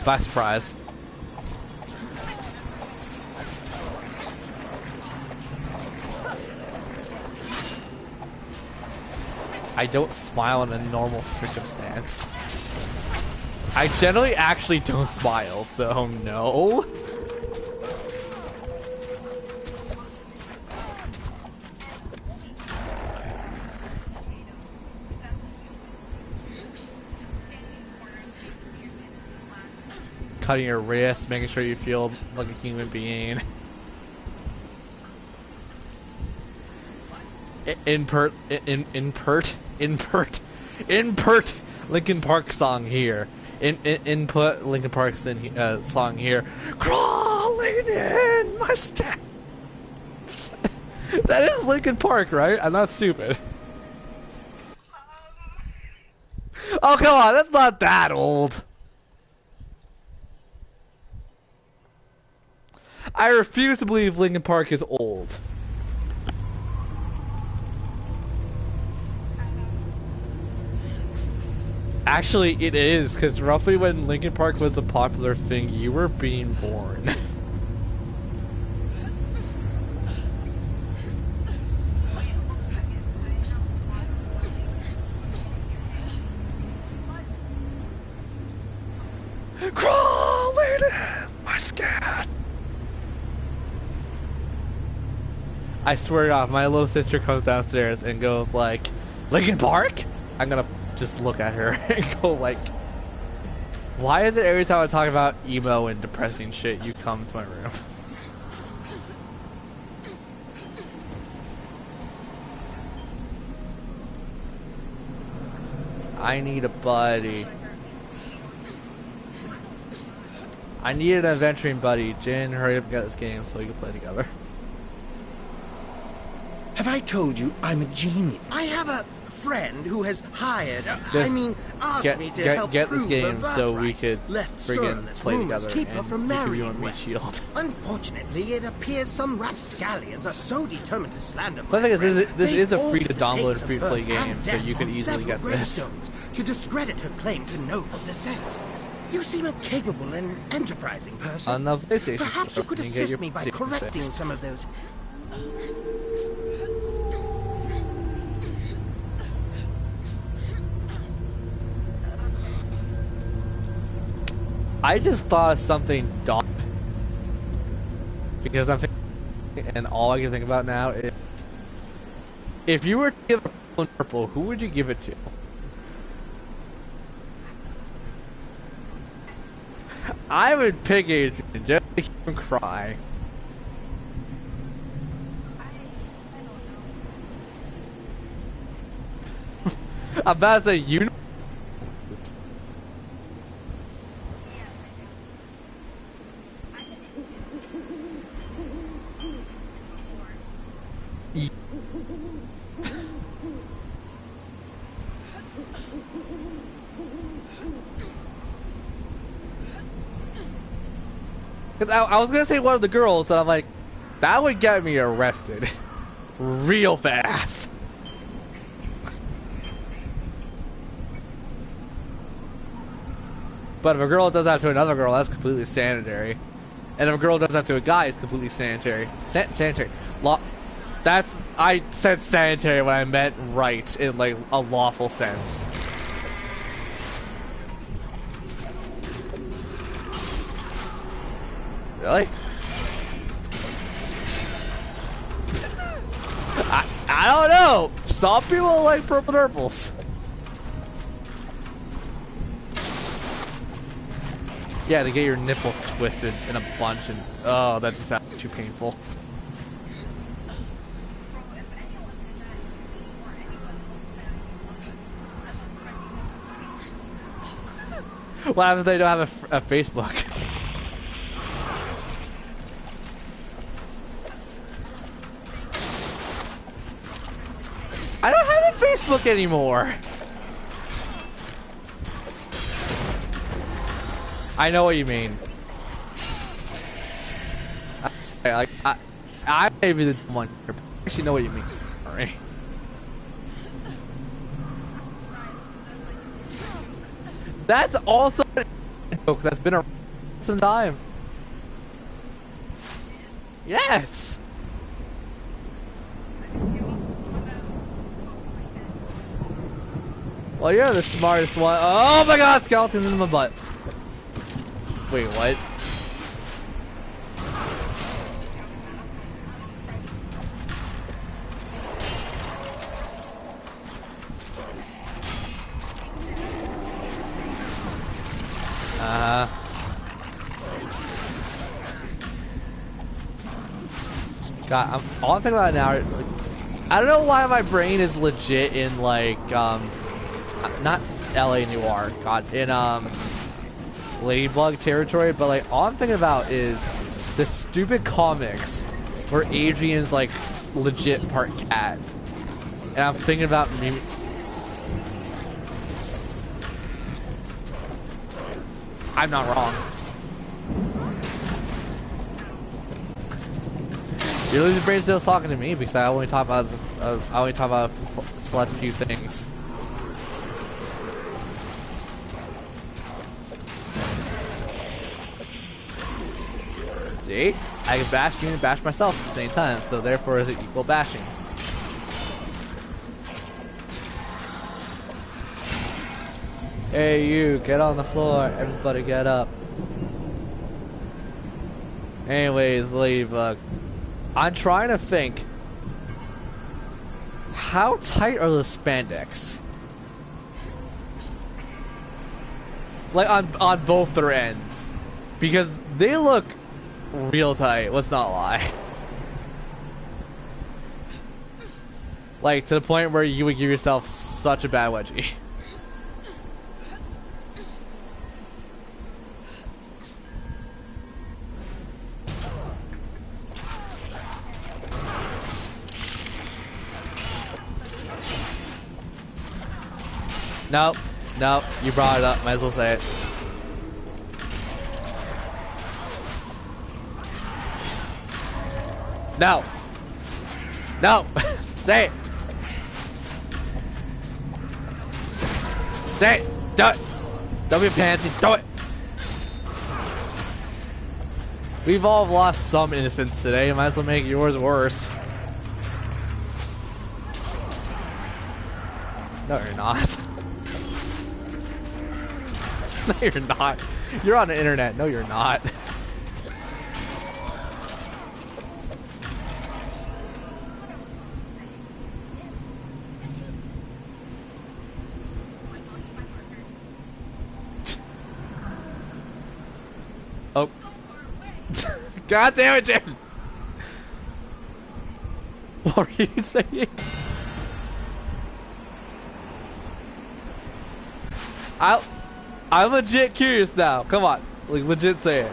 by surprise. I don't smile in a normal circumstance. I generally actually don't smile, so no. Cutting your wrist, making sure you feel like a human being. Impert Linkin Park song here. Input Linkin Park song here. Crawling in my skin. That is Linkin Park, right? I'm not stupid. Oh come on, that's not that old. I refuse to believe Linkin Park is old. Actually, it is, because roughly when Linkin Park was a popular thing, you were being born. Crawling in my skin. I swear to God, my little sister comes downstairs and goes like, Linkin Park? I'm gonna just look at her and go like, Why is it every time I talk about emo and depressing shit, you come to my room? I need a buddy. I need an adventuring buddy. Jin, hurry up and get this game so we can play together. Have I told you I'm a genius? I have a friend who has hired, Just asked me to help get this prove game the so we birthright, could lest friggin' scurrilous play rumors together keep her and from you could be marrying on me well. shield. Unfortunately, it appears some rapscallions are so determined to slander But the thing is, this is a they free to altered the download, dates of free to play birth game, and so death you could on easily get several this. gravestones to discredit her claim to noble descent. You seem a capable and enterprising person. On the PlayStation Perhaps you Store, could you can get assist your me by PlayStation correcting fixed. some of those. I just thought of something dumb because I'm thinking, and all I can think about now is if you were to give a purple, who would you give it to? I would pick Adrian just to hear him cry. I'm about to say you know. Cause I was gonna say one of the girls, and I'm like, that would get me arrested real fast. But if a girl does that to another girl, that's completely sanitary. And if a girl does that to a guy, it's completely sanitary. Sanitary. That's, I said sanitary when I meant right in like a lawful sense. Really? I don't know. Some people like purple nurples. Yeah, to get your nipples twisted in a bunch and oh, that just sounds too painful. What happens if they don't have a Facebook? I don't have a Facebook anymore. I know what you mean. I may be the one here, but I actually know what you mean. Alright. That's also a joke that's been around since time. Yes. Well, you're the smartest one. Oh my god, skeletons in my butt. Wait, what? God, all I'm thinking about now, like, I don't know why my brain is legit in like, not LA Noire, God, in Ladybug territory, but like all I'm thinking about is the stupid comics where Adrian's like legit part cat, and I'm thinking about me. I'm not wrong. Your losing brain still talking to me because I only talk about a select few things. See? I can bash you and bash myself at the same time, so therefore it's equal bashing. Hey you, get on the floor. Everybody get up. Anyways, Ladybug. I'm trying to think. How tight are the spandex? Like on both their ends. Because they look real tight, let's not lie. Like to the point where you would give yourself such a bad wedgie. Nope. Nope. You brought it up. Might as well say it. No. No. Say it. Say it. Do it. Don't be pansy. Do it. We've all lost some innocence today. Might as well make yours worse. No, you're not. No, you're not. You're on the internet. No, you're not. Oh. God damn it, Jim! What are you saying? I'm legit curious now. Come on. Like, legit say it.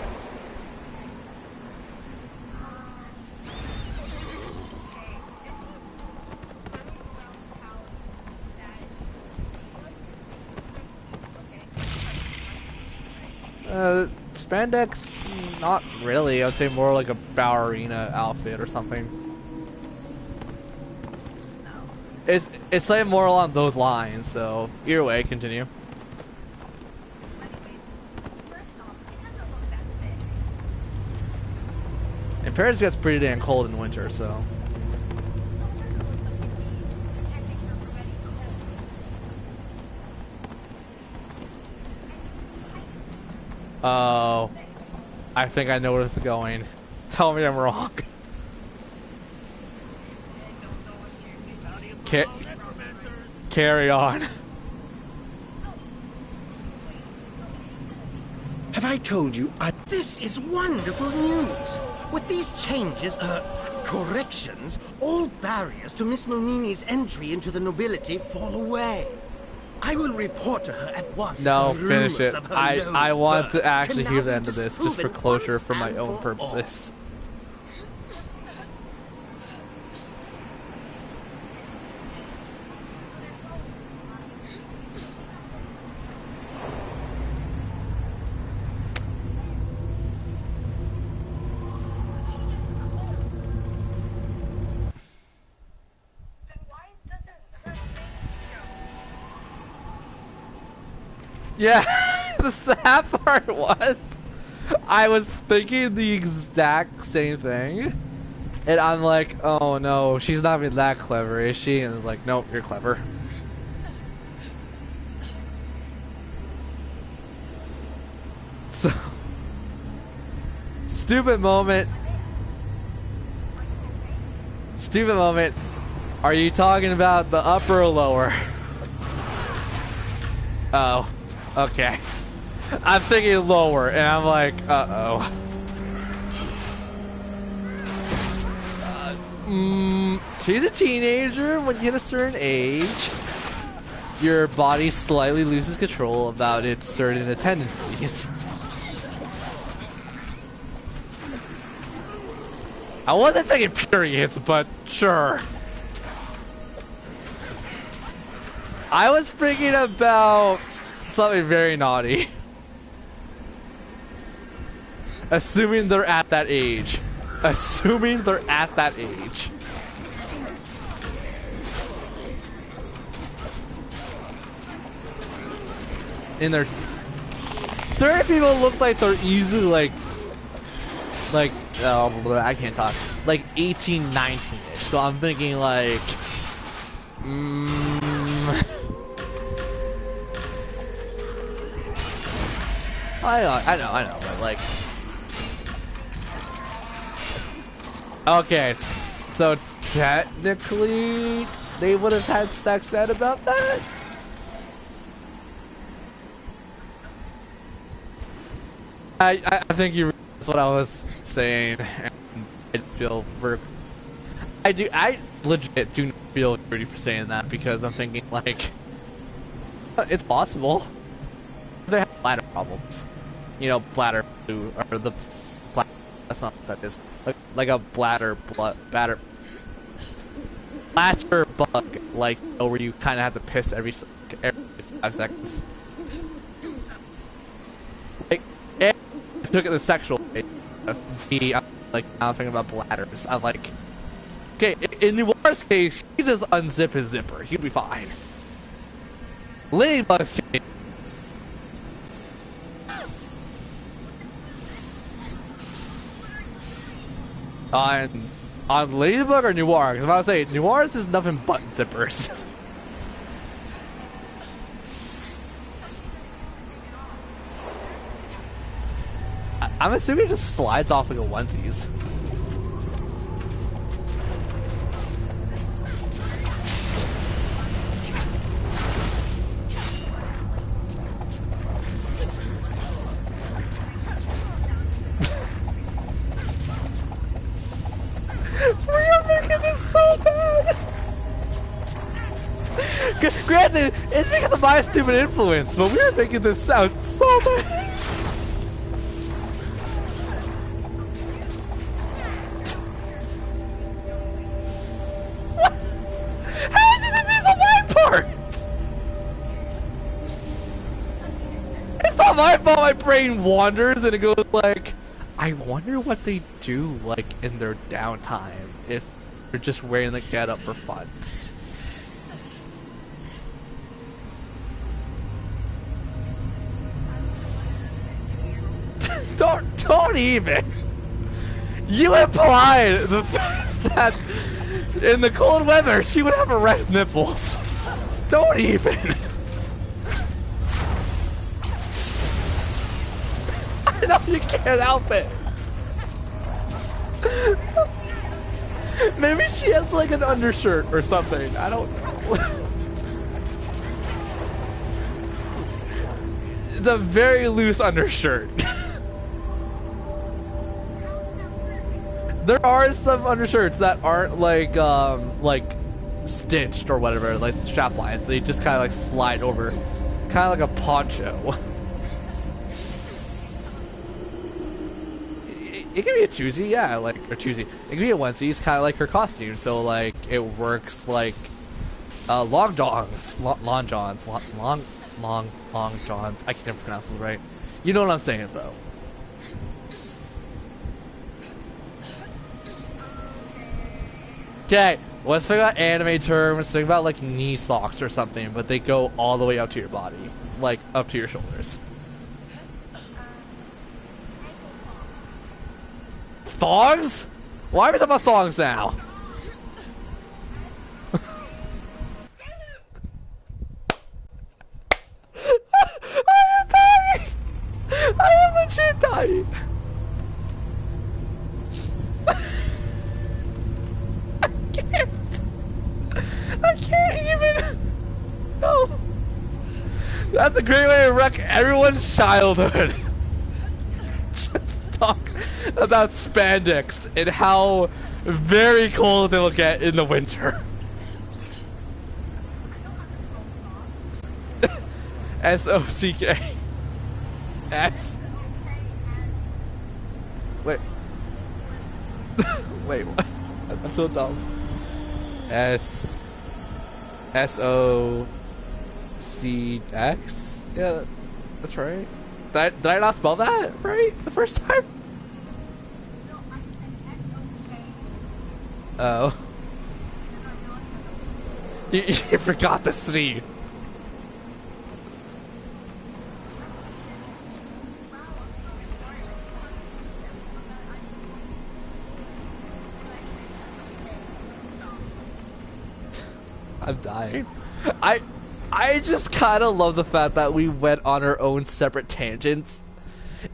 Spandex, not really. I would say more like a ballerina outfit or something. It's like more along those lines, so either way, continue. And Paris gets pretty damn cold in winter, so. Oh, I think I know where this is going. Tell me I'm wrong. Carry on. Have I told you? This is wonderful news. With these changes, corrections, all barriers to Miss Monini's entry into the nobility fall away. I will report to her at once. No, finish it. I want to actually hear the end of this, just for closure for my own purposes. Yeah, the sad part was, I was thinking the exact same thing, and I'm like, oh no, she's not even that clever, is she? And it's like, nope, you're clever. So, stupid moment. Stupid moment. Are you talking about the upper or lower? Oh. Okay. I'm thinking lower, and I'm like, uh-oh. She's a teenager. When you hit a certain age, your body slightly loses control about its certain tendencies. I wasn't thinking periods, but sure. I was thinking about something very naughty. Assuming they're at that age. Assuming they're at that age. In their... Certain people look like they're easily oh, I can't talk. Like 18, 19-ish. So I'm thinking like... I know, but like... Okay, so technically, they would have had sex ed about that? I think you realized what I was saying, and I feel I legit do not feel dirty for saying that because I'm thinking like it's possible they have bladder problems, you know, bladder flu or the bladder, that's not what that is, like a bladder bladder bug, like where you kind of have to piss every 5 seconds. Like, I took it the sexual way. I'm thinking about bladders. I'm like, okay, in Noir's case, he just unzip his zipper. He'll be fine. Ladybug's case. On Ladybug or Noir? Because if I would say Noir's is nothing but zippers. I'm assuming it just slides off like a onesies. We are making this so bad! Granted, it's because of my stupid influence, but we are making this sound so bad! My fault my brain wanders and it goes like, I wonder what they do like in their downtime if they're just wearing the getup for funds. Don't even. You implied the fact that in the cold weather she would have erect nipples. Don't even. I know you can't help it. Maybe she has like an undershirt or something. I don't know. It's a very loose undershirt. There are some undershirts that aren't like stitched or whatever, like strap lines. They just kind of like slide over, kind of like a poncho. It can be a twosie, yeah, like or twosie. It can be a onesie. It's kind of like her costume, so like it works like long johns. I can't never pronounce it right. You know what I'm saying, though. Okay, let's think about anime terms. Think about like knee socks or something, but they go all the way up to your body, like up to your shoulders. Thongs? Why are we talking about thongs now? I am dying! I am legit dying! I can't even! No! That's a great way to wreck everyone's childhood. Just talk about spandex and how very cold it will get in the winter. S-O-C-K. S. Wait. Wait, what? I feel dumb. S-O-C-X? Yeah, that's right. Did I not spell that right the first time? Oh. You forgot the C. I'm dying. I just kind of love the fact that we went on our own separate tangents,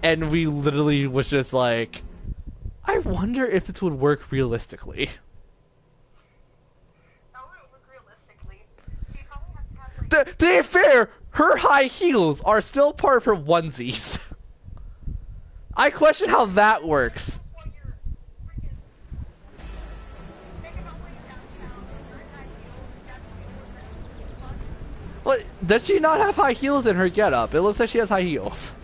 and we literally was just like, I wonder if this would work realistically. To be fair, her high heels are still part of her onesies. I question how that works. What? Does she not have high heels in her getup? It looks like she has high heels.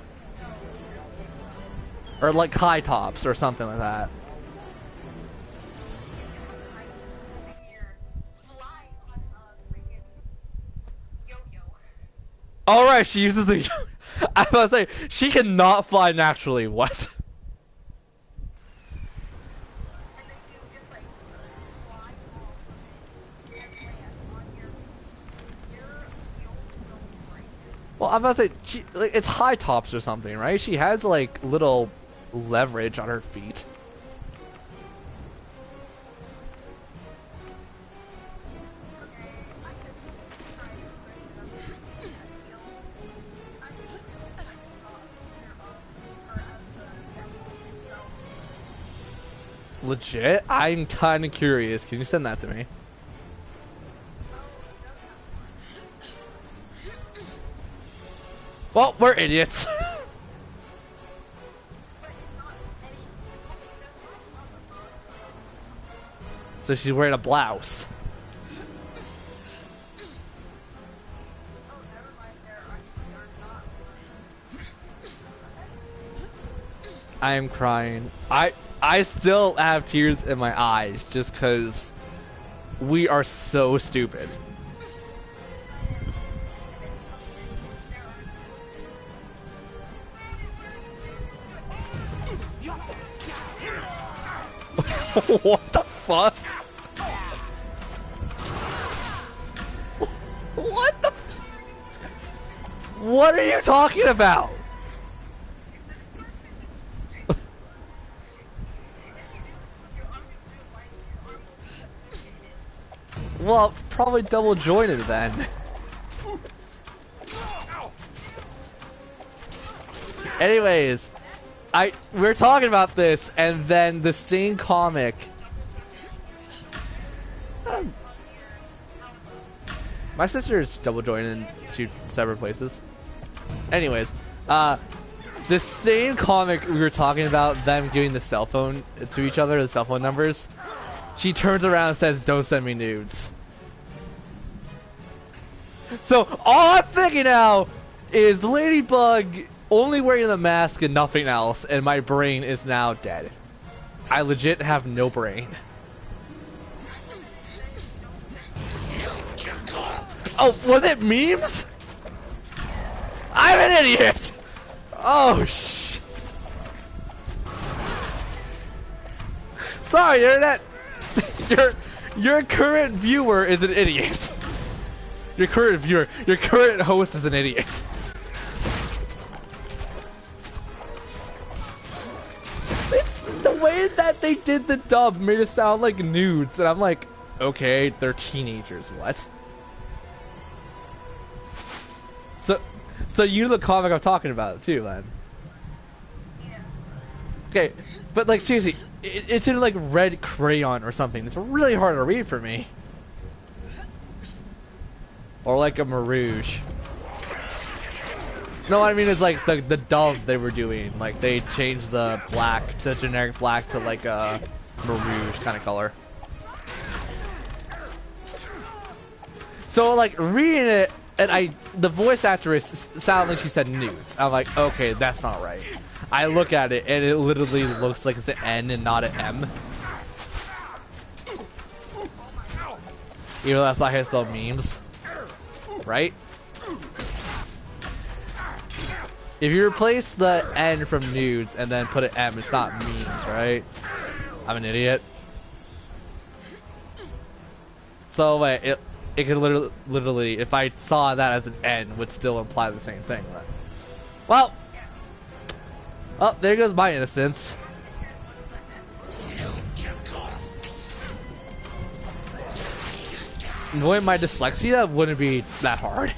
Or like high tops or something like that. Alright, she uses the... I was about to say, she cannot fly naturally. What? Well, I'm about to say, like, it's high tops or something, right? She has, like, little leverage on her feet. Legit? I'm kind of curious. Can you send that to me? Well, we're idiots. So she's wearing a blouse. I am crying. I still have tears in my eyes just because we are so stupid. What the fuck? What the? What are you talking about? Well, probably double jointed then. Anyways, we're talking about this, and then the same comic. My sister is double joined in 2 separate places. Anyways, the same comic we were talking about, them giving the cell phone to each other, the cell phone numbers. She turns around and says, "Don't send me nudes." So all I'm thinking now is Ladybug only wearing the mask and nothing else, and my brain is now dead. I legit have no brain. Oh, was it memes? I'm an idiot! Oh, sorry, internet. Your current viewer is an idiot. Your current host is an idiot. It's the way that they did the dub made it sound like nudes, and I'm like, okay, they're teenagers, what? So you know the comic I'm talking about too, then? Okay, but like seriously, it's in like red crayon or something. It's really hard to read for me. Or like a Marouge. No, I mean it's like the dove they were doing. Like they changed the black, the generic black to like a Marouge kind of color. So like reading it, and the voice actress sounded like she said nudes. I'm like, okay, that's not right. I look at it and it literally looks like it's an N and not an M. You know that's not how you spell memes, right? If you replace the N from nudes and then put an M, it's not memes, right? I'm an idiot. So wait, it could literally, if I saw that as an N, would still imply the same thing. But, well, oh, there goes my innocence. Knowing my dyslexia wouldn't be that hard.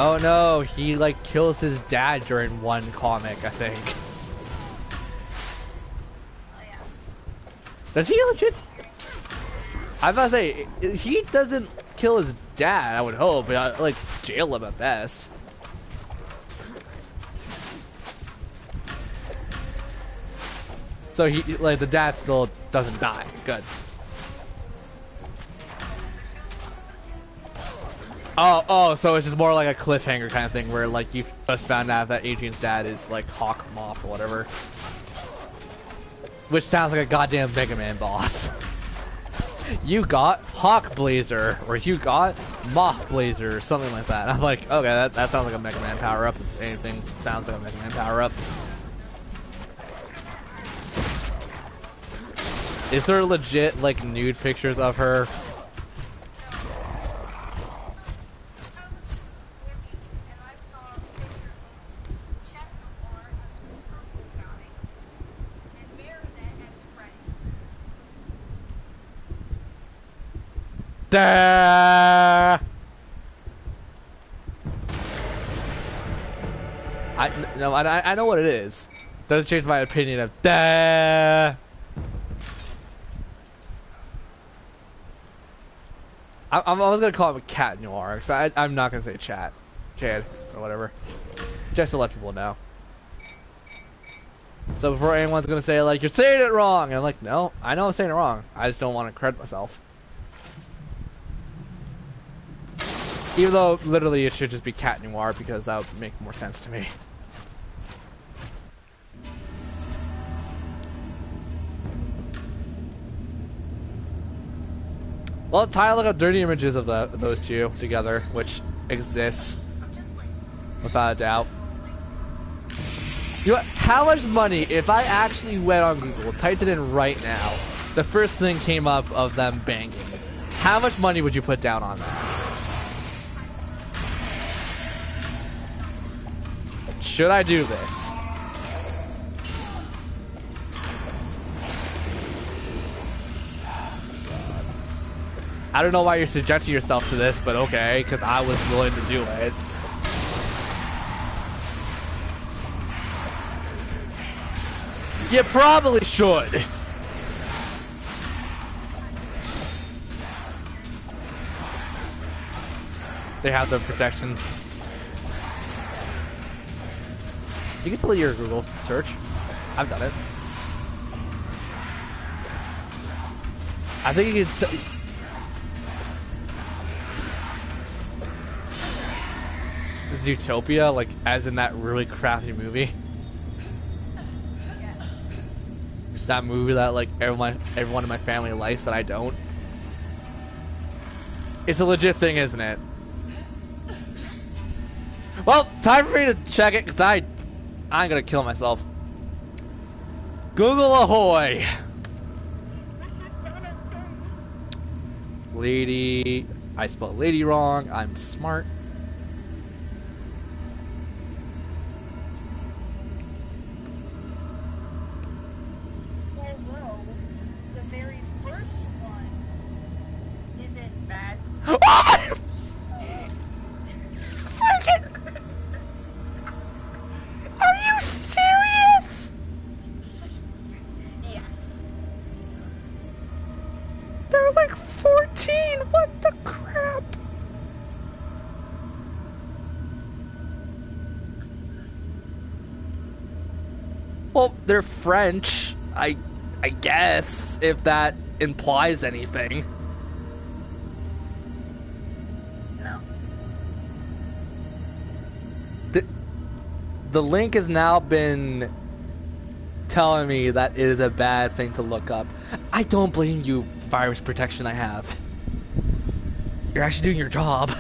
Oh no, he like kills his dad during one comic, I think. Does he legit? I was about to say, he doesn't kill his dad, I would hope, but like jail him at best. So he, like, the dad still doesn't die. Good. Oh, so it's just more like a cliffhanger kind of thing where, like, you just found out that Adrian's dad is, like, Hawk Moth or whatever. Which sounds like a goddamn Mega Man boss. You got Hawk Blazer, or you got Moth Blazer, or something like that. I'm like, okay, that sounds like a Mega Man power-up. If anything sounds like a Mega Man power-up. Is there legit, like, nude pictures of her? Duh! I know what it is. Doesn't change my opinion of duh. I was gonna call him a cat noir, because I'm not gonna say Chad or whatever, just to let people know. So before anyone's gonna say like you're saying it wrong, I'm like, no, I know I'm saying it wrong. I just don't want to credit myself. Even though literally it should just be cat noir because that would make more sense to me. Well, Ty look up dirty images of those two together, which exists without a doubt. You know what? How much money, if I actually went on Google, typed it in right now, the first thing came up of them banging. How much money would you put down on that? Should I do this? I don't know why you're subjecting yourself to this, but okay, because I was willing to do it. You probably should. They have the protection. You can delete your Google search. I've done it. I think you can. Zootopia, like as in that really crappy movie. That movie that like everyone in my family likes that I don't. It's a legit thing, isn't it? Well, time for me to check it because I'm gonna kill myself. Google ahoy! Lady, I spelled lady wrong. I'm smart. What? Are you serious? Yes. They're like 14. What the crap? Well, they're French. I guess if that implies anything. The link has now been telling me that it is a bad thing to look up. I don't blame you, virus protection I have. You're actually doing your job.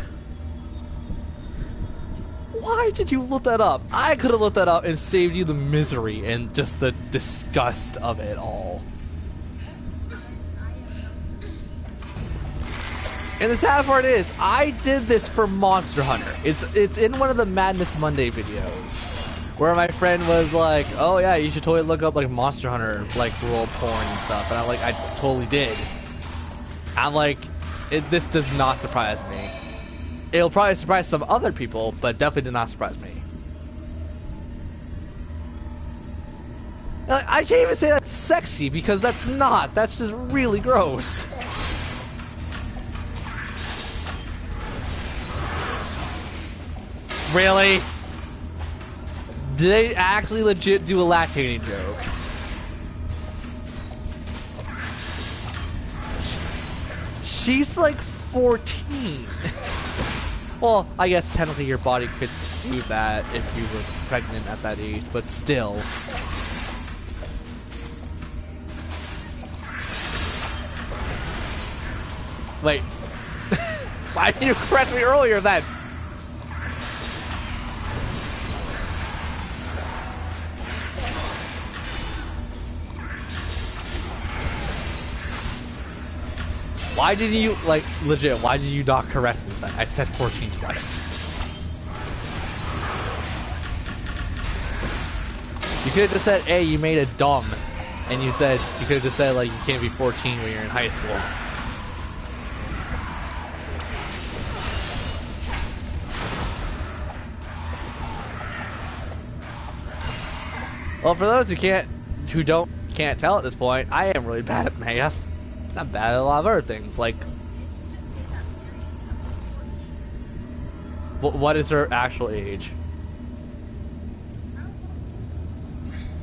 Why did you look that up? I could have looked that up and saved you the misery and just the disgust of it all. And the sad part is, I did this for Monster Hunter. It's in one of the Madness Monday videos, where my friend was like, "Oh yeah, you should totally look up like Monster Hunter, like role porn and stuff." And I'm like, I totally did. I'm like, this does not surprise me. It'll probably surprise some other people, but definitely did not surprise me. Like, I can't even say that's sexy because that's not. That's just really gross. Really? Did they actually legit do a lactating joke? She's like 14. Well, I guess technically your body could do that if you were pregnant at that age, but still. Wait. Why didn't you correct me earlier then? Why did you, like, legit, why did you not correct me then? I said 14 twice. You could have just said, hey, you made a dumb. And you said, you could have just said, like, you can't be 14 when you're in high school. Well, for those who can't tell at this point, I am really bad at math. Not bad at a lot of other things, like... What is her actual age?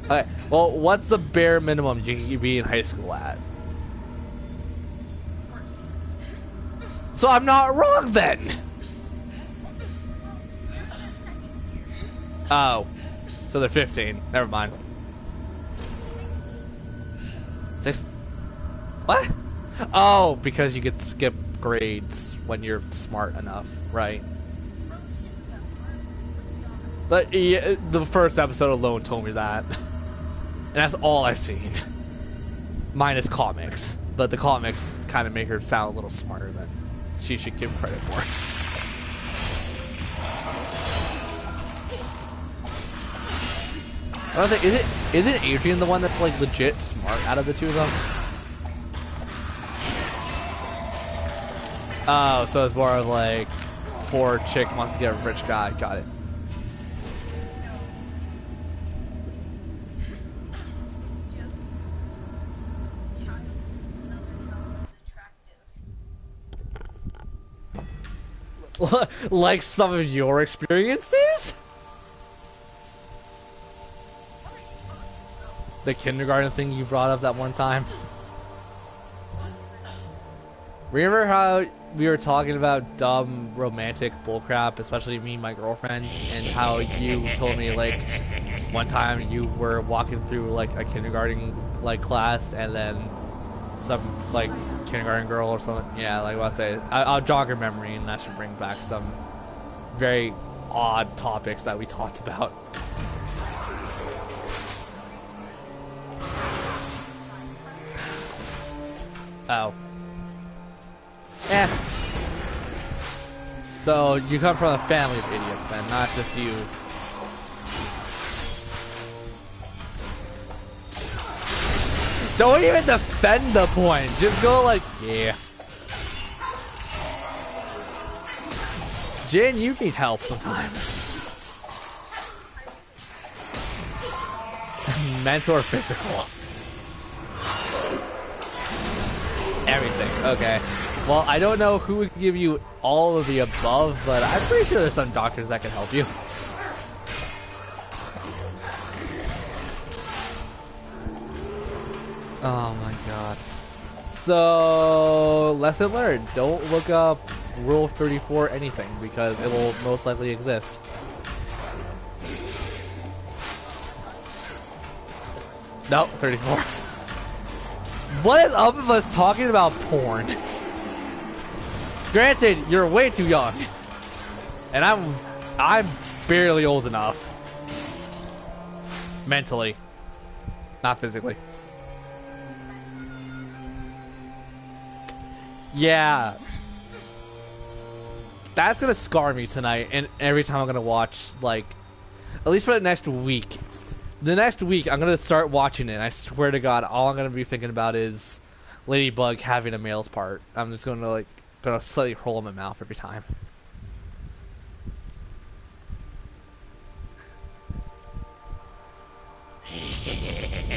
Okay, well, what's the bare minimum you can be in high school at? So I'm not wrong then! Oh. So they're 15. Never mind. What? Oh, because you could skip grades when you're smart enough, right? But yeah, the first episode alone told me that. And that's all I've seen. Minus comics. But the comics kind of make her sound a little smarter than she should give credit for. I don't think, isn't Adrian the one that's like legit smart out of the two of them? Oh, so it's more of like poor chick wants to get a rich guy. Got it. Like some of your experiences? The kindergarten thing you brought up that one time? Remember how we were talking about dumb romantic bullcrap, especially me and my girlfriend, and how you told me like one time you were walking through like a kindergarten like class and then some like kindergarten girl or something. Yeah, like what I say, I'll jog your memory and that should bring back some very odd topics that we talked about. Oh. Eh. So, you come from a family of idiots then, not just you. Don't even defend the point, just go like, yeah. Jin, you need help sometimes. Mental or physical? Everything, okay. Well, I don't know who would give you all of the above, but I'm pretty sure there's some doctors that can help you. Oh my god. So, lesson learned. Don't look up Rule 34 anything, because it will most likely exist. Nope, 34. What is up with us talking about porn? Granted, you're way too young. And I'm barely old enough. Mentally. Not physically. Yeah. That's gonna scar me tonight, and every time I'm gonna watch, like, at least for the next week. The next week, I'm gonna start watching it, and I swear to God, all I'm gonna be thinking about is Ladybug having a male's part. I'm just gonna, like, slightly roll in my mouth every time.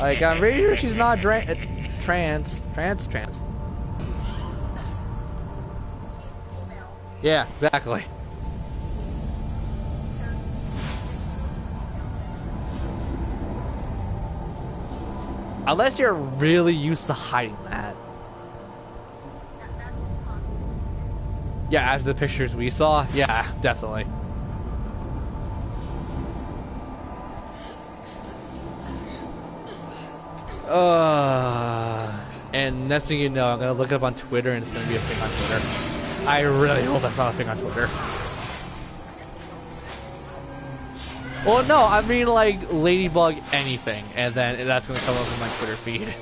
Like, I'm pretty sure she's not trans. Yeah, exactly. Unless you're really used to hiding that. Yeah, as the pictures we saw, yeah, definitely. And next thing you know, I'm gonna look it up on Twitter and it's gonna be a thing on Twitter. I really hope that's not a thing on Twitter. Well, no, I mean like Ladybug anything, and then that's gonna come up in my Twitter feed.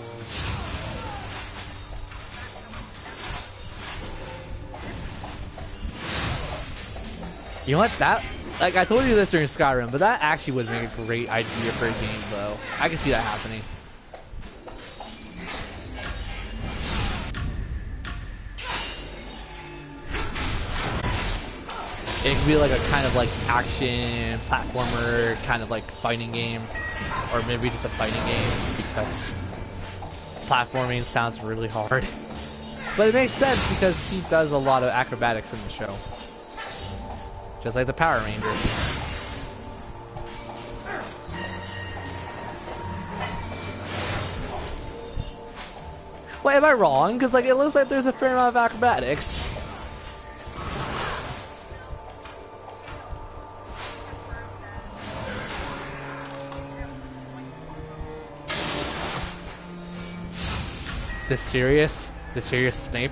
You know what? That, like I told you this during Skyrim, but that actually would make a great idea for a game, though. I can see that happening. It could be like a kind of like action platformer, kind of like fighting game, or maybe just a fighting game because platforming sounds really hard. But it makes sense because she does a lot of acrobatics in the show. Just like the Power Rangers. Wait, am I wrong? Because like it looks like there's a fair amount of acrobatics. The serious Snape?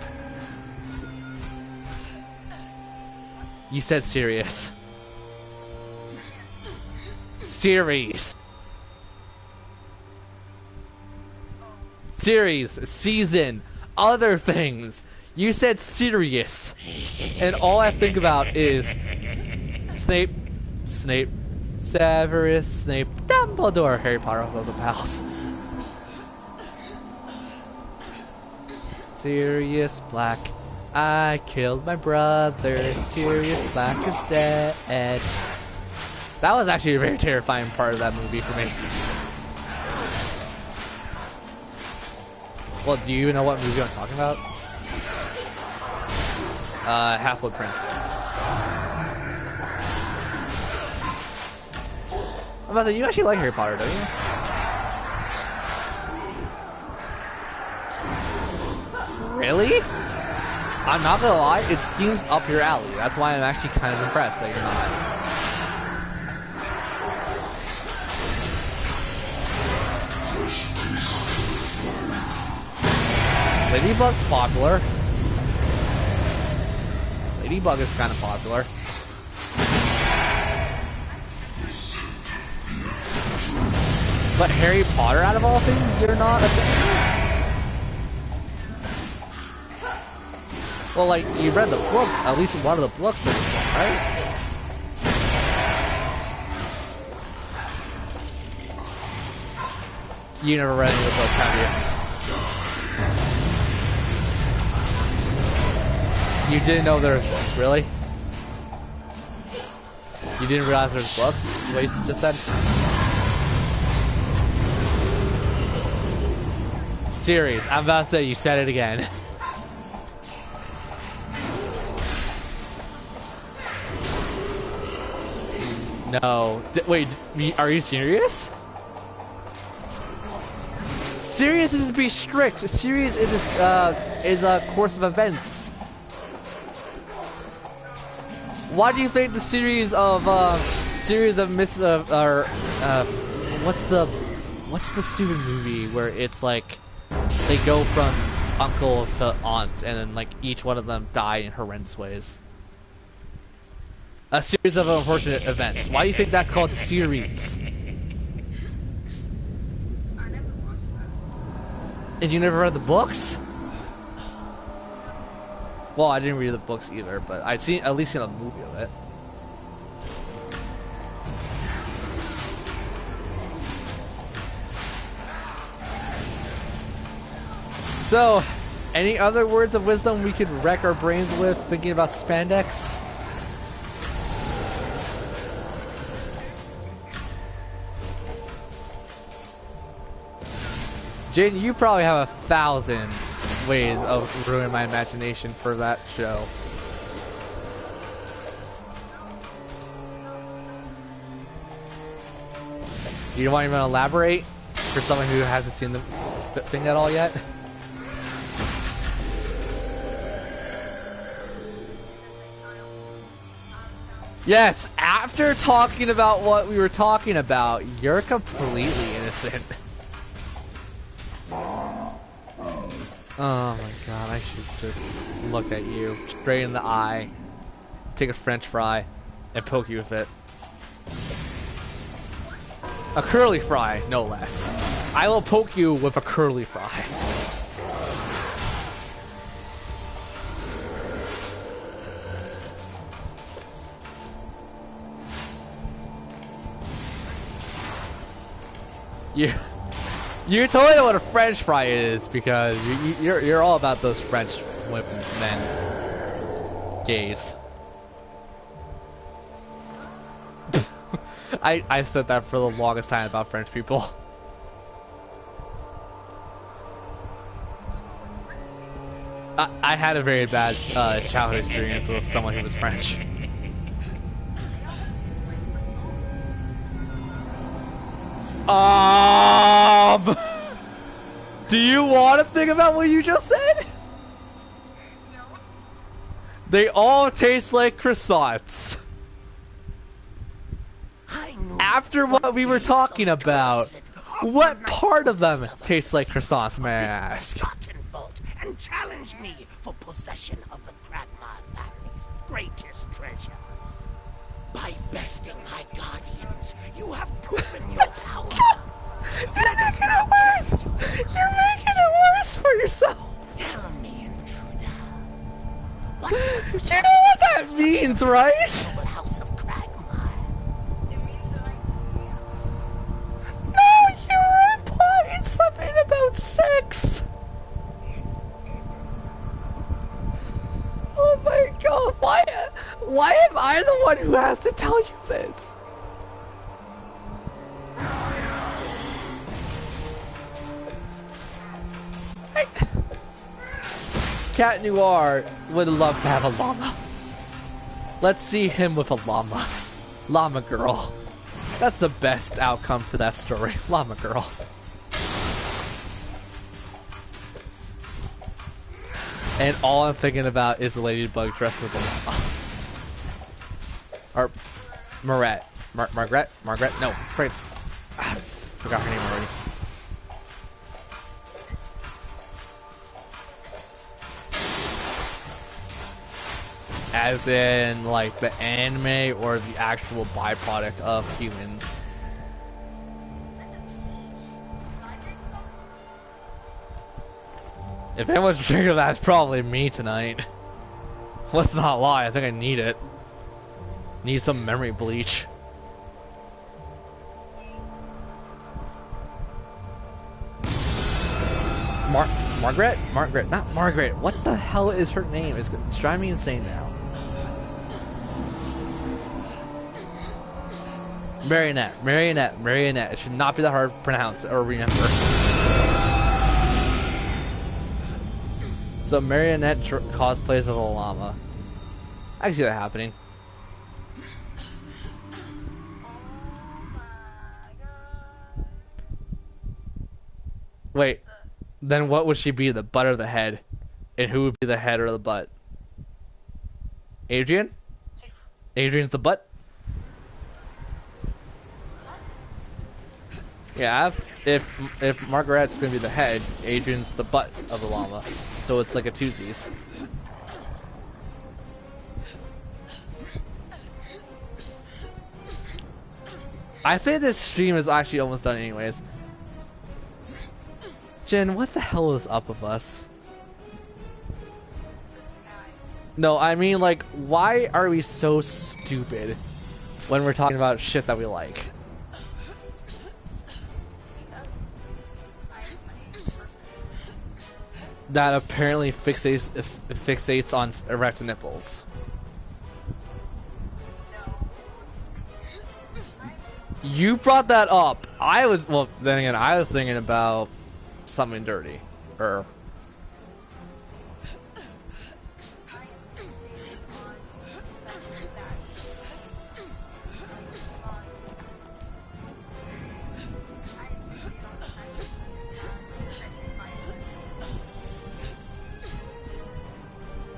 You said serious. Series. Series, season, other things. You said serious. And all I think about is Snape, Severus Snape, Dumbledore, Harry Potter, all the pals. Sirius Black, I killed my brother. Sirius Black is dead. That was actually a very terrifying part of that movie for me. Well, do you even know what movie I'm talking about? Half-Blood Prince. I'm about to say, you actually like Harry Potter, don't you? Really? I'm not gonna lie, it seems up your alley. That's why I'm actually kind of impressed that you're not. Ladybug's popular. Ladybug is kind of popular. But Harry Potter, out of all things, you're not a fan? Well, like, you read the books, at least one of the books of this one, right? You never read any of the books, have you? You didn't know there was books, really? You didn't realize there was books? What you just said? Series, I'm about to say you said it again. No. Wait, are you serious? Serious is to be strict. Serious is a course of events. Why do you think the series of what's the stupid movie where it's like they go from uncle to aunt and then like each one of them die in horrendous ways? A series of unfortunate events. Why do you think that's called series? And you never read the books? Well, I didn't read the books either, but I'd at least seen a movie of it. So, any other words of wisdom we could wreck our brains with thinking about spandex? Jaden, you probably have 1,000 ways of ruining my imagination for that show. You don't want to even elaborate? for someone who hasn't seen the thing at all yet. Yes, after talking about what we were talking about, you're completely innocent. Oh my god, I should just look at you straight in the eye, take a french fry, and poke you with it. A curly fry, no less. I will poke you with a curly fry. You totally know what a French fry is because you're all about those French men, gays. I said that for the longest time about French people. I had a very bad childhood experience with someone who was French. Do you want to think about what you just said? They all taste like croissants. After what we were talking about, what part of them tastes like croissants, may I ask? And challenge me for possession of the Kragma family's greatest treasures. By besting my guardians, you have proven your power. Let us now test you. You're making it worse for yourself. Tell me, intruder. What was you know what that means, right? House of Kragma. No, you were implying something about sex. Oh my god, why am I the one who has to tell you this? Cat Noir would love to have a llama. Let's see him with a llama. Llama girl. That's the best outcome to that story. Llama girl. And all I'm thinking about is the ladybug dressed as a llama. Or Marette. Margaret? No, I forgot her name already. As in, like, the anime or the actual byproduct of humans. If anyone's drinking that, it's probably me tonight. Let's not lie, I think I need it. Need some memory bleach. Margaret? Margaret, not Margaret. What the hell is her name? It's driving me insane now. Marionette. It should not be that hard to pronounce or remember. So Marionette cosplays as a llama. I can see that happening. Wait, then what would she be? The butt or the head? And who would be the head or the butt? Adrian? Adrian's the butt? Yeah, if Margaret's gonna be the head, Adrian's the butt of the llama. So it's like a twosies. I think this stream is actually almost done anyways. Jen, what the hell is up with us? No, I mean, like, why are we so stupid when we're talking about shit that we like? That apparently fixates on erect nipples. You brought that up. Well, then again, I was thinking about something dirty.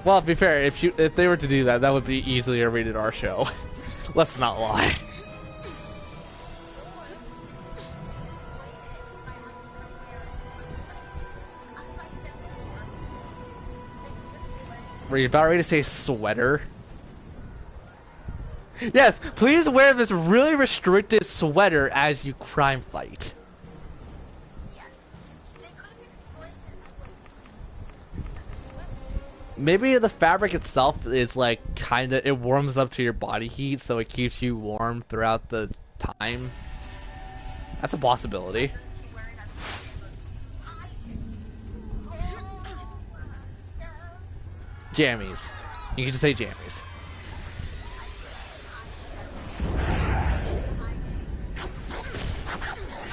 Well, to be fair, if they were to do that, that would be easily a rated R show. Let's not lie. Were you about ready to say sweater? Yes, please wear this really restricted sweater as you crime fight. Maybe the fabric itself is like kinda, it warms up to your body heat, so it keeps you warm throughout the time. That's a possibility. Jammies. You can just say jammies.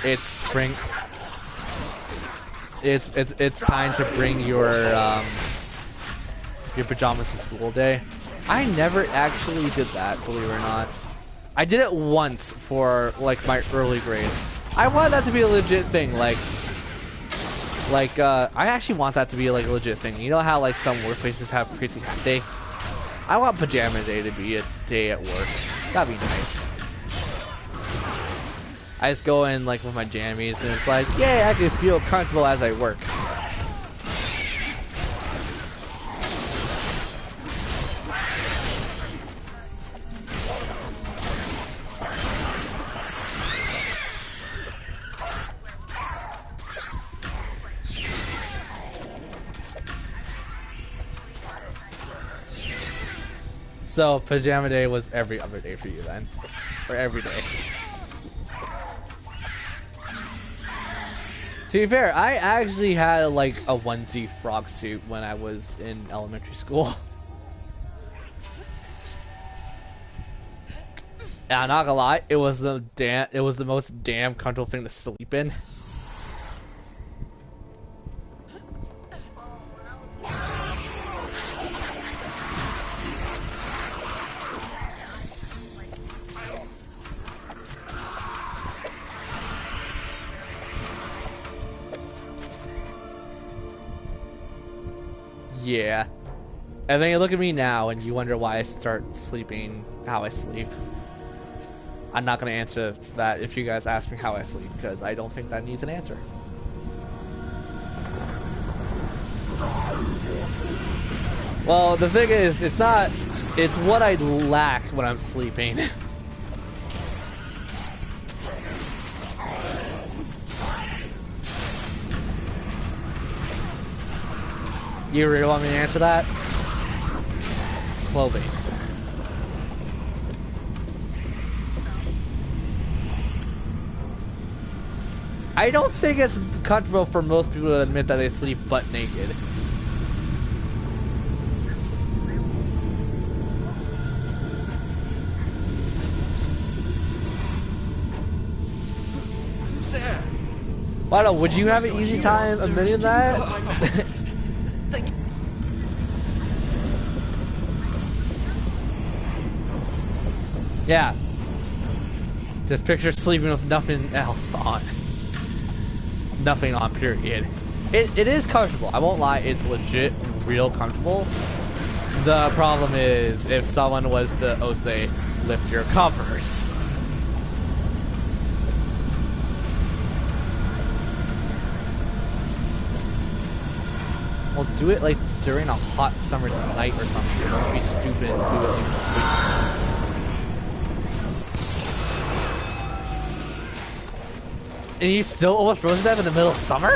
It's spring. It's time to bring your pajamas to school day. I never actually did that, believe it or not. I did it once for like my early grades. I wanted that to be a legit thing, I actually want that to be like a legit thing. You know how like some workplaces have crazy hat day? I want pajama day to be a day at work. That'd be nice. I just go in like with my jammies and it's like, yay, I can feel comfortable as I work. So, pajama day was every other day for you then? Or every day? To be fair, I actually had like a onesie frog suit when I was in elementary school. And I'm not gonna lie, it was the most damn comfortable thing to sleep in. Yeah. And then you look at me now and you wonder why I start sleeping how I sleep. I'm not going to answer that if you guys ask me how I sleep, because I don't think that needs an answer. Well, the thing is, it's what I lack when I'm sleeping. You really want me to answer that? Clothing. I don't think it's comfortable for most people to admit that they sleep butt naked. Who's there? I don't know, would you have an easy time admitting that? Yeah. Just picture sleeping with nothing else on. Nothing on, period. It is comfortable. I won't lie, it's legit real comfortable. The problem is if someone was to, oh say, lift your covers. Well, do it like during a hot summer's night or something. Don't be stupid and do it like and you still almost froze to death in the middle of summer?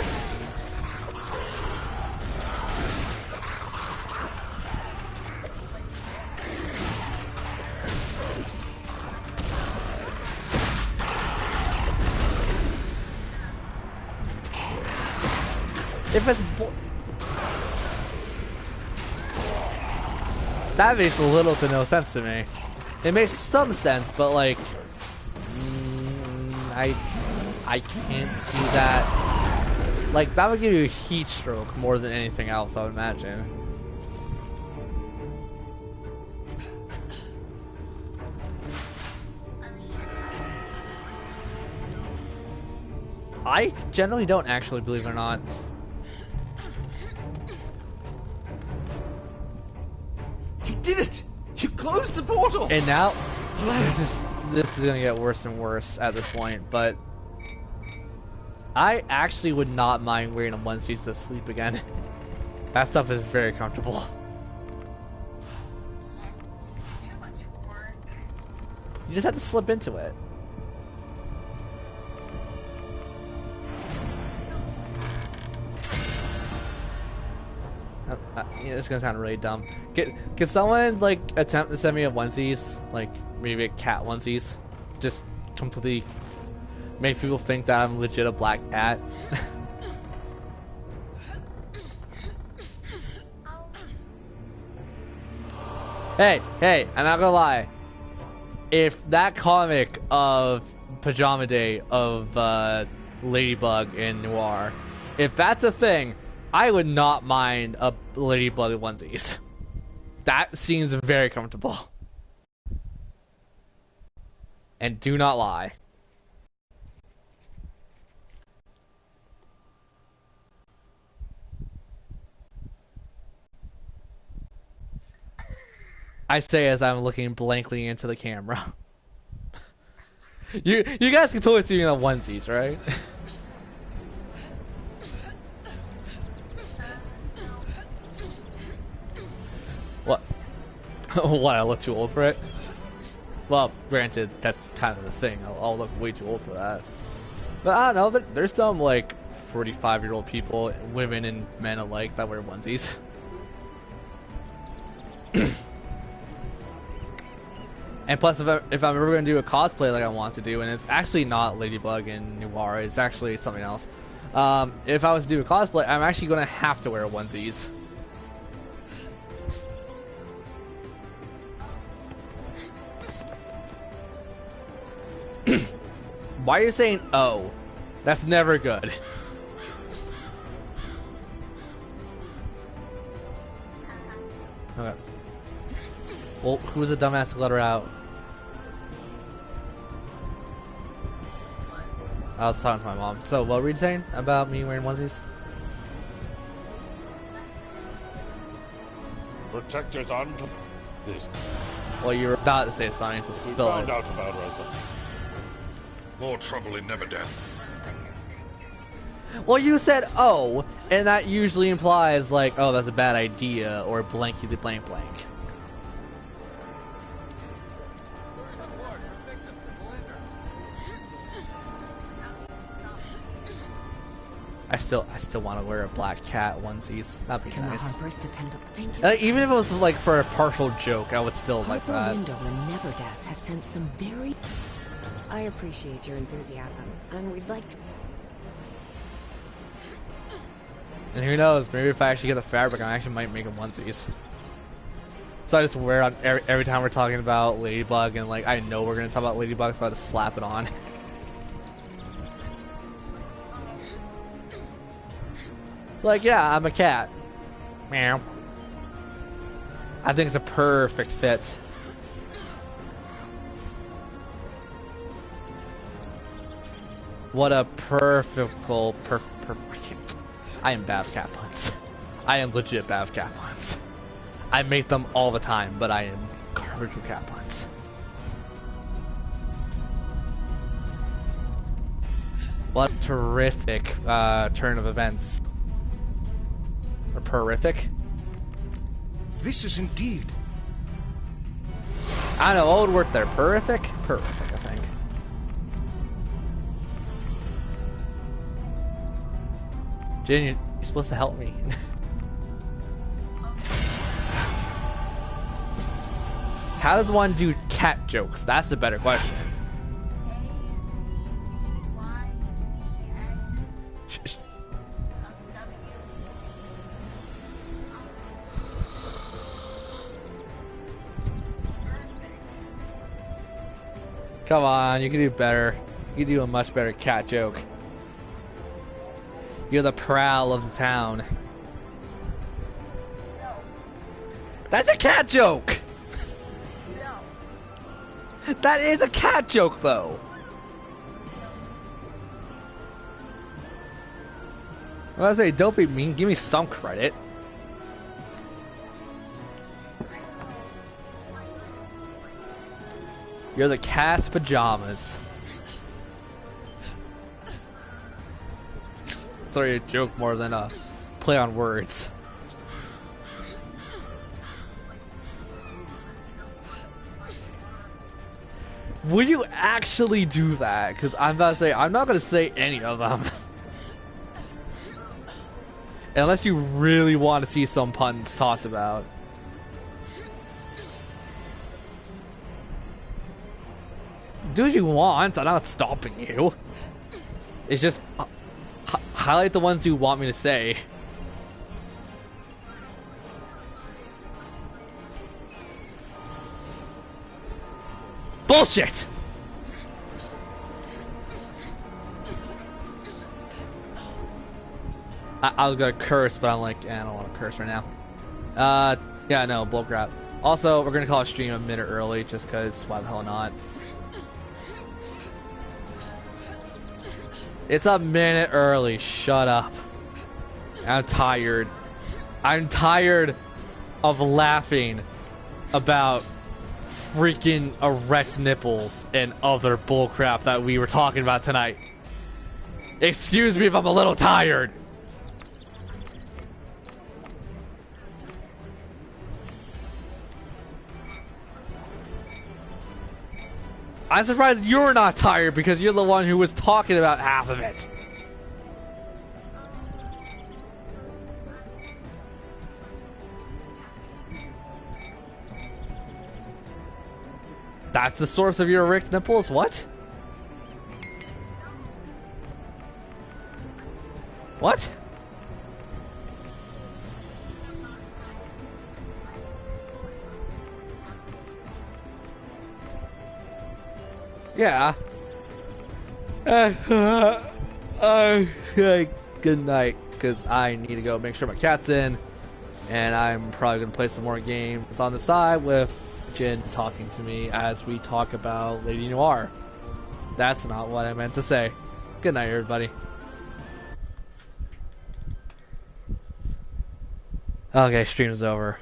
If it's that makes little to no sense to me. It makes some sense, but like, I can't see that. Like, that would give you a heat stroke more than anything else, I would imagine. I generally don't actually, believe it or not. did it! You closed the portal! And now, this is gonna get worse and worse at this point, but I actually would not mind wearing a onesie to sleep again. That stuff is very comfortable. You just have to slip into it. Yeah, it's gonna sound really dumb. Can someone like attempt to send me a onesies, like maybe a cat onesies, just completely make people think that I'm legit a black cat? Hey, I'm not gonna lie. If that comic of Pajama Day of Ladybug and Noir, if that's a thing, I would not mind a Ladybug onesies. That seems very comfortable. And do not lie. I say as I'm looking blankly into the camera. You guys can totally see me in the onesies, right? What? What? I look too old for it? Well, granted, that's kind of the thing. I'll look way too old for that. But I don't know. There's some like 45-year-old people, women and men alike, that wear onesies. And plus, if I'm ever going to do a cosplay like I want to do, and it's actually not Ladybug and Noir, it's actually something else. If I was to do a cosplay, I'm actually going to have to wear onesies. Why are you saying oh? That's never good. Okay. Well, who was the dumbass who let her out? I was talking to my mom. So, what were you saying about me wearing onesies? Protectors on this. Well, you were about to say something, so spill it. We found out about Rosa. More trouble in Neverdeath. Well, you said oh, and that usually implies like, oh, that's a bad idea, or blankety blank blank. I still want to wear a black cat onesies. That'd be nice. Thank you. Even if it was like for a partial joke, I would still like that. Window and NeverDeath has sent some very... I appreciate your enthusiasm, and we'd like to... And who knows, maybe if I actually get the fabric, I actually might make them onesies. So I just wear it on every time we're talking about Ladybug, and like I know we're gonna talk about Ladybug, so I just slap it on. It's like, yeah, I'm a cat. Meow. I think it's a perfect fit. What a I am bad with cat puns. I am legit bad with cat puns. I make them all the time, but I am garbage with cat puns. What a terrific turn of events. Or horrific. This is indeed. I don't know, what would work there? Horrific? Horrific, I think. Jin, you're supposed to help me. How does one do cat jokes? That's a better question. Come on, you can do better. You can do a much better cat joke. You're the prowl of the town. That's a cat joke! That is a cat joke, though. Well, I say, don't be mean. Give me some credit. You're the cat's pajamas. Sorry, a joke more than a play on words. Will you actually do that? Because I'm about to say, I'm not going to say any of them. Unless you really want to see some puns talked about. Do what you want, I'm not stopping you. It's just highlight the ones you want me to say. Bullshit! I was gonna curse, but I'm like, I don't want to curse right now. Yeah, no, bullcrap. Also, we're gonna call a stream a minute early, just cause why the hell not? It's a minute early, shut up. I'm tired. I'm tired of laughing about freaking erect nipples and other bullcrap that we were talking about tonight. Excuse me if I'm a little tired. I'm surprised you're not tired because you're the one who was talking about half of it. That's the source of your erect nipples? What? What? Yeah. Good night, because I need to go make sure my cat's in, and I'm probably going to play some more games on the side with Jin talking to me as we talk about Lady Noir. That's not what I meant to say. Good night, everybody. Okay, stream's over.